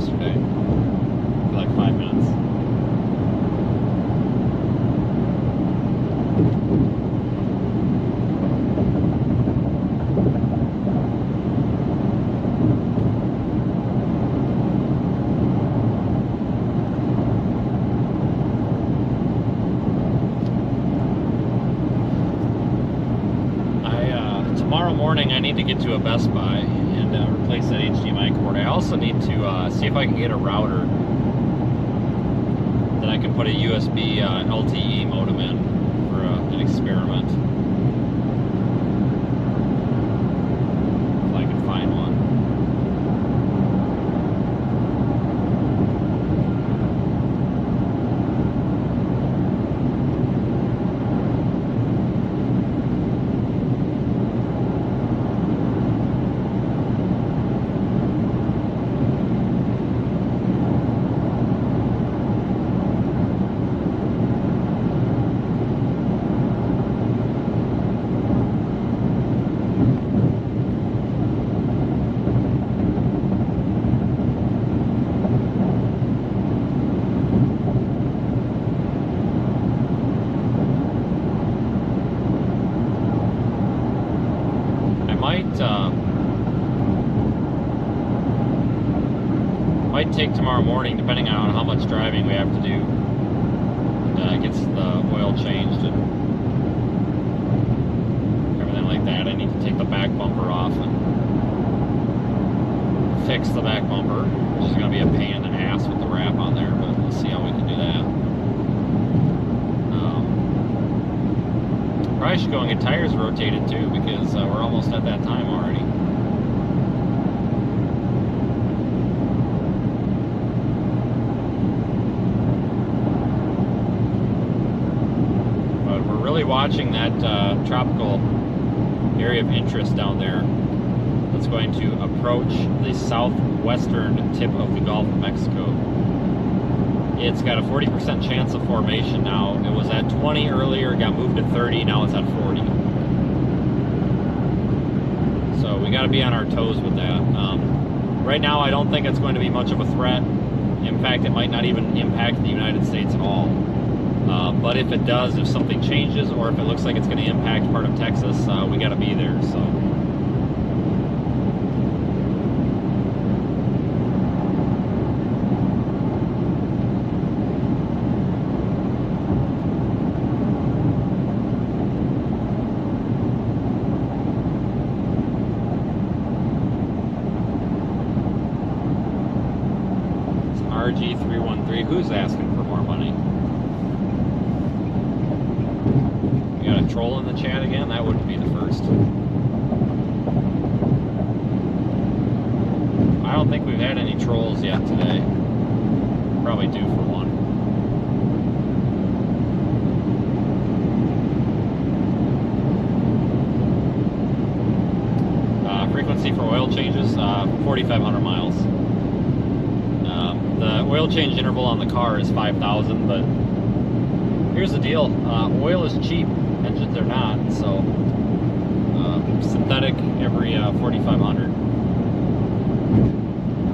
yesterday for like 5 minutes. Tomorrow morning I need to get to a Best Buy and replace that HDMI cord. I also need to see if I can get a router that I can put a USB LTE modem in for an experiment. If I can find one. Might take tomorrow morning, depending on how much driving we have to do. Gets the oil changed and everything like that. I need to take the back bumper off and fix the back bumper, which is going to be a pain in the ass with the wrap on there, but we'll see how we can do that. Probably should go and get tires rotated too, because we're almost at that time already. Watching that tropical area of interest down there that's going to approach the southwestern tip of the Gulf of Mexico. It's got a 40% chance of formation now. It was at 20 earlier, got moved to 30, now it's at 40. So we got to be on our toes with that. Right now I don't think it's going to be much of a threat. In fact, it might not even impact the United States at all. But if it does, if something changes, or if it looks like it's going to impact part of Texas, we got to be there. So. It's RG313. Who's asking for more money? Troll in the chat again? That wouldn't be the first. I don't think we've had any trolls yet today. Probably due for one. Frequency for oil changes, 4,500 miles. The oil change interval on the car is 5,000, but here's the deal. Oil is cheap. Engines are not, so synthetic every 4,500,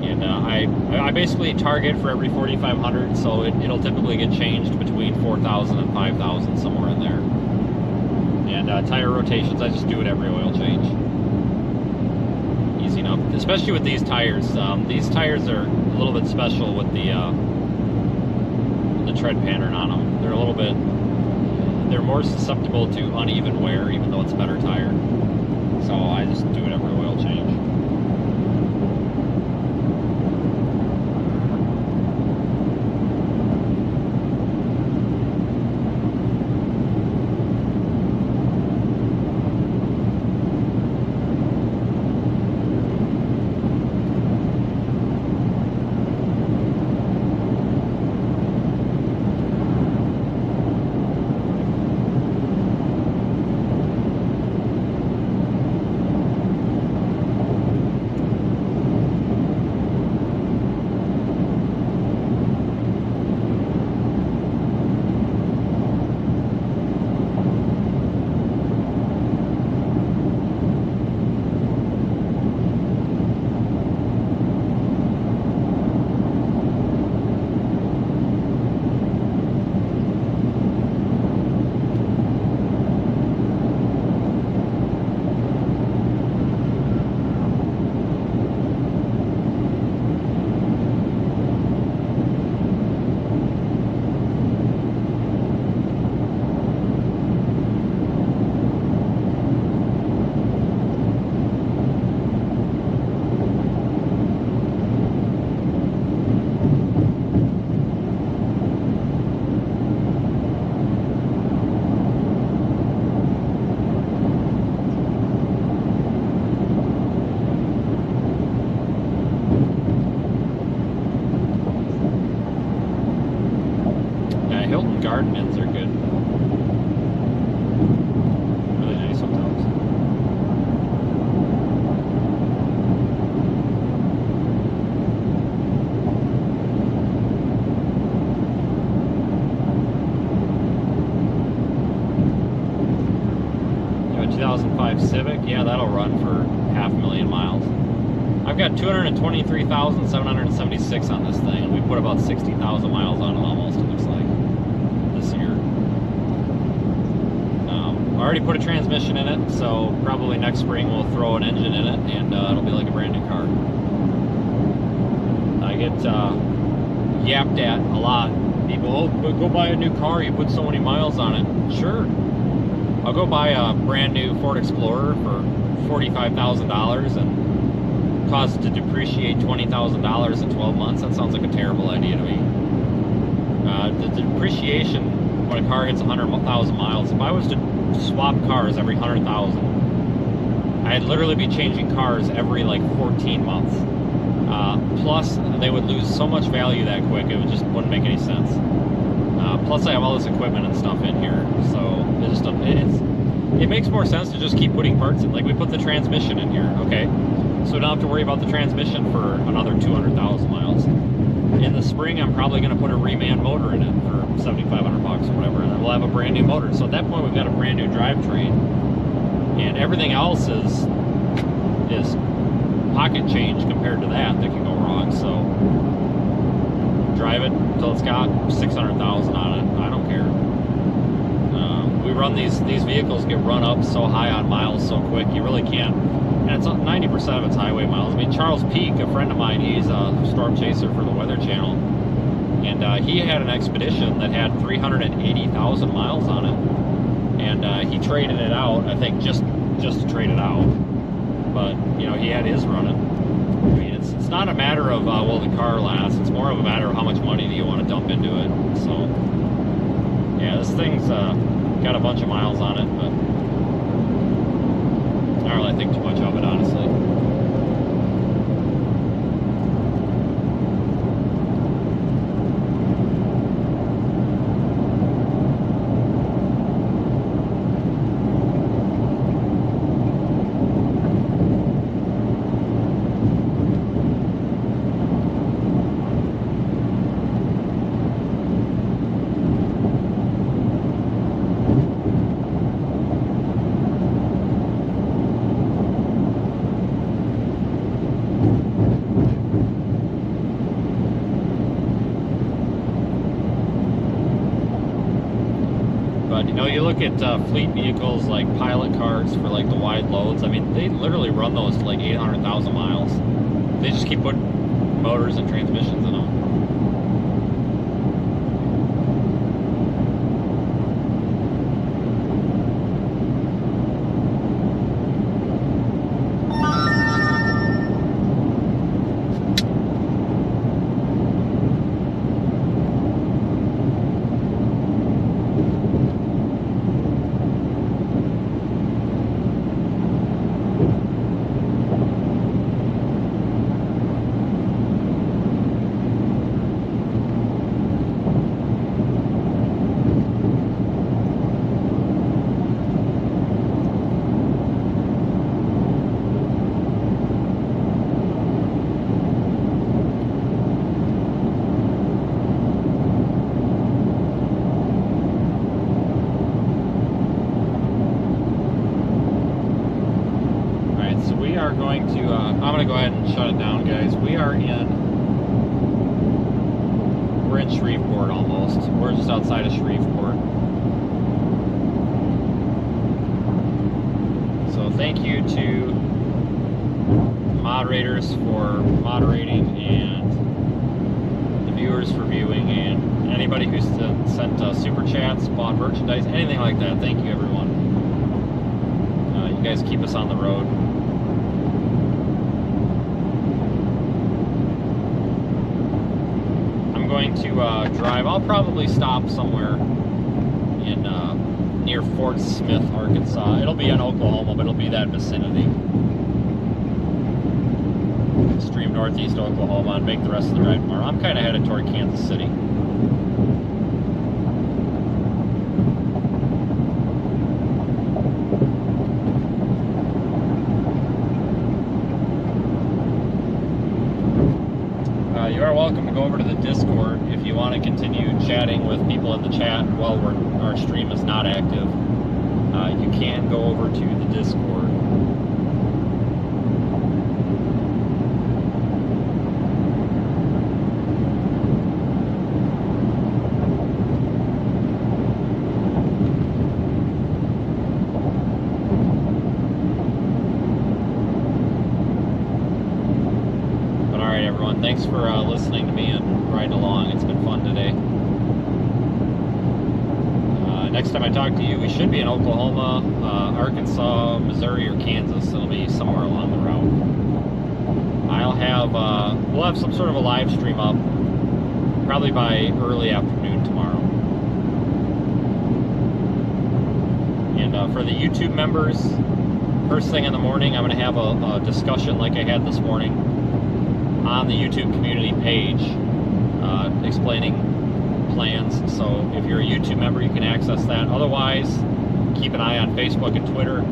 and I basically target for every 4,500, so it'll typically get changed between 4,000 and 5,000, somewhere in there. And tire rotations, I just do it every oil change. Easy enough, especially with these tires. These tires are a little bit special with the tread pattern on them. They're a little bit. They're more susceptible to uneven wear, even though it's a better tire. So I just do it every oil change. garden inns are good. Really nice hotels. You have a 2005 Civic, yeah, that'll run for 500,000 miles. I've got 223,776 on this thing, and we put about 60,000 miles on it almost, it looks like, this year. I already put a transmission in it, so probably next spring we'll throw an engine in it, and it'll be like a brand new car. I get yapped at a lot. People, oh, but go buy a new car, you put so many miles on it. Sure. I'll go buy a brand new Ford Explorer for $45,000 and cause it to depreciate $20,000 in 12 months. That sounds like a terrible idea to me. The depreciation when a car hits 100,000 miles, if I was to swap cars every 100,000, I'd literally be changing cars every like 14 months. Plus, they would lose so much value that quick, it just wouldn't make any sense. Plus, I have all this equipment and stuff in here, so it makes more sense to just keep putting parts in. Like, we put the transmission in here, okay? So we don't have to worry about the transmission for another 200,000 miles. In the spring, I'm probably going to put a reman motor in it for $7,500 or whatever, and then we'll have a brand new motor. So at that point, we've got a brand new drivetrain, and everything else is pocket change compared to that can go wrong. So drive it until it's got 600,000 on it. I don't care. We run these vehicles get run up so high on miles so quick, you really can't. And it's 90% of its highway miles. I mean, Charles Peak, a friend of mine, he's a storm chaser for the Weather Channel, and he had an Expedition that had 380,000 miles on it, and he traded it out, I think, just to trade it out. But you know, he had his running. I mean, it's not a matter of will the car last. It's more of a matter of how much money do you want to dump into it. So yeah, this thing's got a bunch of miles on it, but I don't really think too much of it, honestly. You know, you look at fleet vehicles like pilot cars for like the wide loads. I mean, they literally run those to like 800,000 miles. They just keep putting motors and transmissions in them. I'm going to go ahead and shut it down, guys. We're in Shreveport almost. We're just outside of Shreveport. So thank you to moderators for moderating, and the viewers for viewing, and anybody who's sent super chats, bought merchandise, anything like that. Thank you, everyone. You guys keep us on the road. Going to drive. I'll probably stop somewhere in near Fort Smith, Arkansas. It'll be in Oklahoma, but it'll be that vicinity. Extreme northeast Oklahoma, and make the rest of the drive tomorrow. I'm kind of headed toward Kansas City. you are welcome to go over to the Discord if you want to continue chatting with people in the chat while our stream is not active. You can go over to the Discord. Thanks for listening to me and riding along. It's been fun today. Next time I talk to you, we should be in Oklahoma, Arkansas, Missouri, or Kansas. It'll be somewhere along the route. We'll have some sort of a live stream up, probably by early afternoon tomorrow. And for the YouTube members, first thing in the morning, I'm going to have a discussion like I had this morning on the YouTube community page, explaining plans. So if you're a YouTube member, you can access that. Otherwise, keep an eye on Facebook and Twitter.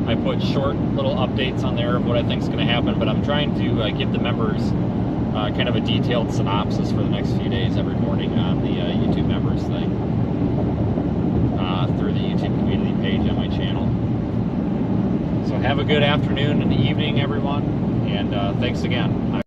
I put short little updates on there of what I think is going to happen, but I'm trying to give the members kind of a detailed synopsis for the next few days every morning on the YouTube members thing through the YouTube community page on my channel. So have a good afternoon and evening, everyone, and thanks again.